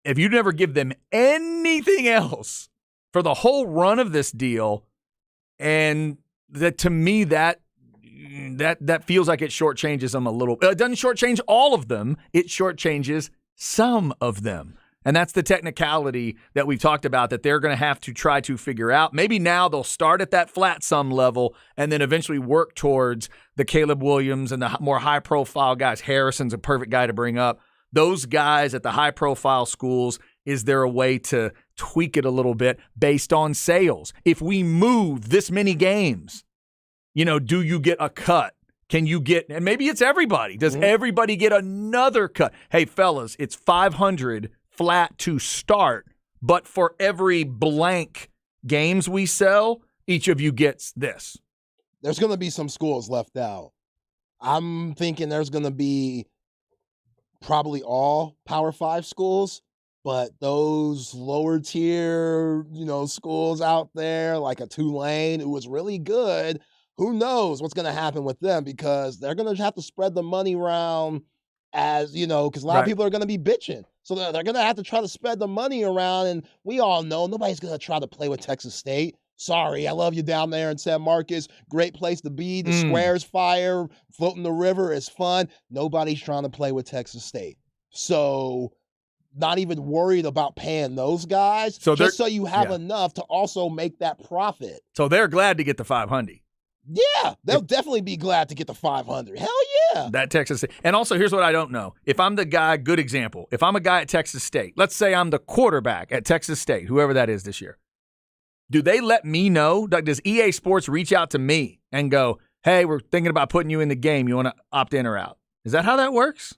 if you never give them anything else for the whole run of this deal, and that to me that feels like it shortchanges them a little. It doesn't shortchange all of them. It shortchanges some of them. And that's the technicality that we've talked about that they're going to have to try to figure out. Maybe now they'll start at that flat sum level and then eventually work towards the Caleb Williams and the more high-profile guys. Harrison's a perfect guy to bring up. Those guys at the high-profile schools, is there a way to tweak it a little bit based on sales? If we move this many games, do you get a cut? Can you get, and maybe it's everybody. Does everybody get another cut? Hey, fellas, it's $500 flat to start, but for every blank games we sell, each of you gets this. There's going to be some schools left out. I'm thinking there's going to be probably all Power 5 schools, but those lower tier, schools out there, like a Tulane, who was really good, who knows what's going to happen with them, because they're going to have to spread the money around as, because a lot of people are going to be bitching. So they're going to have to try to spread the money around, and we all know nobody's going to try to play with Texas State. Sorry, I love you down there in San Marcos. Great place to be. The square's fire. Floating the river is fun. Nobody's trying to play with Texas State. So not even worried about paying those guys, just so you have enough to also make that profit. So they're glad to get the 500. Yeah, they'll definitely be glad to get the 500. Hell yeah. That Texas State. And also, here's what I don't know. If I'm the guy, good example, if I'm a guy at Texas State, let's say I'm the quarterback at Texas State, whoever that is this year. Do they let me know? Does EA Sports reach out to me and go, hey, we're thinking about putting you in the game. You want to opt in or out? Is that how that works?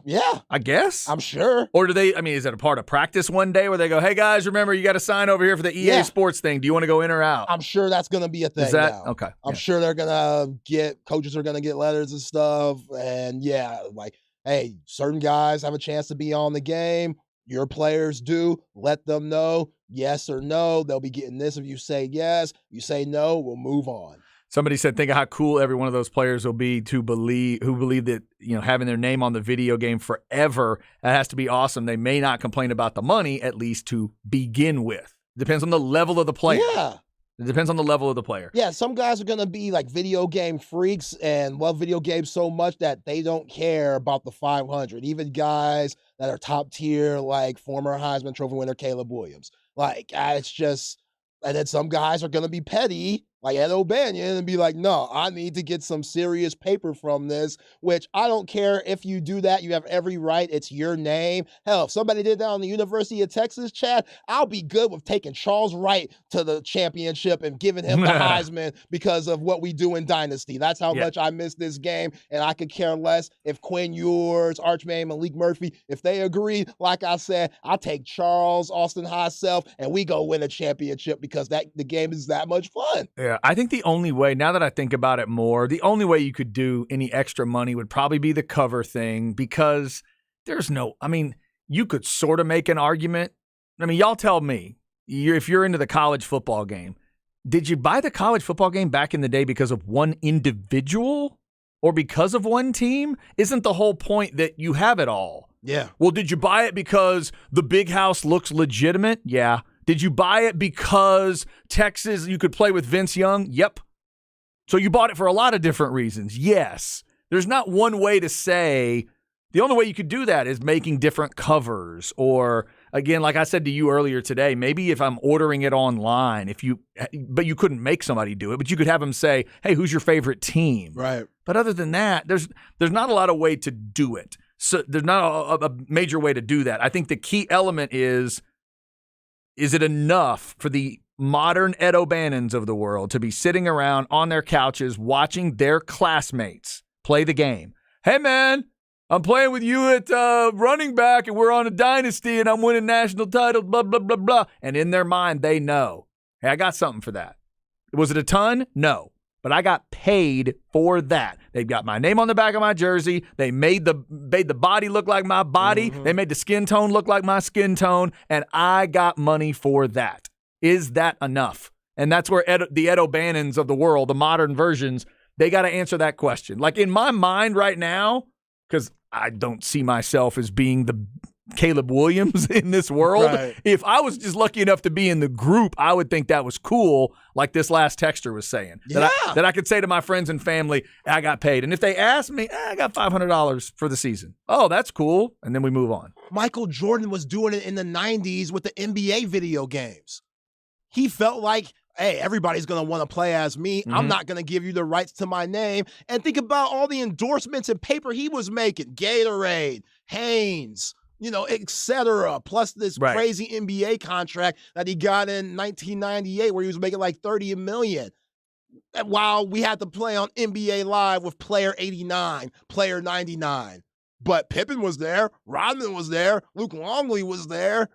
Yeah. I guess. I'm sure. Or do they, is it a part of practice one day where they go, hey, guys, remember, you got to sign over here for the EA Sports thing. Do you want to go in or out? I'm sure that's going to be a thing. Is that? Now. Okay. I'm sure they're going to coaches are going to get letters and stuff. And hey, certain guys have a chance to be on the game. Your players do. Let them know yes or no. They'll be getting this if you say yes. You say no, we'll move on. Somebody said, think of how cool every one of those players will be who believe that, having their name on the video game forever, that has to be awesome. They may not complain about the money, at least to begin with. Depends on the level of the player. Yeah. It depends on the level of the player. Yeah, some guys are going to be like video game freaks and love video games so much that they don't care about the 500. Even guys that are top tier, like former Heisman Trophy winner Caleb Williams. It's just, and then some guys are going to be petty, like Ed O'Banion, and be like, no, I need to get some serious paper from this, which I don't care if you do that. You have every right. It's your name. Hell, if somebody did that on the University of Texas, Chad, I'll be good with taking Charles Wright to the championship and giving him the Heisman because of what we do in Dynasty. That's how much I miss this game, and I could care less if Quinn Ewers, Archman, Malik Murphy, if they agree, like I said, I'll take Charles, Austin High-Self, and we go win a championship because the game is that much fun. Yeah, I think the only way, now that I think about it more, the only way you could do any extra money would probably be the cover thing, because there's you could sort of make an argument. Y'all tell me, if you're into the college football game, did you buy the college football game back in the day because of one individual or because of one team? Isn't the whole point that you have it all? Yeah. Well, did you buy it because the big house looks legitimate? Yeah. Did you buy it because Texas, you could play with Vince Young? Yep. So you bought it for a lot of different reasons. Yes. There's not one way to say. The only way you could do that is making different covers or again, like I said to you earlier today, maybe if I'm ordering it online, but you couldn't make somebody do it, but you could have them say, hey, who's your favorite team? Right. But other than that, there's not a lot of way to do it. So there's not a major way to do that. I think the key element is it enough for the modern Ed O'Bannons of the world to be sitting around on their couches watching their classmates play the game? Hey, man, I'm playing with you at running back, and we're on a dynasty, and I'm winning national titles, blah, blah, blah, blah. And in their mind, they know, hey, I got something for that. Was it a ton? No. But I got paid for that. They've got my name on the back of my jersey. They made the body look like my body. They made the skin tone look like my skin tone, and I got money for that. Is that enough? And that's where the Ed O'Bannons of the world, the modern versions, they got to answer that question. Like in my mind right now, because I don't see myself as being the Caleb Williams in this world. Right. If I was just lucky enough to be in the group, I would think that was cool, like this last texter was saying. Yeah. That I could say to my friends and family, I got paid. And if they ask me, I got $500 for the season. Oh, that's cool. And then we move on. Michael Jordan was doing it in the 90s with the NBA video games. He felt like, hey, everybody's going to want to play as me. I'm not going to give you the rights to my name. And think about all the endorsements and paper he was making. Gatorade, Hanes, et cetera. Plus this crazy NBA contract that he got in 1998 where he was making like $30 million. While we had to play on NBA Live with player 89, player 99. But Pippen was there. Rodman was there. Luke Longley was there.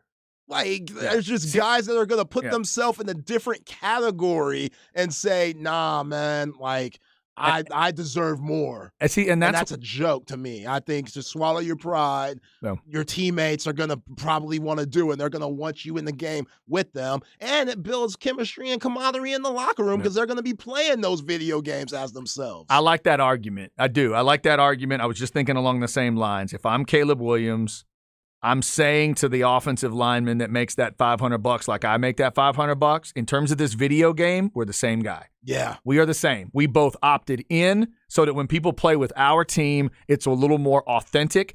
Like, there's just guys that are going to put themselves in a different category and say, nah, man, like, I deserve more. And that's a joke to me. I think to swallow your pride, your teammates are going to probably want to do it. They're going to want you in the game with them. And it builds chemistry and camaraderie in the locker room because they're going to be playing those video games as themselves. I like that argument. I do. I like that argument. I was just thinking along the same lines. If I'm Caleb Williams, I'm saying to the offensive lineman that makes that $500 like I make that $500, in terms of this video game, we're the same guy. Yeah. We are the same. We both opted in so that when people play with our team, it's a little more authentic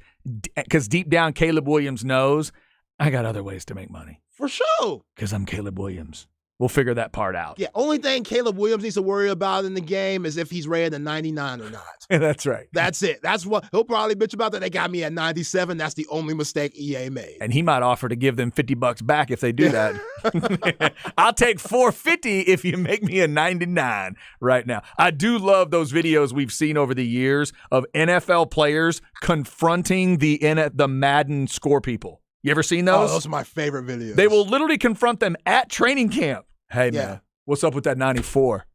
because deep down, Caleb Williams knows I got other ways to make money. For sure. Because I'm Caleb Williams. We'll figure that part out. Yeah, only thing Caleb Williams needs to worry about in the game is if he's rated at 99 or not. That's right. That's it. That's what he'll probably bitch about that. They got me at 97. That's the only mistake EA made. And he might offer to give them $50 back if they do that. I'll take $450 if you make me a 99 right now. I do love those videos we've seen over the years of NFL players confronting the Madden score people. You ever seen those? Oh, those are my favorite videos. They will literally confront them at training camp. Hey, man, what's up with that 94?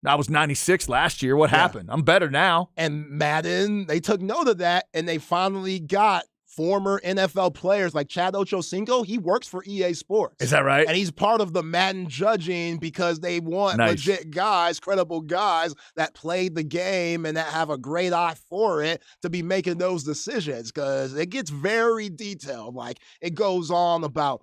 I was 96 last year. What happened? I'm better now. And Madden, they took note of that, and they finally got former NFL players like Chad Ochocinco. He works for EA Sports. Is that right? And he's part of the Madden judging because they want legit guys, credible guys that played the game and that have a great eye for it to be making those decisions because it gets very detailed. Like, it goes on about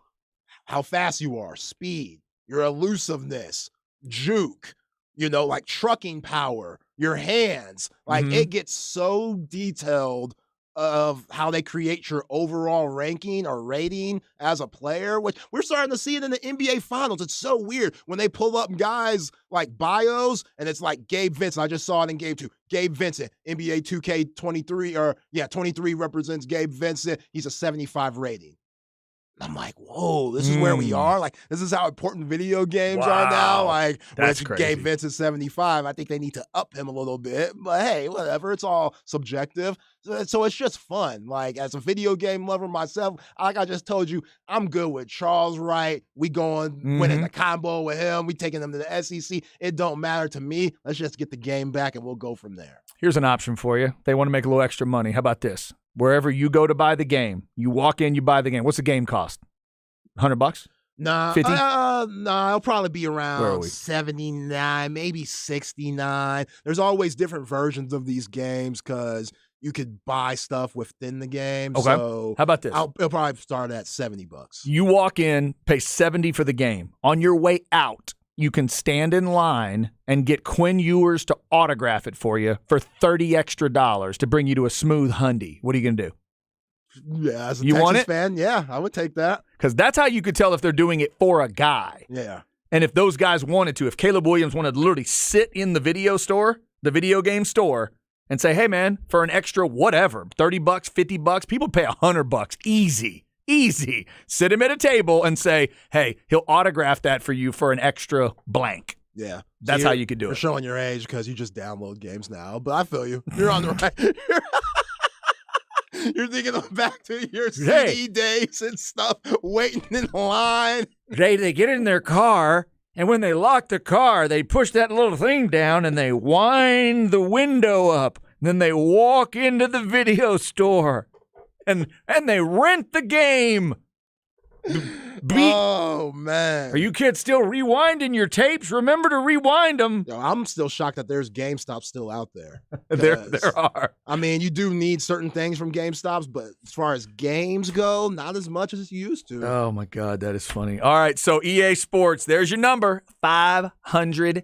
how fast you are, speed, your elusiveness, juke, like trucking power, your hands. Like, it gets so detailed of how they create your overall ranking or rating as a player, which we're starting to see it in the NBA Finals. It's so weird when they pull up guys like bios and it's like Gabe Vincent. I just saw it in Game 2. Gabe Vincent, NBA 2K23, 23 represents Gabe Vincent. He's a 75 rating. I'm like, whoa, this is where we are? Like, this is how important video games are now? Like, that's crazy. Gabe Vincent 75. I think they need to up him a little bit. But hey, whatever. It's all subjective. So it's just fun. Like, as a video game lover myself, like I just told you, I'm good with Charles Wright. We going winning the combo with him. We taking him to the SEC. It don't matter to me. Let's just get the game back and we'll go from there. Here's an option for you. They want to make a little extra money. How about this? Wherever you go to buy the game, you walk in, you buy the game. What's the game cost? $100? Nah, 50? It'll probably be around 79, maybe 69. There's always different versions of these games because you could buy stuff within the game. Okay. So how about this? It'll probably start at $70. You walk in, pay $70 for the game. On your way out, you can stand in line and get Quinn Ewers to autograph it for you for $30 extra to bring you to a smooth Hyundai. What are you going to do? Yeah, as a You Texas want it? fan, yeah, I would take that. Because that's how you could tell if they're doing it for a guy. Yeah. And if those guys wanted to, if Caleb Williams wanted to literally sit in the video store, the video game store, and say, hey, man, for an extra whatever, $30, $50, people pay $100. Easy. Sit him at a table and say, hey, he'll autograph that for you for an extra blank. Yeah. That's how you could do You're it. showing your age because you just download games now. But I feel you. You're on the right. You're thinking back to your CD days and stuff, waiting in line. They get in their car, and when they lock the car, they push that little thing down and they wind the window up. Then they walk into the video store and they rent the game. Oh, man. Are you kids still rewinding your tapes? Remember to rewind them. Yo, I'm still shocked that there's GameStop still out there. There 'Cause, are. I mean, you do need certain things from GameStops, but as far as games go, not as much as you used to. Oh, my God, that is funny. All right, so EA Sports, there's your number, $500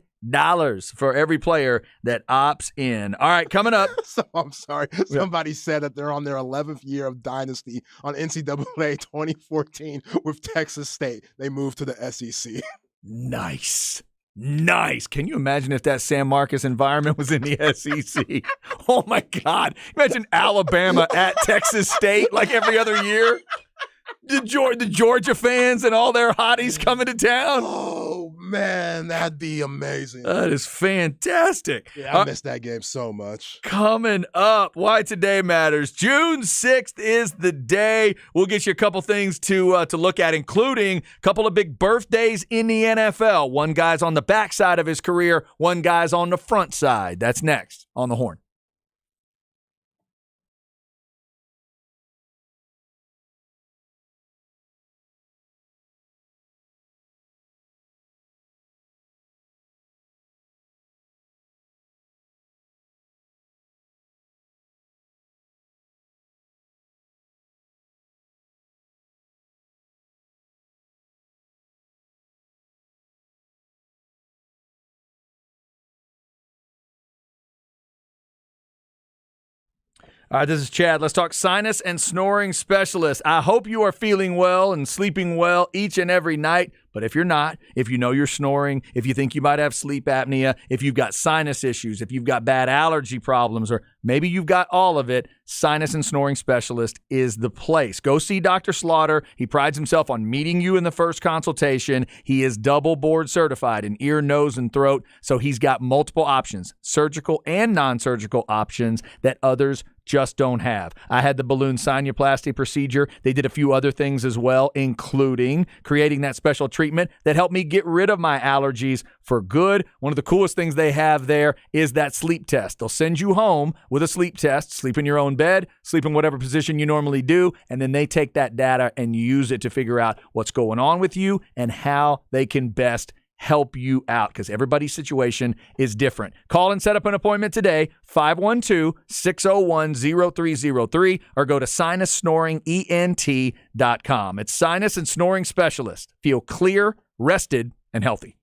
for every player that opts in. All right, coming up. So I'm sorry. Somebody said that they're on their 11th year of dynasty on NCAA 2014 with Texas State. They moved to the SEC. Nice. Can you imagine if that San Marcos environment was in the SEC? Oh, my God. Imagine Alabama at Texas State like every other year. The Georgia fans and all their hotties coming to town. Oh, man, that'd be amazing. That is fantastic. Yeah, I missed that game so much. Coming up, why today matters. June 6th is the day. We'll get you a couple things to look at, including a couple of big birthdays in the NFL. One guy's on the backside of his career, one guy's on the front side. That's next on The Horn. All right, this is Chad. Let's talk sinus and snoring specialist. I hope you are feeling well and sleeping well each and every night. But if you're not, if you know you're snoring, if you think you might have sleep apnea, if you've got sinus issues, if you've got bad allergy problems, or maybe you've got all of it, Sinus and Snoring Specialist is the place. Go see Dr. Slaughter. He prides himself on meeting you in the first consultation. He is double board certified in ear, nose, and throat, so he's got multiple options, surgical and non-surgical options that others just don't have. I had the balloon sinuplasty procedure. They did a few other things as well, including creating that special treatment that helped me get rid of my allergies for good. One of the coolest things they have there is that sleep test. They'll send you home with a sleep test, sleep in your own bed, sleep in whatever position you normally do, and then they take that data and use it to figure out what's going on with you and how they can best help you out, because everybody's situation is different. Call and set up an appointment today, 512-601-0303, or go to sinussnoringent.com. It's Sinus and Snoring Specialist. Feel clear, rested, and healthy.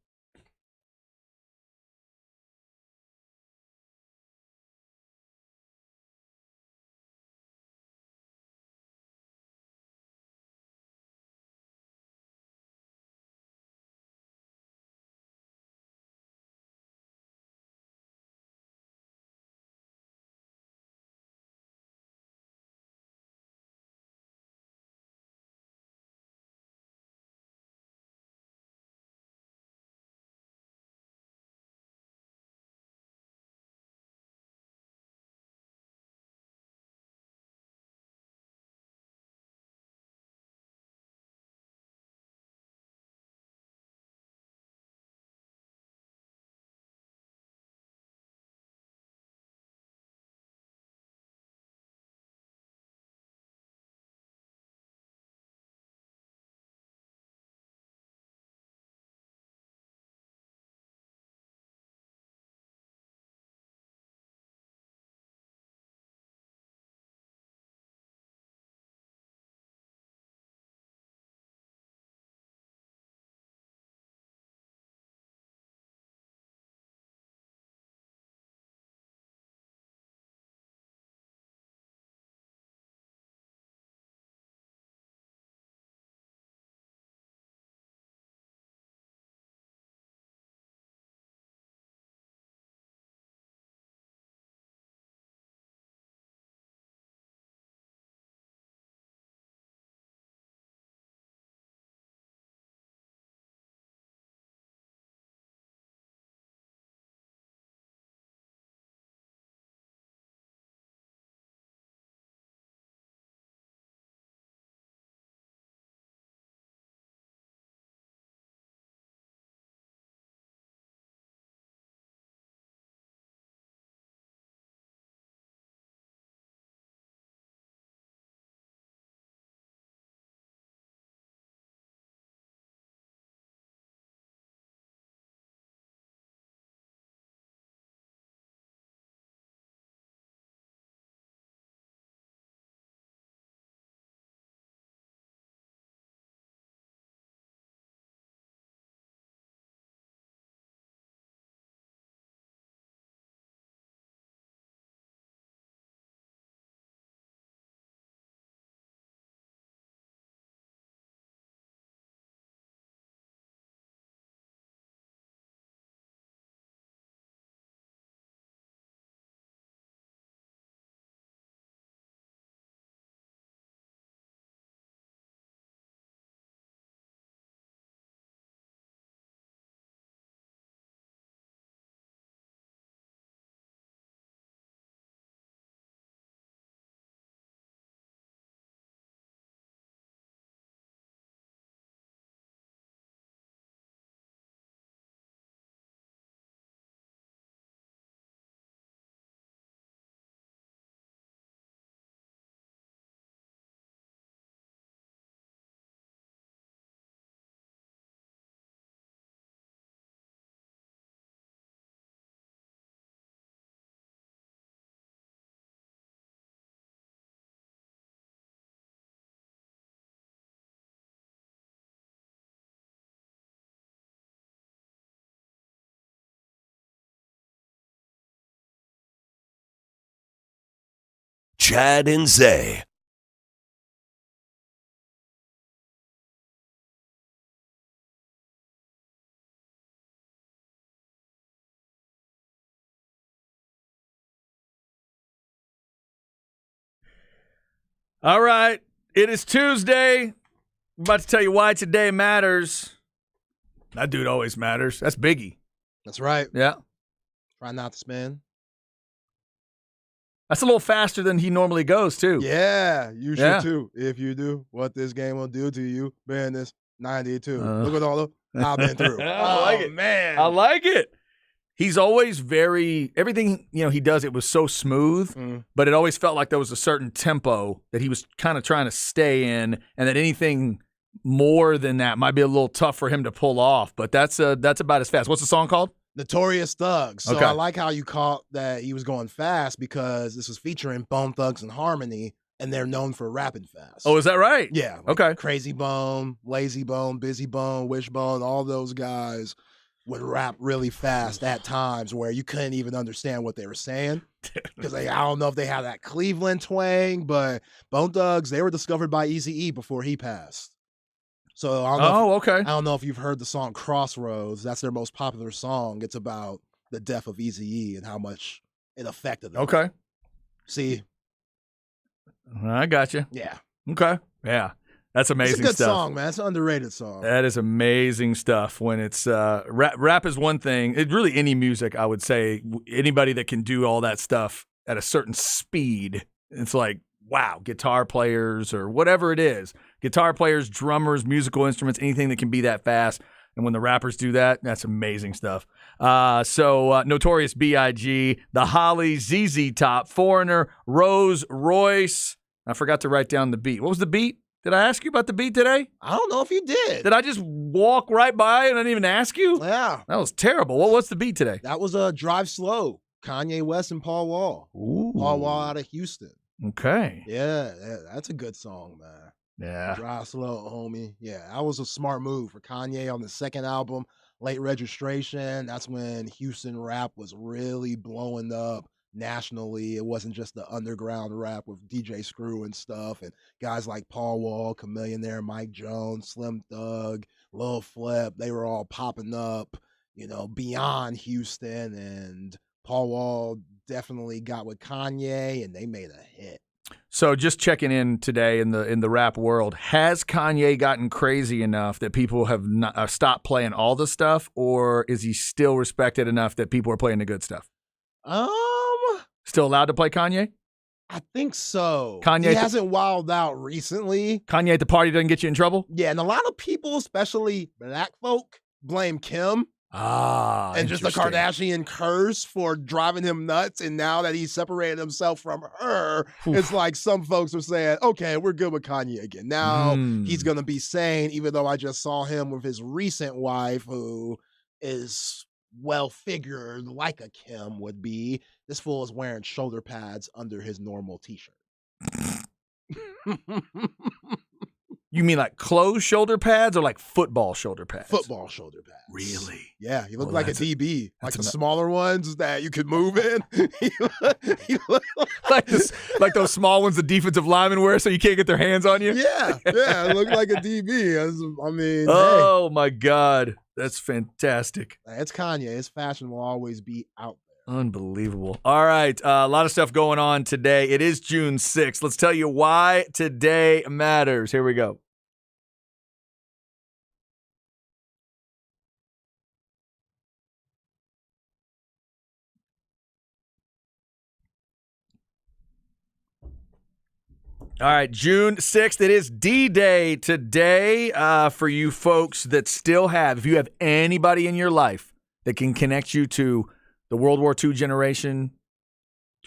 Chad and Zay. All right. It is Tuesday. I'm about to tell you why today matters. That dude always matters. That's Biggie. That's right. Yeah. Try not to spin. That's a little faster than he normally goes, too. Yeah, you should Yeah. too. If you do what this game will do to you, Business 92. Look at all the I've been through. I like it. Man. I like it. He's always everything, he does, it was so smooth, but it always felt like there was a certain tempo that he was kind of trying to stay in, and that anything more than that might be a little tough for him to pull off, but that's about as fast. What's the song called? Notorious Thugs. So Okay. I like how you caught that he was going fast because this was featuring Bone Thugs and Harmony, and they're known for rapping fast. Oh, is that right? Yeah. Okay. Crazy Bone, Lazy Bone, Busy Bone, Wishbone, all those guys would rap really fast at times where you couldn't even understand what they were saying. Because I don't know if they had that Cleveland twang, but Bone Thugs, they were discovered by Eazy-E before he passed. So I don't know if you've heard the song Crossroads. That's their most popular song. It's about the death of Eazy-E and how much it affected them. Okay. See? I got you. Yeah. Okay. Yeah. That's amazing It's a good stuff. song, man. It's an underrated song. That is amazing stuff. When it's rap is one thing. It really any music, I would say, anybody that can do all that stuff at a certain speed, it's like, wow, guitar players or whatever it is. Guitar players, drummers, musical instruments, anything that can be that fast. And when the rappers do that, that's amazing stuff. So Notorious B.I.G., The Holly, ZZ Top, Foreigner, Rose Royce. I forgot to write down the beat. What was the beat? Did I ask you about the beat today? I don't know if you did. Did I just walk right by and I didn't even ask you? Yeah. That was terrible. What's the beat today? That was a Drive Slow. Kanye West and Paul Wall. Ooh. Paul Wall out of Houston. Okay. Yeah, that's a good song, man. Yeah. Drive Slow, homie. Yeah, that was a smart move for Kanye on the second album, Late Registration. That's when Houston rap was really blowing up nationally. It wasn't just the underground rap with DJ Screw and stuff, and guys like Paul Wall, Chamillionaire, Mike Jones, Slim Thug, Lil Flip. They were all popping up, beyond Houston, and Paul Wall definitely got with Kanye, and they made a hit. So just checking in today in the rap world, has Kanye gotten crazy enough that people have not, stopped playing all the stuff, or is he still respected enough that people are playing the good stuff? Still allowed to play Kanye? I think so. Kanye he hasn't wilded out recently. Kanye at the party doesn't get you in trouble? Yeah, and a lot of people, especially black folk, blame Kim and just the interesting. Kardashian curse for driving him nuts. And now that he's separated himself from her, it's like some folks are saying, okay, we're good with Kanye again. Now he's going to be sane, even though I just saw him with his recent wife, who is well figured like a Kim would be. This fool is wearing shoulder pads under his normal t-shirt. You mean like closed shoulder pads or like football shoulder pads? Football shoulder pads. Really? Yeah, he looked Oh, like a that's a- DB, like the that's a- smaller ones that you could move in. He looked like those small ones the defensive linemen wear so you can't get their hands on you? yeah, it looked like a DB. I mean, Oh, my God. That's fantastic. hey, it's Kanye. His fashion will always be out there. Unbelievable. All right. A lot of stuff going on today. It is June 6th. Let's tell you why today matters. Here we go. All right, June 6th, it is D-Day today for you folks that still have, if you have anybody in your life that can connect you to the World War II generation,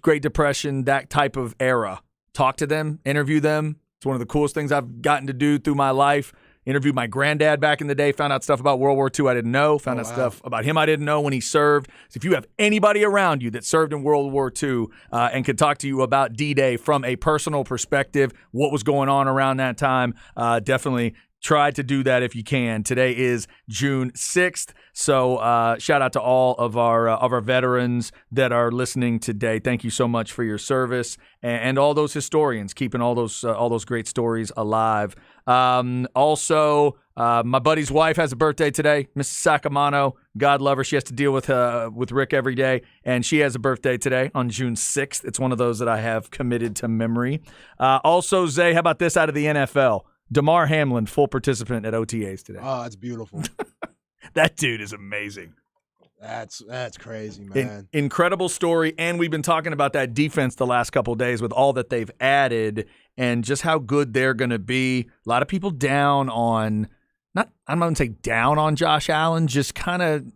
Great Depression, that type of era, talk to them, interview them. It's one of the coolest things I've gotten to do through my life. Interviewed my granddad back in the day, found out stuff about World War II I didn't know, found out stuff about him I didn't know when he served. So if you have anybody around you that served in World War II and could talk to you about D-Day from a personal perspective, what was going on around that time, definitely try to do that if you can. Today is June 6th, so shout out to all of our veterans that are listening today. Thank you so much for your service and all those historians keeping all those great stories alive. Also, my buddy's wife has a birthday today, Mrs. Sacamano. God love her. She has to deal with Rick every day, and she has a birthday today on June 6th. It's one of those that I have committed to memory. Also, Zay, how about this out of the NFL? Damar Hamlin, full participant at OTAs today. Oh, it's beautiful. That dude is amazing. That's crazy, man. Incredible story, and we've been talking about that defense the last couple of days with all that they've added and just how good they're going to be. A lot of people down on I'm not going to say down on Josh Allen, just kind of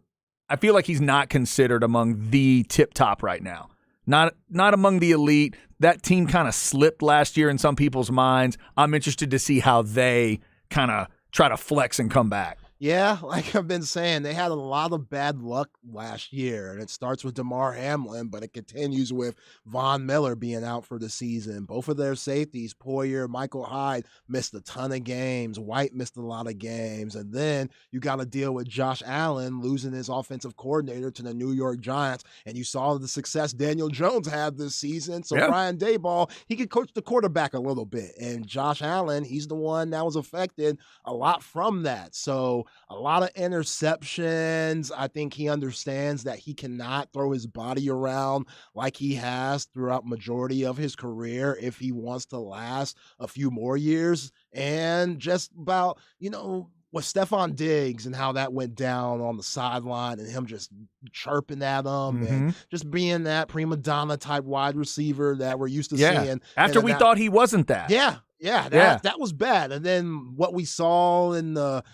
I feel like he's not considered among the tip top right now. Not among the elite. That team kind of slipped last year in some people's minds. I'm interested to see how they kind of try to flex and come back. Yeah, like I've been saying, they had a lot of bad luck last year, and it starts with Damar Hamlin, but it continues with Von Miller being out for the season. Both of their safeties, Poyer, Michael Hyde, missed a ton of games. White missed a lot of games. And then you got to deal with Josh Allen losing his offensive coordinator to the New York Giants, and you saw the success Daniel Jones had this season. So yeah. Brian Daboll, he could coach the quarterback a little bit, and Josh Allen, he's the one that was affected a lot from that. So a lot of interceptions. I think he understands that he cannot throw his body around like he has throughout majority of his career if he wants to last a few more years. And just about, with Stephon Diggs and how that went down on the sideline and him just chirping at him and just being that prima donna type wide receiver that we're used to seeing. After we thought he wasn't that. Yeah, that was bad. And then what we saw in the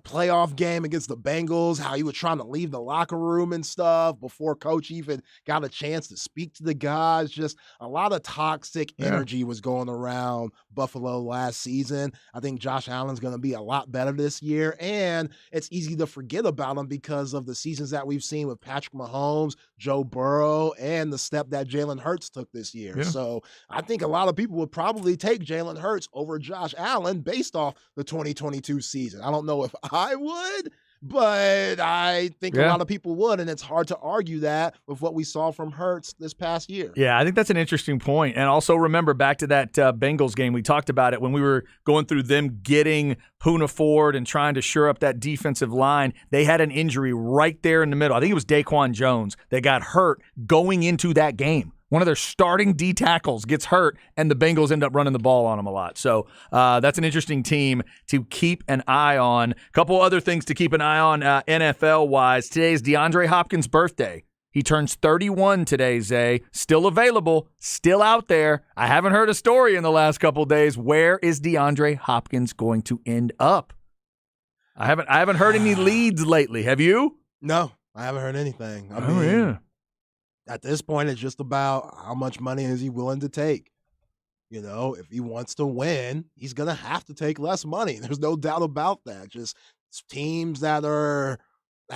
playoff game against the Bengals, how he was trying to leave the locker room and stuff before coach even got a chance to speak to the guys. Just a lot of toxic energy was going around Buffalo last season. I think Josh Allen's going to be a lot better this year, and it's easy to forget about him because of the seasons that we've seen with Patrick Mahomes, Joe Burrow, and the step that Jalen Hurts took this year. Yeah. So I think a lot of people would probably take Jalen Hurts over Josh Allen based off the 2022 season. I don't know if I would, but I think a lot of people would, and it's hard to argue that with what we saw from Hurts this past year. Yeah, I think that's an interesting point. And also remember back to that Bengals game, we talked about it when we were going through them getting Poona Ford and trying to shore up that defensive line. They had an injury right there in the middle. I think it was Daquan Jones that got hurt going into that game. One of their starting D tackles gets hurt, and the Bengals end up running the ball on them a lot. So that's an interesting team to keep an eye on. A couple other things to keep an eye on NFL-wise. Today is DeAndre Hopkins' birthday. He turns 31 today, Zay. Still available, still out there. I haven't heard a story in the last couple days. Where is DeAndre Hopkins going to end up? I haven't heard any leads lately. Have you? No, I haven't heard anything. I mean, at this point, it's just about how much money is he willing to take. If he wants to win, he's going to have to take less money. There's no doubt about that. Just teams that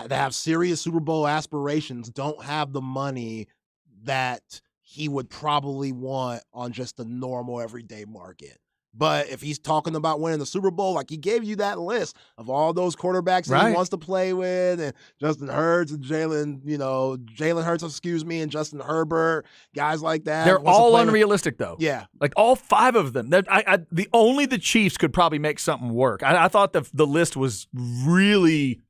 have serious Super Bowl aspirations don't have the money that he would probably want on just the normal everyday market. But if he's talking about winning the Super Bowl, like he gave you that list of all those quarterbacks that he wants to play with, and Justin Hurts and Jalen Hurts, and Justin Herbert, guys like that. They're all unrealistic, though. Yeah. Like all five of them. The Chiefs could probably make something work. I thought the list was really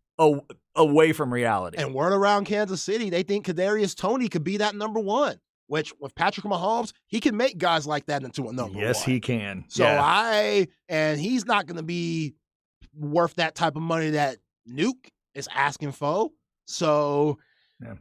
away from reality. And word around Kansas City, they think Kadarius Toney could be that number one. Which, with Patrick Mahomes, he can make guys like that into a number one. Yes, he can. So and he's not going to be worth that type of money that Nuke is asking for. So,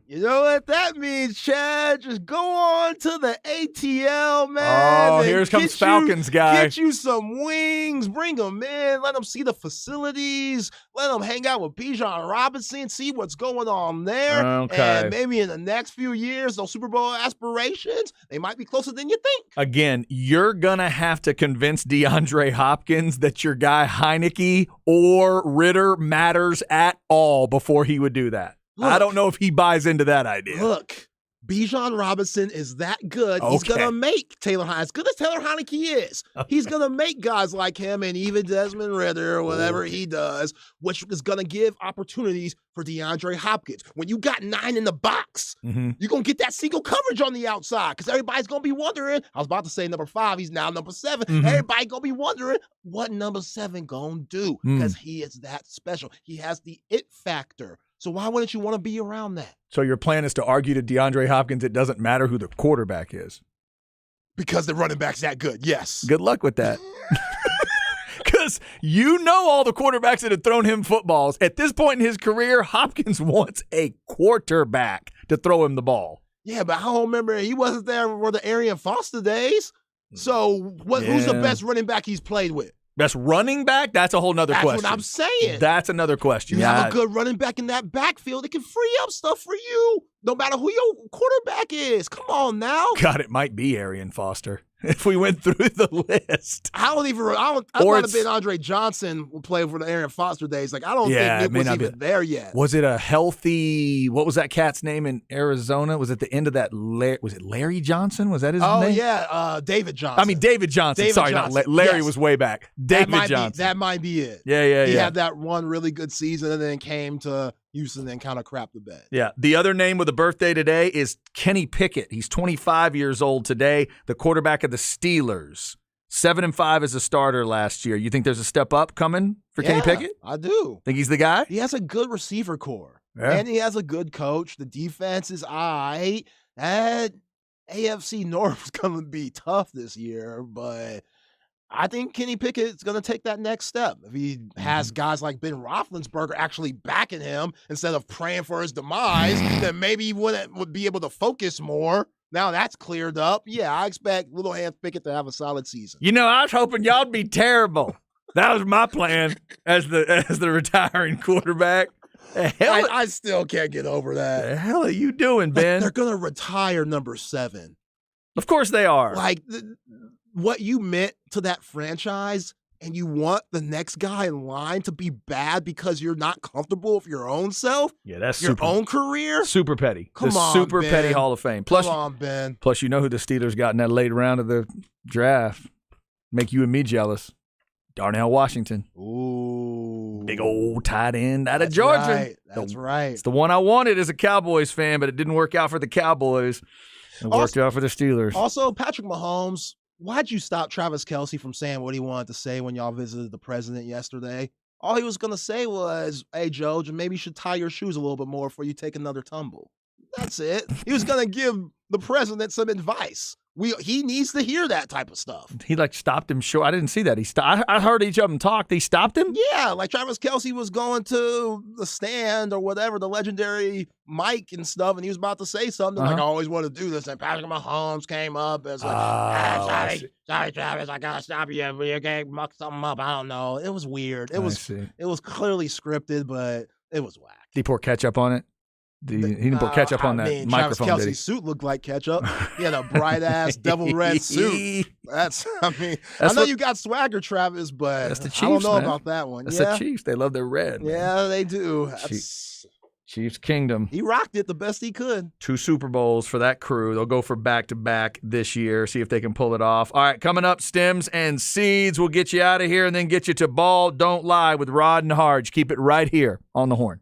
you know what that means, Chad? Just go on to the ATL, man. Oh, here comes Falcons guy. Get you some wings. Bring them in. Let them see the facilities. Let them hang out with Bijan Robinson. See what's going on there. Okay. And maybe in the next few years, those Super Bowl aspirations, they might be closer than you think. Again, you're going to have to convince DeAndre Hopkins that your guy Heineke or Ritter matters at all before he would do that. Look, I don't know if he buys into that idea. Look, Bijan Robinson is that good. He's going to make Taylor Heineke, as good as Taylor Heineke is, he's going to make guys like him and even Desmond Ridder or whatever he does, which is going to give opportunities for DeAndre Hopkins. When you got 9 in the box, you're going to get that single coverage on the outside because everybody's going to be wondering. I was about to say number 5. He's now number 7. Everybody going to be wondering what number 7 going to do because he is that special. He has the it factor. So why wouldn't you want to be around that? So your plan is to argue to DeAndre Hopkins it doesn't matter who the quarterback is? Because the running back's that good, yes. Good luck with that. Because you know all the quarterbacks that have thrown him footballs. At this point in his career, Hopkins wants a quarterback to throw him the ball. Yeah, but I don't remember. He wasn't there for the Arian Foster days. So who's the best running back he's played with? Best running back? That's a whole nother question. That's what I'm saying. That's another question. You have a good running back in that backfield. It can free up stuff for you, no matter who your quarterback is. Come on now. God, it might be Arian Foster if we went through the list. I might have been Andre Johnson who played for the Arian Foster days. Like, I don't think Nick was even there yet. Was it a healthy, what was that cat's name in Arizona? Was it the end of that, was it Larry Johnson? Was that his name? Oh, yeah, David Johnson. I mean, David Johnson. David Sorry, Johnson. not Larry Yes. was way back. David Johnson. That might be it. Yeah. He had that one really good season and then came to Houston and kind of crapped the bed. Yeah. The other name with a birthday today is Kenny Pickett. He's 25 years old today, the quarterback of the Steelers. 7-5 as a starter last year. You think there's a step up coming for Kenny Pickett? I do. Think he's the guy? He has a good receiver core. Yeah. And he has a good coach. The defense is all right. That AFC North is going to be tough this year, but I think Kenny Pickett's going to take that next step. If he has guys like Ben Roethlisberger actually backing him instead of praying for his demise, then maybe he would be able to focus more. Now that's cleared up. Yeah, I expect Little Hands Pickett to have a solid season. You know, I was hoping y'all'd be terrible. That was my plan as the retiring quarterback. I still can't get over that. The hell are you doing, Ben? They're going to retire number 7. Of course they are. Like, what you meant to that franchise, and you want the next guy in line to be bad because you're not comfortable with your own self? Yeah, that's your own career? Super petty. Come on, Super Ben. petty Hall of Fame. Plus, Come on, Ben. Plus, you know who the Steelers got in that late round of the draft. Make you and me jealous. Darnell Washington. Ooh. Big old tight end out of Georgia. Right. That's right. It's the one I wanted as a Cowboys fan, but it didn't work out for the Cowboys. It worked out for the Steelers. Also, Patrick Mahomes, why'd you stop Travis Kelce from saying what he wanted to say when y'all visited the president yesterday? All he was going to say was, hey, Joe, maybe you should tie your shoes a little bit more before you take another tumble. That's it. He was going to give the president some advice. He needs to hear that type of stuff. He stopped him short. I didn't see that. I heard each of them talk. They stopped him? Yeah, like Travis Kelce was going to the stand or whatever, the legendary mic and stuff, and he was about to say something like, I always want to do this. And Patrick Mahomes came up and was like, sorry, Travis, I got to stop you. You can't muck something up. I don't know. It was weird. It was clearly scripted, but it was whack. Did he pour ketchup on it? He didn't pour ketchup on that microphone, Travis did he? Kelce's suit looked like ketchup. He had a bright-ass devil red suit. I know you got swagger, Travis, but that's the Chiefs, I don't know man. about that one. That's the Chiefs. They love their red. Yeah, they do. Chiefs Kingdom. He rocked it the best he could. 2 Super Bowls for that crew. They'll go for back-to-back this year, see if they can pull it off. All right, coming up, Stems and Seeds. We'll get you out of here and then get you to Ball Don't Lie with Rod and Harge. Keep it right here on the Horn.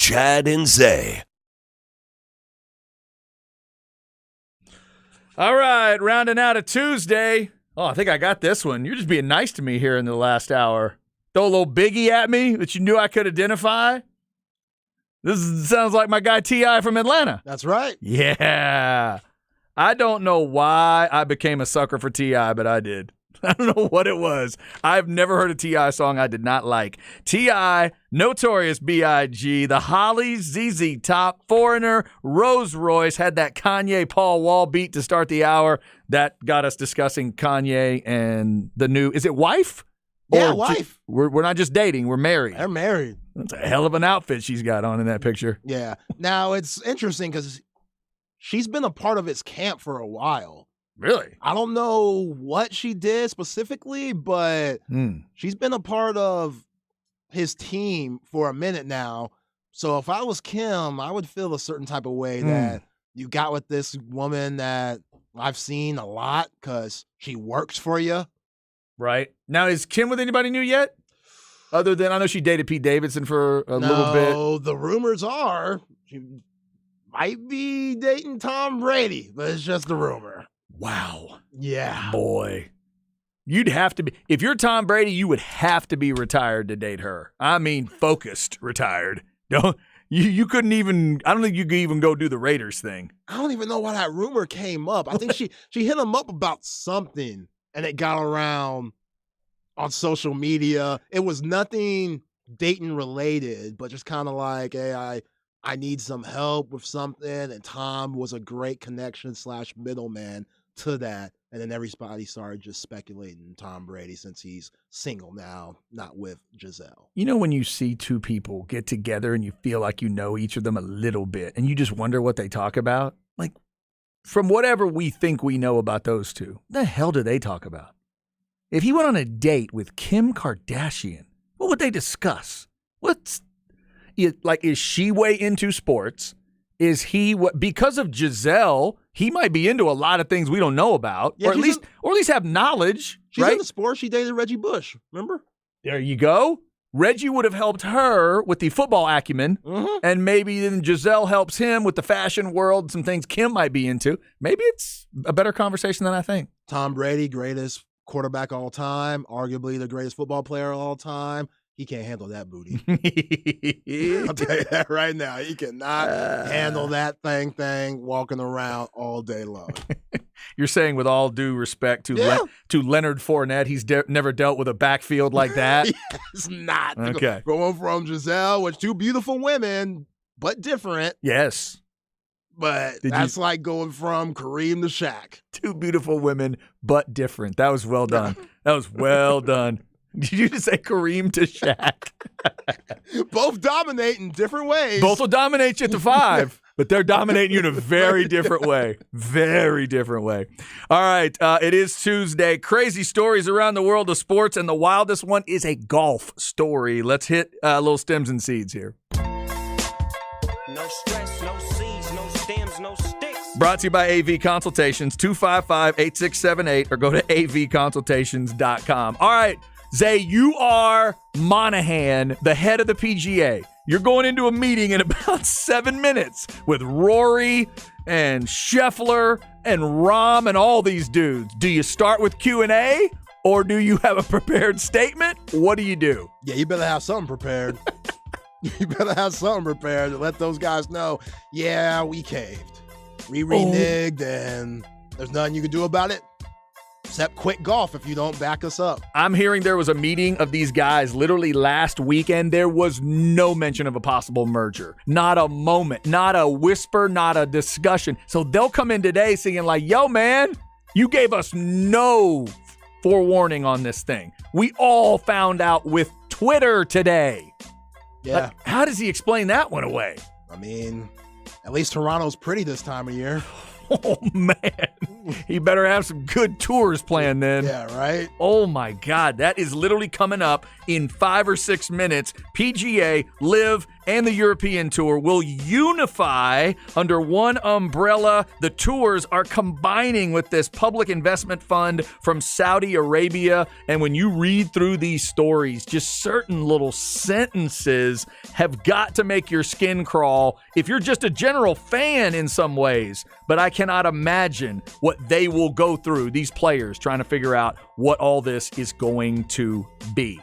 Chad and Zay. All right, rounding out a Tuesday. Oh, I think I got this one. You're just being nice to me here in the last hour. Throw a little biggie at me that you knew I could identify. Sounds like my guy T.I. from Atlanta. That's right. Yeah. I don't know why I became a sucker for T.I., but I did. I don't know what it was. I've never heard a T.I. song I did not like. T.I., Notorious B.I.G., The Hollies, ZZ Top, Foreigner, Rose Royce had that Kanye Paul Wall beat to start the hour. That got us discussing Kanye and the new, is it wife? Yeah, Or wife. We're not just dating, we're married. They're married. That's a hell of an outfit she's got on in that picture. Yeah. Now, it's interesting because she's been a part of his camp for a while. Really? I don't know what she did specifically, but she's been a part of his team for a minute now. So if I was Kim, I would feel a certain type of way that you got with this woman that I've seen a lot because she works for you. Right. Now, is Kim with anybody new yet? Other than, I know she dated Pete Davidson for a little bit. No, the rumors are she might be dating Tom Brady, but it's just a rumor. Wow. Yeah. Boy. You'd have to be, if you're Tom Brady, you would have to be retired to date her. I mean, focused retired. You couldn't even, I don't think you could even go do the Raiders thing. I don't even know why that rumor came up. I think she hit him up about something and it got around on social media. It was nothing Dayton related, but just kind of like, hey, I need some help with something. And Tom was a great connection / middleman to that. And then everybody started just speculating Tom Brady since he's single now, not with Giselle. You know, when you see two people get together and you feel like you know each of them a little bit and you just wonder what they talk about? Like, from whatever we think we know about those two, the hell do they talk about? If he went on a date with Kim Kardashian, what would they discuss? Is she way into sports? Is he because of Giselle? He might be into a lot of things we don't know about, Yeah, or at least have knowledge. She's right? in the sport. She dated Reggie Bush. Remember? There you go. Reggie would have helped her with the football acumen, and maybe then Giselle helps him with the fashion world, some things Kim might be into. Maybe it's a better conversation than I think. Tom Brady, greatest quarterback of all time, arguably the greatest football player of all time. He can't handle that booty. I'll tell you that right now. He cannot handle that thing walking around all day long. You're saying, with all due respect to to Leonard Fournette, he's never dealt with a backfield like that? It's not. Okay. Going from Giselle, which two beautiful women, but different. Yes. But that's like going from Kareem to Shaq. Two beautiful women, but different. That was well done. That was well done. Did you just say Kareem to Shaq? Both dominate in different ways. Both will dominate you at the 5, but they're dominating you in a very different way. Very different way. All right. It is Tuesday. Crazy stories around the world of sports, and the wildest one is a golf story. Let's hit little stems and seeds here. No stress, no seeds, no stems, no sticks. Brought to you by AV Consultations, 255-8678, or go to avconsultations.com. All right. Zay, you are Monahan, the head of the PGA. You're going into a meeting in about 7 minutes with Rory and Scheffler and Rahm and all these dudes. Do you start with Q&A or do you have a prepared statement? What do you do? Yeah, you better have something prepared. You better have something prepared to let those guys know, yeah, we caved. We reneged and there's nothing you can do about it. Except quit golf if you don't back us up. I'm hearing there was a meeting of these guys literally last weekend. There was no mention of a possible merger. Not a moment, not a whisper, not a discussion. So they'll come in today saying like, yo, man, you gave us no forewarning on this thing. We all found out with Twitter today. Yeah. How does he explain that one away? I mean, at least Toronto's pretty this time of year. Oh, man. He better have some good tours planned then. Yeah, right? Oh, my God. That is literally coming up in 5 or 6 minutes. PGA, Live, and the European Tour will unify under one umbrella. The tours are combining with this public investment fund from Saudi Arabia. And when you read through these stories, just certain little sentences have got to make your skin crawl if you're just a general fan in some ways. But I cannot imagine what they will go through, these players trying to figure out what all this is going to be.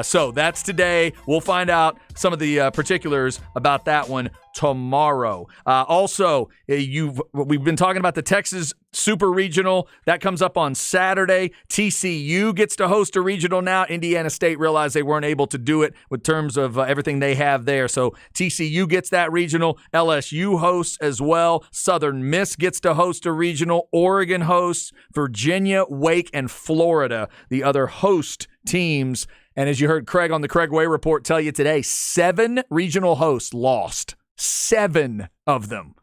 So that's today. We'll find out some of the particulars about that one tomorrow. Also, we've been talking about the Texas Super Regional. That comes up on Saturday. TCU gets to host a regional now. Indiana State realized they weren't able to do it with terms of everything they have there. So TCU gets that regional. LSU hosts as well. Southern Miss gets to host a regional. Oregon hosts. Virginia, Wake, and Florida, the other host teams. And as you heard Craig on the Craig Way Report tell you today, 7 regional hosts lost. 7 of them.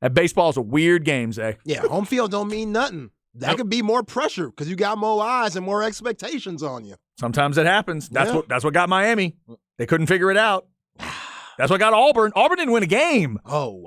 That baseball is a weird game, Zay. Yeah, home field don't mean nothing. That could be more pressure because you got more eyes and more expectations on you. Sometimes it happens. That's what got Miami. They couldn't figure it out. That's what got Auburn. Auburn didn't win a game. Oh,